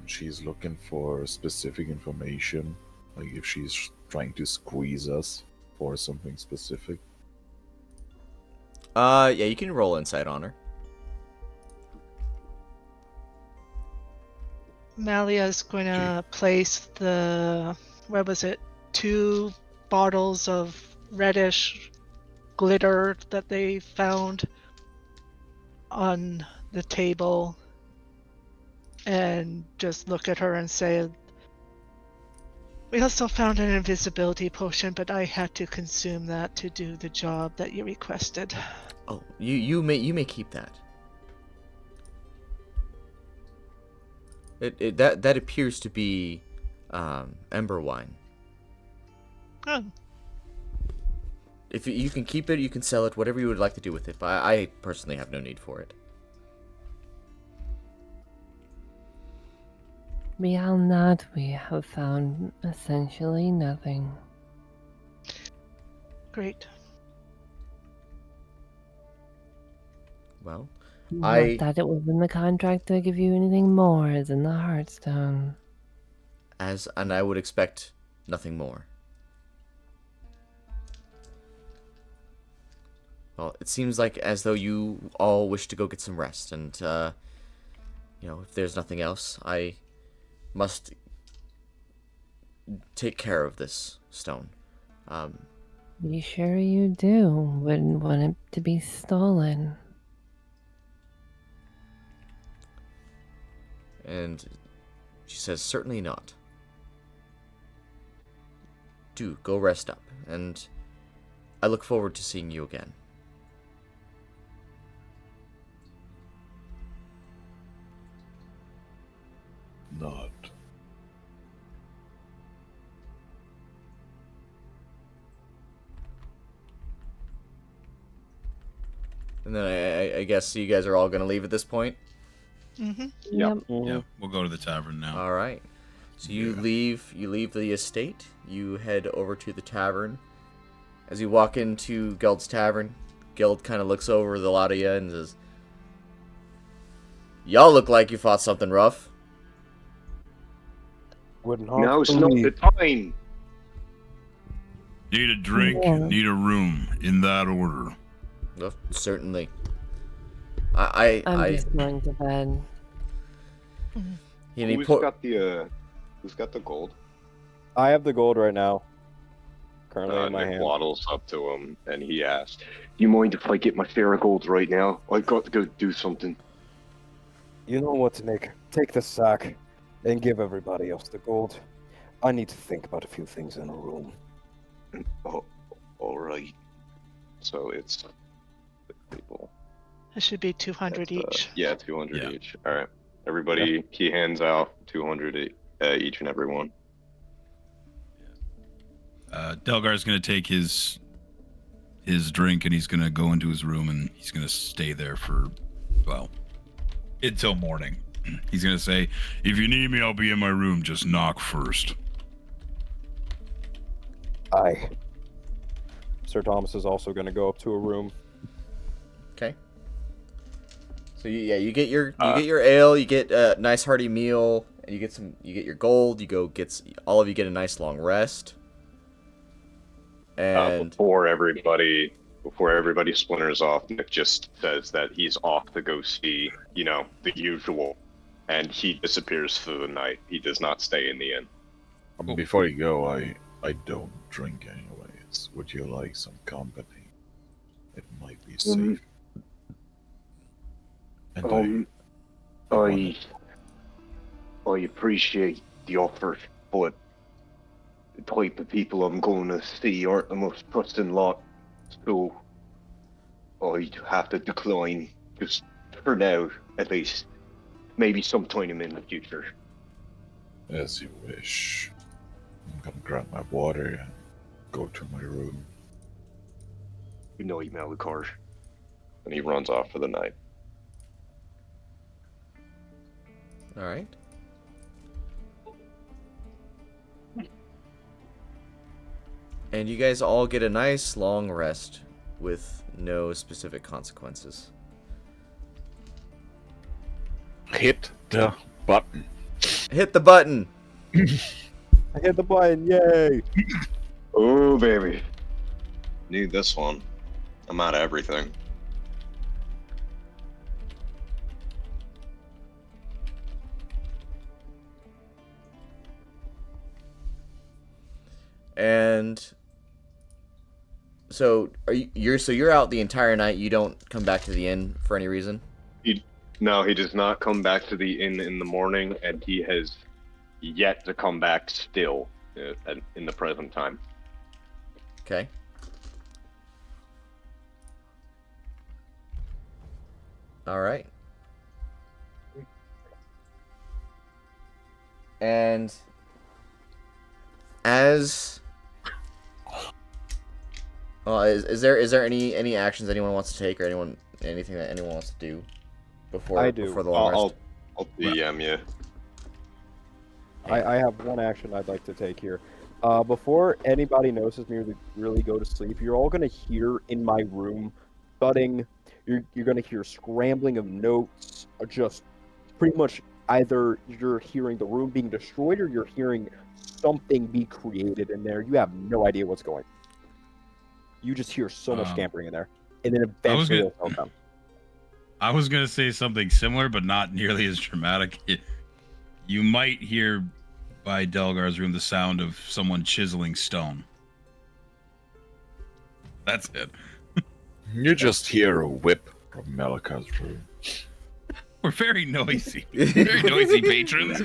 she's looking for specific information? Like if she's trying to squeeze us for something specific? Yeah, you can roll insight on her. Malia's going to place the, what was it, 2 bottles of reddish glitter that they found on the table and just look at her and say, we also found an invisibility potion, but I had to consume that to do the job that you requested. Oh, you may keep that. That appears to be ember wine. Oh, If you can keep it, you can sell it, whatever you would like to do with it. But I personally have no need for it. Beyond that, we have found essentially nothing. great. Well, Not that it was in the contract to give you anything more than the heartstone. and I would expect nothing more. Well, it seems like as though you all wish to go get some rest, and if there's nothing else, I must take care of this stone. Be sure you do. Wouldn't want it to be stolen. And she says, certainly not. Do go rest up, and I look forward to seeing you again. Not. And then I guess you guys are all going to leave at this point? Mm-hmm. Yep. Yeah, we'll go to the tavern now. All right. So you leave the estate. You head over to the tavern. As you walk into Geld's tavern, Geld kind of looks over the lot of you and says, "Y'all look like you fought something rough." Wouldn't Now's not the time. Need a drink, Yeah. need a room, in that order. Well, certainly. I'm I just going to bed. and he Who's got the gold? I have the gold right now. Currently in my Nick hand. waddles up to him and he asks, "Do you mind if I get my share of gold right now? I got to go do something." You know what, Nick? Take the sack and give everybody else the gold. I need to think about a few things in a room. Oh, all right. So it's 6 people. It should be 200 That's, each. Yeah, 200 Yeah. each. All right. Everybody, he hands out 200 each and every one. Delgar's gonna take his drink and he's gonna go into his room and he's gonna stay there for, well, until morning. He's gonna say, "If you need me, I'll be in my room. Just knock first." Aye. Sir Thomas is also going to go up to a room. Okay. So you get your ale, you get a nice hearty meal, and you get your gold. All of you get a nice long rest. And Before everybody splinters off, Nick just says that he's off to go see, the usual, and he disappears for the night. He does not stay in the inn. Before you go, I don't drink anyways. Would you like some company? It might be safe. And I appreciate the offer, but the type of people I'm going to see aren't the most trusting lot, so I'd have to decline, just for now, at least. Maybe sometime in the future. as you wish. I'm gonna grab my water and go to my room. Good night, Malachar. And he runs off for the night. all right. And you guys all get a nice long rest with no specific consequences. Hit the button. Hit the button. I hit the button, yay! Oh, baby. Need this one. I'm out of everything. And so you're out the entire night. You don't come back to the inn for any reason? No, he does not come back to the inn in the morning, and he has yet to come back still in the present time. Okay. All right. And as is there any actions anyone wants to take, or anything that anyone wants to do before the long rest? I'll DM you. I have one action I'd like to take here. Before anybody notices me really go to sleep, you're all gonna hear in my room thudding. You're gonna hear scrambling of notes, or just pretty much either you're hearing the room being destroyed or you're hearing something be created in there. You have no idea what's going. You just hear so much scampering in there, and then eventually it'll come. I was gonna say something similar, but not nearly as dramatic. You might hear by Delgar's room the sound of someone chiseling stone. That's it. You just hear a whip from Malaka's room. We're very noisy. Very noisy patrons.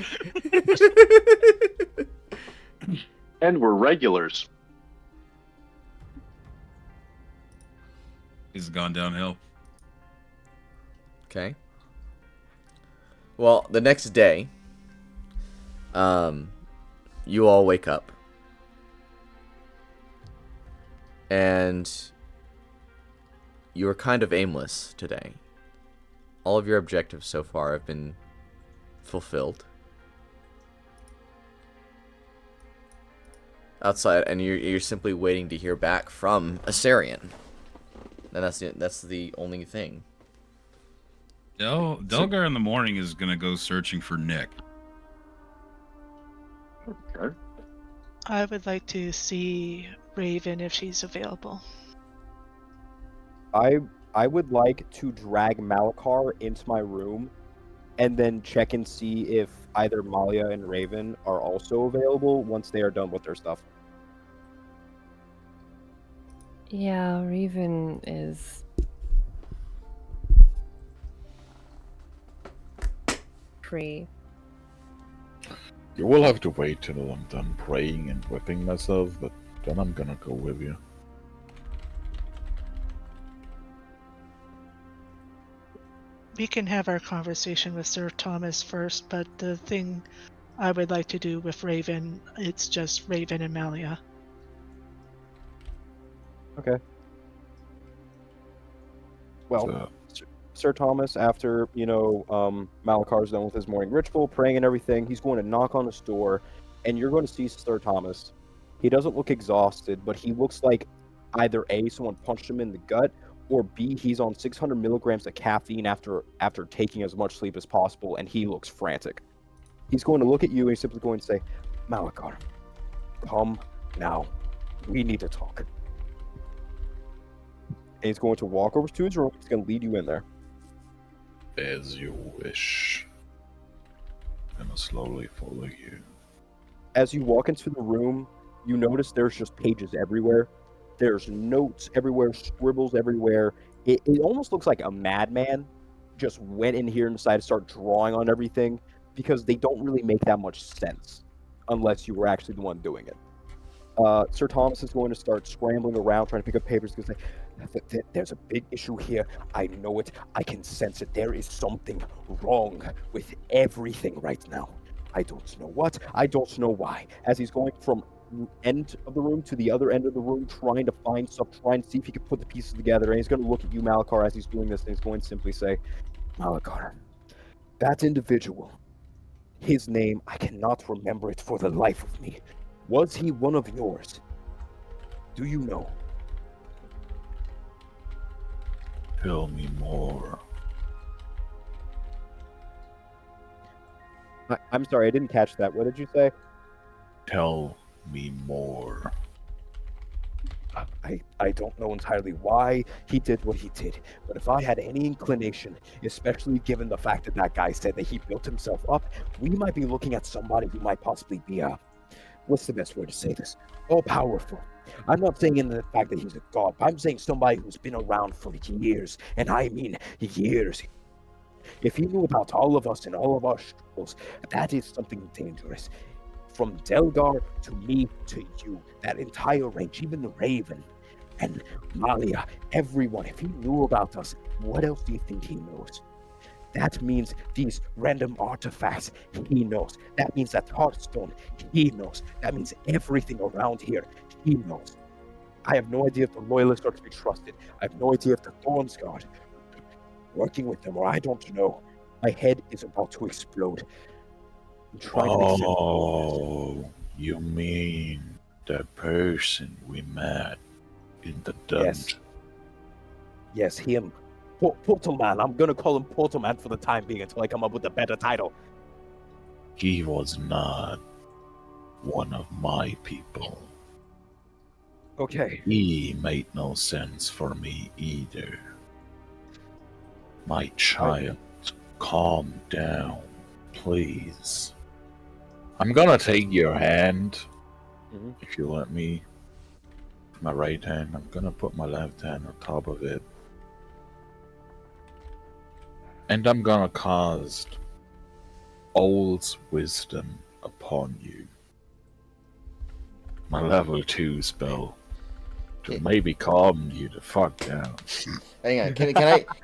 And we're regulars. He's gone downhill. Okay. Well, the next day, you all wake up. And you are kind of aimless today. All of your objectives so far have been fulfilled. Outside, and you're simply waiting to hear back from Asarian. And that's the only thing. Delgar in the morning is gonna go searching for Knik. Okay. I would like to see Raven if she's available. I would like to drag Malakar into my room and then check and see if either Malia and Raven are also available once they are done with their stuff. Yeah, Raven is free. You will have to wait till I'm done praying and whipping myself, but then I'm gonna go with you. We can have our conversation with Sir Thomas first, but the thing I would like to do with Raven, it's just Raven and Malia. Okay. Well, Sir Thomas, after, Malakar's done with his morning ritual, praying and everything, he's going to knock on his door, and you're going to see Sir Thomas. He doesn't look exhausted, but he looks like either A, someone punched him in the gut, or B, he's on 600 milligrams of caffeine after taking as much sleep as possible, and he looks frantic. He's going to look at you and he's simply going to say, Malakar, come now. We need to talk. And he's going to walk over to his room. He's going to lead you in there. As you wish. I'm gonna slowly follow you. As you walk into the room, you notice there's just pages everywhere. There's notes everywhere, scribbles everywhere. It almost looks like a madman just went in here and decided to start drawing on everything, because they don't really make that much sense unless you were actually the one doing it. Sir Thomas is going to start scrambling around trying to pick up papers. He's going to say, there's a big issue here. I know it. I can sense it. There is something wrong with everything right now. I don't know what. I don't know why. As he's going from end of the room to the other end of the room, trying to find stuff, trying to see if he can put the pieces together. And he's going to look at you, Malakar, as he's doing this, and he's going to simply say, Malakar, that individual, his name, I cannot remember it for the life of me. Was he one of yours? Do you know? Tell me more. I'm sorry, I didn't catch that. What did you say? Tell me more. I don't know entirely why he did what he did, but if I had any inclination, especially given the fact that that guy said that he built himself up, we might be looking at somebody who might possibly be what's the best way to say this? All powerful. I'm not saying in the fact that he's a god, but I'm saying somebody who's been around for years, and I mean years. If he knew about all of us and all of our struggles, that is something dangerous. From Delgar to me to you, that entire range, even the Raven and Malia, everyone, if he knew about us, what else do you think he knows? That means these random artifacts, he knows. That means that heartstone, he knows. That means everything around here, he knows. I have no idea if the loyalists are to be trusted. I have no idea if the Thorns Guard working with them, or I don't know. My head is about to explode. I'm trying to make sense. Oh, you mean the person we met in the dungeon? Yes, him. Portal Man. I'm gonna call him Portal Man for the time being until I come up with a better title. He was not one of my people. Okay. He made no sense for me either. My child, calm down, please. I'm gonna take your hand, if you let me. My right hand, I'm gonna put my left hand on top of it. And I'm gonna cast Old's Wisdom upon you. My level 2 spell. To maybe calm you the fuck down. Hang on, can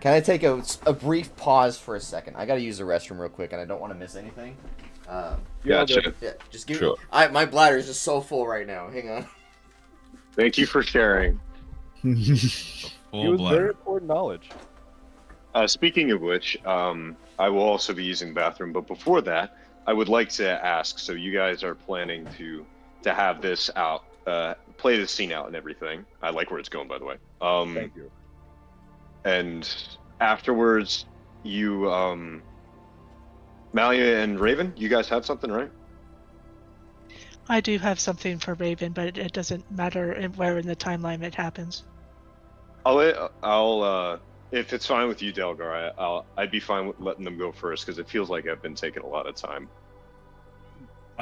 I take a brief pause for a second? I gotta use the restroom real quick, and I don't want to miss anything. Gotcha. Yeah, just give Sure. my bladder is just so full right now. Hang on. Thank you for sharing. Full It was bladder. very important knowledge. Speaking of which, I will also be using the bathroom, but before that, I would like to ask, so you guys are planning to have this out, play the scene out and everything. I like where it's going, by the way. Thank you. And afterwards, you, Malia and Raven, you guys have something, right? I do have something for Raven, but it doesn't matter where in the timeline it happens. I'll if it's fine with you, Delgar, I'd be fine with letting them go first because it feels like I've been taking a lot of time.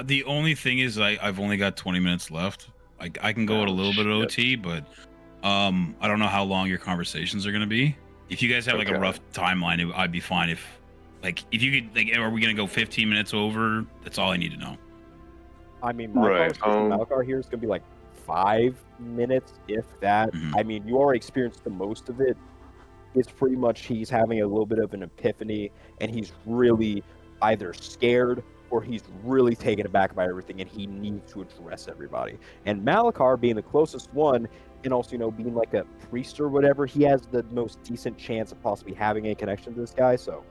The only thing is I've only got 20 minutes left. I can go at a little bit of OT, but I don't know how long your conversations are going to be. If you guys have like a rough timeline, I'd be fine if you could, like, are we going to go 15 minutes over? That's all I need to know. I mean, my conversation with Malakar here is going to be like 5 minutes, if that. I mean, you already experienced the most of it. It's pretty much he's having a little bit of an epiphany, and he's really either scared or he's really taken aback by everything, and he needs to address everybody. And Malakar, being the closest one, and also, you know, being like a priest or whatever, he has the most decent chance of possibly having a connection to this guy, so...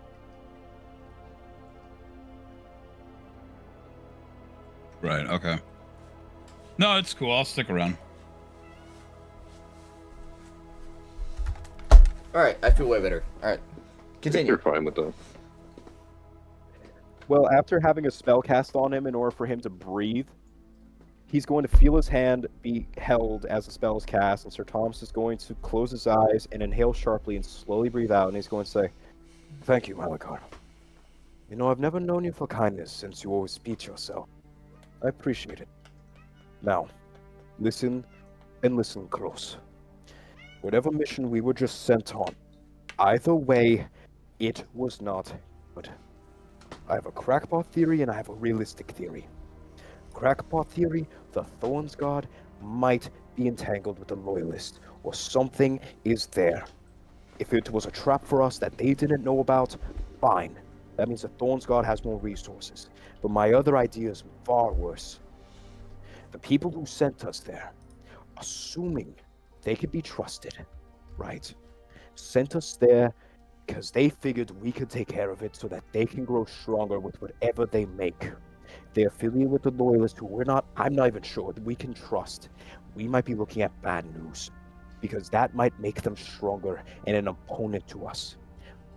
Right, okay. No, it's cool. I'll stick around. Alright, I feel way better. Alright. Continue. You're fine with that. Well, after having a spell cast on him in order for him to breathe, he's going to feel his hand be held as the spell is cast, and Sir Thomas is going to close his eyes and inhale sharply and slowly breathe out, and he's going to say, "Thank you, Malakar. You know, I've never known you for kindness since you always beat yourself. I appreciate it. Now, listen and listen close. Whatever mission we were just sent on, either way, it was not good. I have a crackpot theory and I have a realistic theory. Crackpot theory, the Thorns God might be entangled with the Loyalist, or something is there. If it was a trap for us that they didn't know about, fine. That means the Thorns God has more resources. But my other idea is far worse. The people who sent us there, assuming they could be trusted, right? Sent us there because they figured we could take care of it so that they can grow stronger with whatever they make. They're affiliated with the Loyalists who I'm not even sure that we can trust. We might be looking at bad news because that might make them stronger and an opponent to us.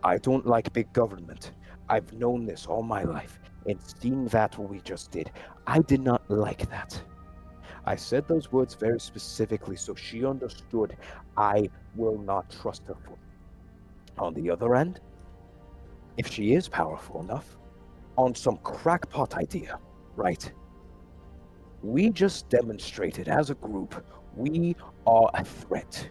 I don't like big government. I've known this all my life, and seeing that what we just did, I did not like that. I said those words very specifically so she understood I will not trust her for. On the other end, if she is powerful enough, on some crackpot idea, right? We just demonstrated as a group we are a threat,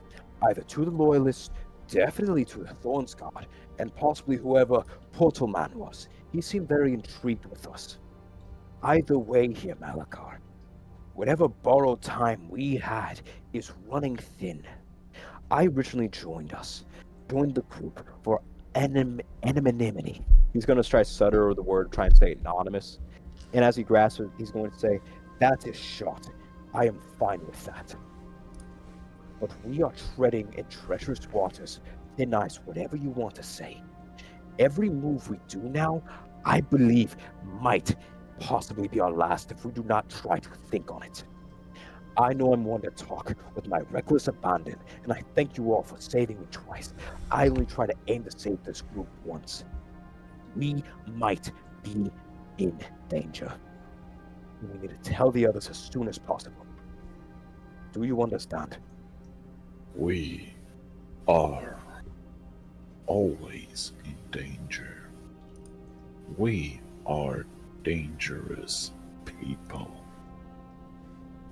either to the Loyalists, definitely to the Thorns God, and possibly whoever Portal Man was. He seemed very intrigued with us. Either way here, Malakar, whatever borrowed time we had is running thin. I originally joined the group for anonymity. He's going to try to stutter the word, try and say anonymous. And as he grasps it, he's going to say, "That is shot. I am fine with that. But we are treading in treacherous waters. Thin ice, whatever you want to say. Every move we do now, I believe, might possibly be our last if we do not try to think on it. I know I'm one to talk with my reckless abandon, and I thank you all for saving me twice. I only try to aim to save this group once. We might be in danger. We need to tell the others as soon as possible. Do you understand?" We are always in danger. We are dangerous people.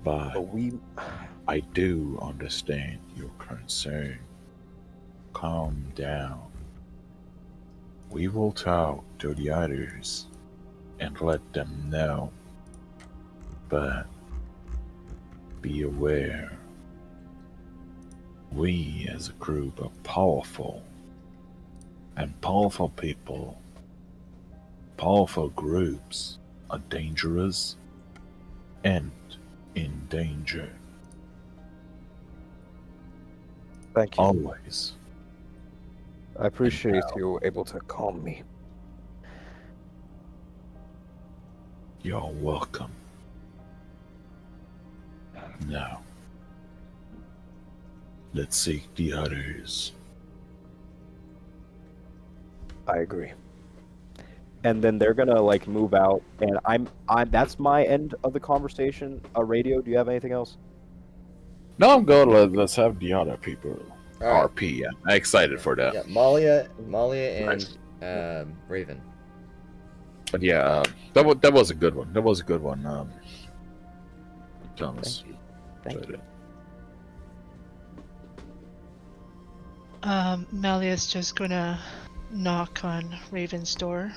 But But we... I do understand your concern. Calm down. We will talk to the others and let them know. But be aware, we as a group are powerful. And powerful people, powerful groups are dangerous and in danger. Thank you. Always. I appreciate you able to calm me. You're welcome. Now, let's seek the others. I agree. And then they're gonna like move out, and I'm that's my end of the conversation. Radio, do you have anything else? No, I'm good. Let's have the other people. All right. RP. Yeah, I'm excited for that. Yeah, Malia and Nice. Raven. But yeah, that was a good one. That was a good one. Thomas. Thank you. Thank you. Melia's just gonna knock on Raven's door.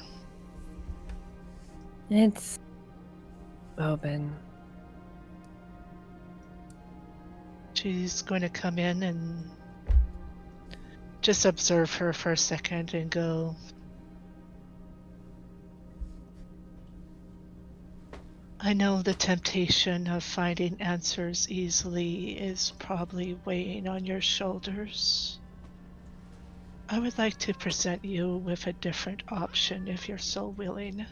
It's open. She's going to come in and just observe her for a second and go, "I know the temptation of finding answers easily is probably weighing on your shoulders. I would like to present you with a different option if you're so willing."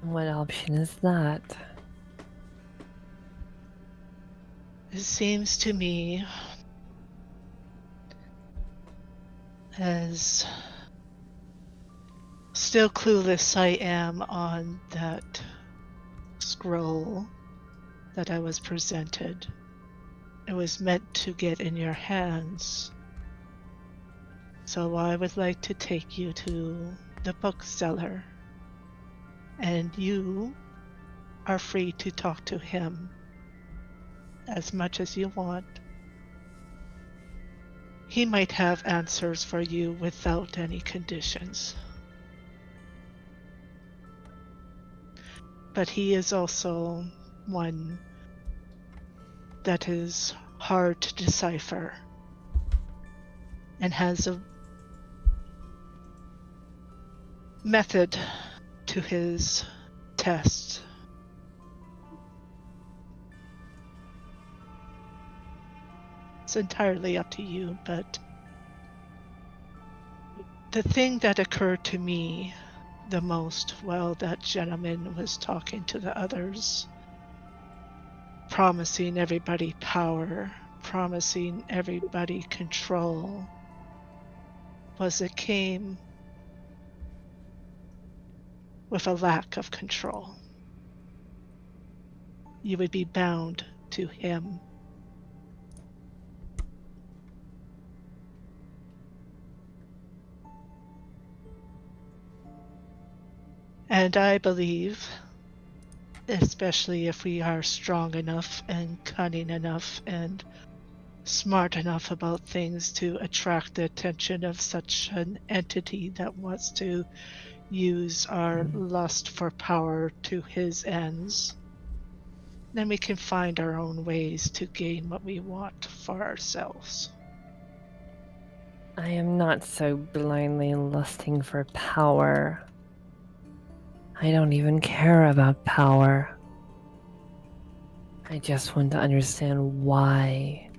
What option is that? It seems to me as still clueless I am on that scroll that I was presented. It was meant to get in your hands. So I would like to take you to the bookseller, and you are free to talk to him as much as you want. He might have answers for you without any conditions. But he is also one that is hard to decipher and has a method to his test. It's entirely up to you, but the thing that occurred to me the most while that gentleman was talking to the others, promising everybody power, promising everybody control, was it came with a lack of control. You would be bound to him. And I believe, especially if we are strong enough and cunning enough and smart enough about things to attract the attention of such an entity that wants to use our lust for power to his ends, then we can find our own ways to gain what we want for ourselves. I am not so blindly lusting for power. I don't even care about power. I just want to understand why.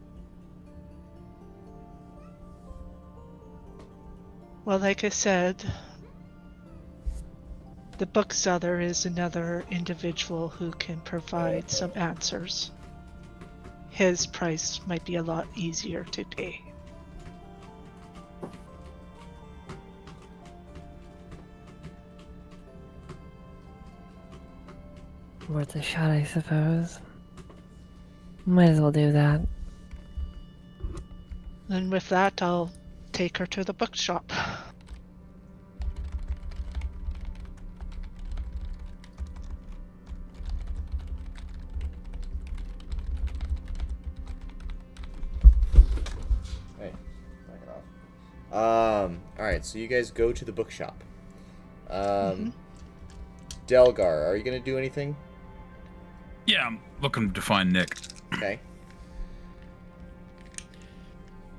Well, like I said, the bookseller is another individual who can provide some answers. His price might be a lot easier to pay. Worth a shot, I suppose. Might as well do that. And with that, I'll take her to the bookshop. Hey, knock it off. Alright, so you guys go to the bookshop. Delgar, are you gonna do anything? Yeah, I'm looking to find Nick. Okay.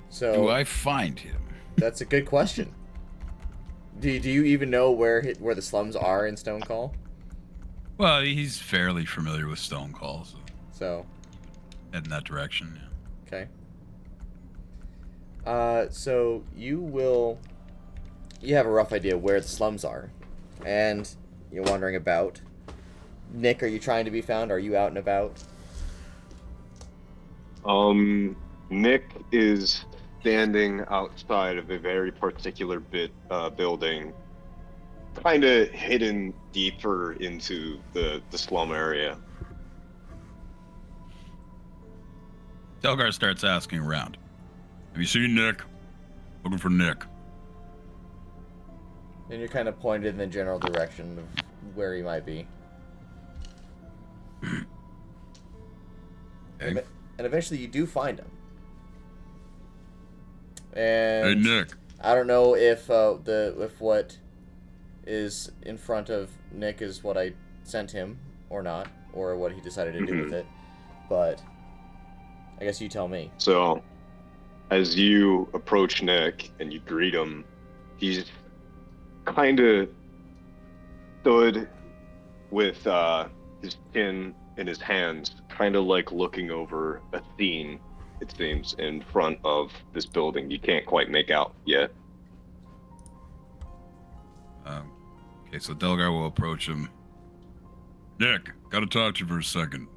So Do I find him? that's a good question. Do you even know where the slums are in Stone Call? Well, he's fairly familiar with Stone Call, so So, head in that direction. Yeah. okay. So you have a rough idea where the slums are, and you're wandering about. Nick, are you trying to be found? Are you out and about? Nick is standing outside of a very particular building, kind of hidden deeper into the slum area. Delgar starts asking around. Have you seen Nick? Looking for Nick. And you're kind of pointed in the general direction of where he might be. Hey. And eventually you do find him. And Hey, Nick. I don't know if if what is in front of Nick is what I sent him or not, or what he decided to do with it. But I guess you tell me. So, as you approach Nick and you greet him, he's kind of stood with his chin in his hands, kind of like looking over a scene, it seems, in front of this building. You can't quite make out yet. Okay, so Delgar will approach him. Nick, gotta talk to you for a second.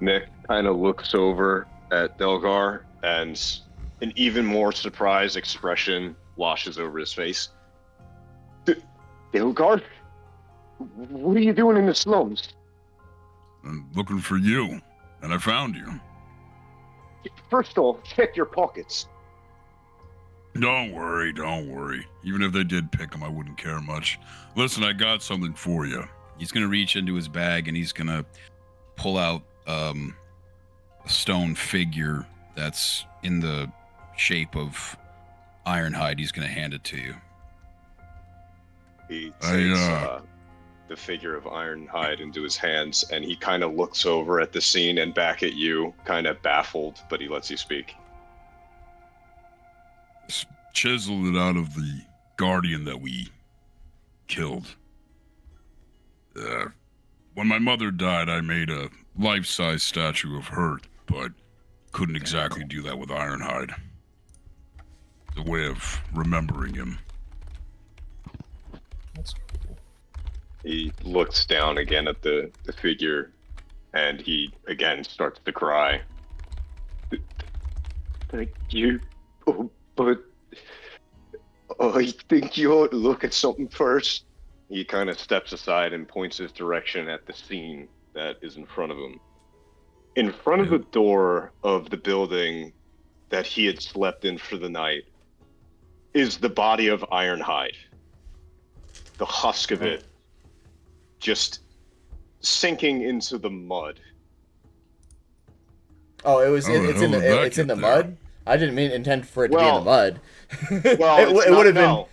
Nick kind of looks over at Delgar, and an even more surprised expression washes over his face. Delgar? What are you doing in the slums? I'm looking for you, and I found you. First off, check your pockets. Don't worry, don't worry. Even if they did pick him, I wouldn't care much. Listen, I got something for you. He's gonna reach into his bag and he's gonna pull out a stone figure that's in the shape of Ironhide. He's gonna hand it to you. He takes the figure of Ironhide into his hands, and he kind of looks over at the scene and back at you, kind of baffled, but he lets you speak. Chiseled it out of the guardian that we killed. When my mother died, I made a life-size statue of her, but couldn't exactly do that with Ironhide. It's a way of remembering him. That's cool. He looks down again at the figure, and he again starts to cry. Thank you, but I think you ought to look at something first. He kind of steps aside and points his direction at the scene that is in front of him. In front of the door of the building that he had slept in for the night is the body of Ironhide. the husk of it just sinking into the mud. Oh, it's How the in hell did that it's in the get there? mud. I didn't intend for it to be in the Well, mud. Well, it would have been no.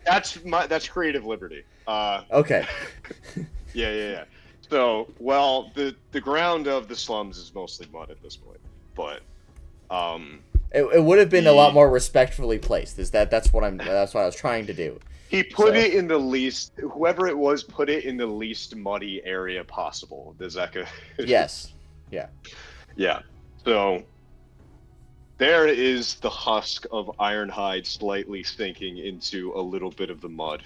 That's creative liberty. okay. Yeah. So, well, the ground of the slums is mostly mud at this point, but It would have been a lot more respectfully placed. That's what I was trying to do. he put it in the least. Whoever it was put it in the least muddy area possible. Does that go? Yes. Yeah. Yeah. So there is the husk of Ironhide slightly sinking into a little bit of the mud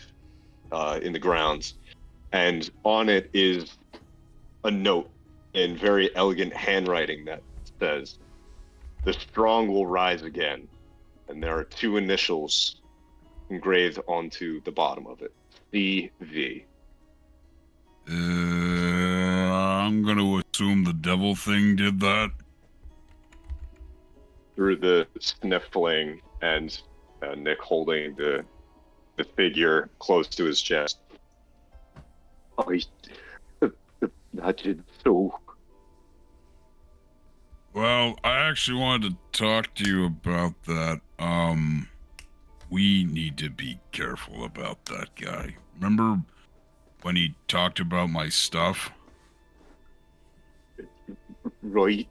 in the ground, and on it is a note in very elegant handwriting that says, "The strong will rise again," and there are two initials engraved onto the bottom of it, CV. I'm gonna assume the devil thing did that. Through the sniffling and Nick holding the figure close to his chest. I imagine so. Well, I actually wanted to talk to you about that. We need to be careful about that guy. Remember when he talked about my stuff? Right.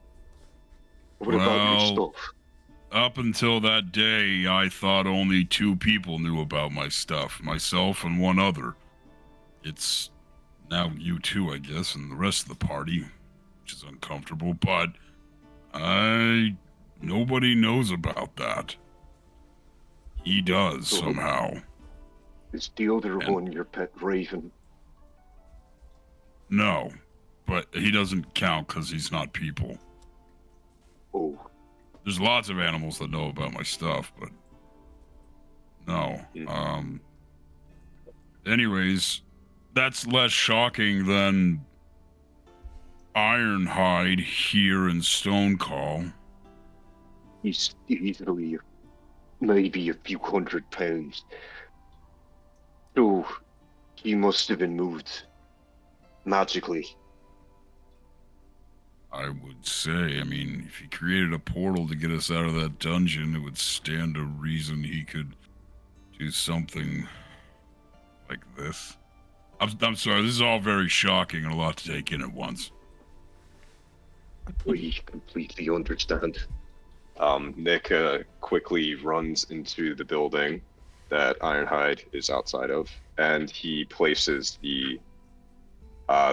What about your stuff? Up until that day, I thought only 2 people knew about my stuff. Myself and one other. It's now you two, I guess, and the rest of the party, which is uncomfortable, but nobody knows about that. He does, somehow. Is the other one your pet raven? No, but he doesn't count because he's not people. Oh. There's lots of animals that know about my stuff, but no. Anyways, that's less shocking than Ironhide here in Stone Call. He's easily maybe a few 100 pounds. So he must have been moved magically. I would say, I mean, if he created a portal to get us out of that dungeon, it would stand to reason he could do something like this. I'm sorry, this is all very shocking and a lot to take in at once. We completely understand. Nick quickly runs into the building that Ironhide is outside of, and he places the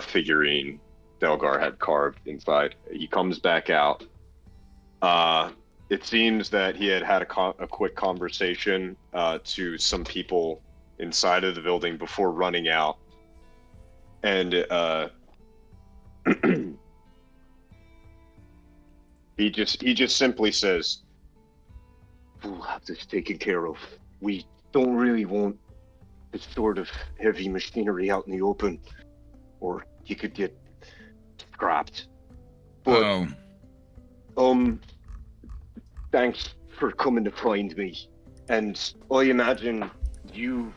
figurine Delgar had carved inside. He comes back out. It seems that he had a quick conversation to some people inside of the building before running out, and he just simply says, "We'll have this taken care of. We don't really want this sort of heavy machinery out in the open, or you could get scrapped. But thanks for coming to find me. And I imagine you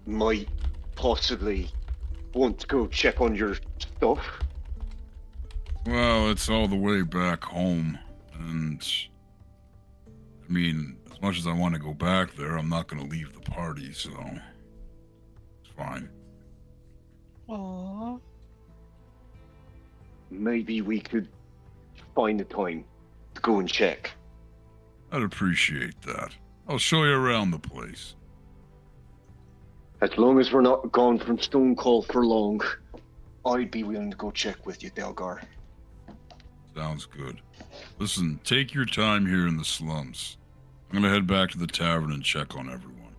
might possibly want to go check on your stuff." Well, it's all the way back home, and I mean, as much as I want to go back there, I'm not going to leave the party, so it's fine. Aww. Maybe we could find a time to go and check. I'd appreciate that. I'll show you around the place. As long as we're not gone from Stone Call for long, I'd be willing to go check with you, Delgar. Sounds good. Listen, take your time here in the slums. I'm gonna head back to the tavern and check on everyone.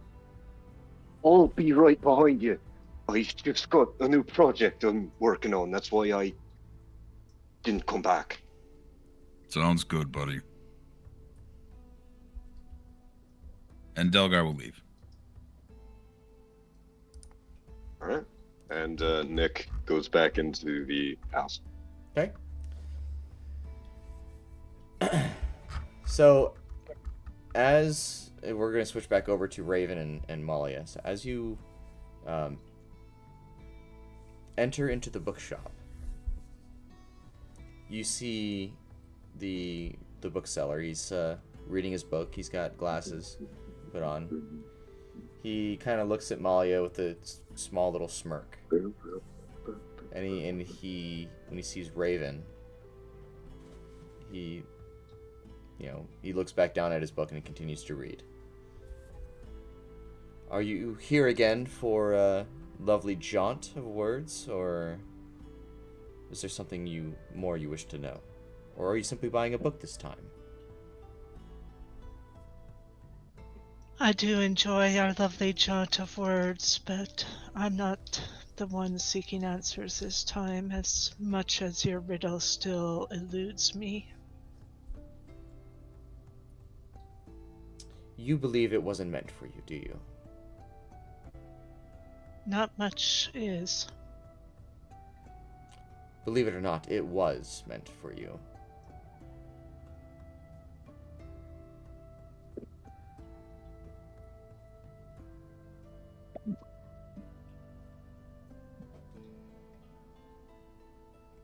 I'll be right behind you. I've just got a new project I'm working on. That's why I didn't come back. Sounds good, buddy. And Delgar will leave. All right. And Nick goes back into the house. Okay. So, as we're going to switch back over to Raven and Malia. So as you enter into the bookshop. You see the bookseller. He's reading his book. He's got glasses put on. He kind of looks at Malia with a small little smirk. And when he sees Raven, he looks back down at his book and he continues to read. Are you here again for a lovely jaunt of words, or is there something more you wish to know? Or are you simply buying a book this time? I do enjoy our lovely jaunt of words, but I'm not the one seeking answers this time, as much as your riddle still eludes me. You believe it wasn't meant for you, do you? Not much is. Believe it or not, it was meant for you.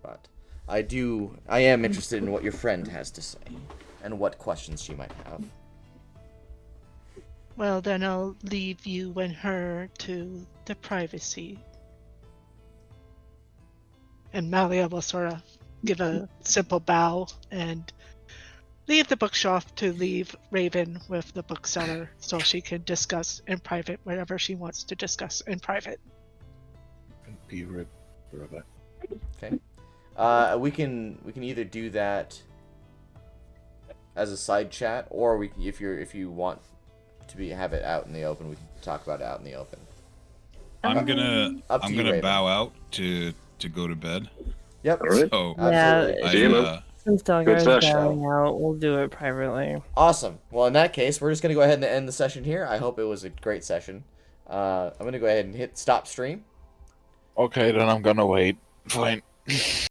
But I am interested in what your friend has to say, and what questions she might have. Well, then I'll leave you and her to the privacy. And Malia will sort of give a simple bow and leave the bookshop to leave Raven with the bookseller so she can discuss in private whatever she wants to discuss in private. Be right back. Okay. We can either do that as a side chat, or if you want to have it out in the open, we can talk about it out in the open. I'm gonna Up to you, Raven. bow out to go to bed. Yep. All right. So Yeah. Since Delgar is session. bowing out, we'll do it privately. Awesome. Well, in that case, we're just going to go ahead and end the session here. I hope it was a great session. I'm going to go ahead and hit stop stream. Okay, then I'm gonna wait. Fine.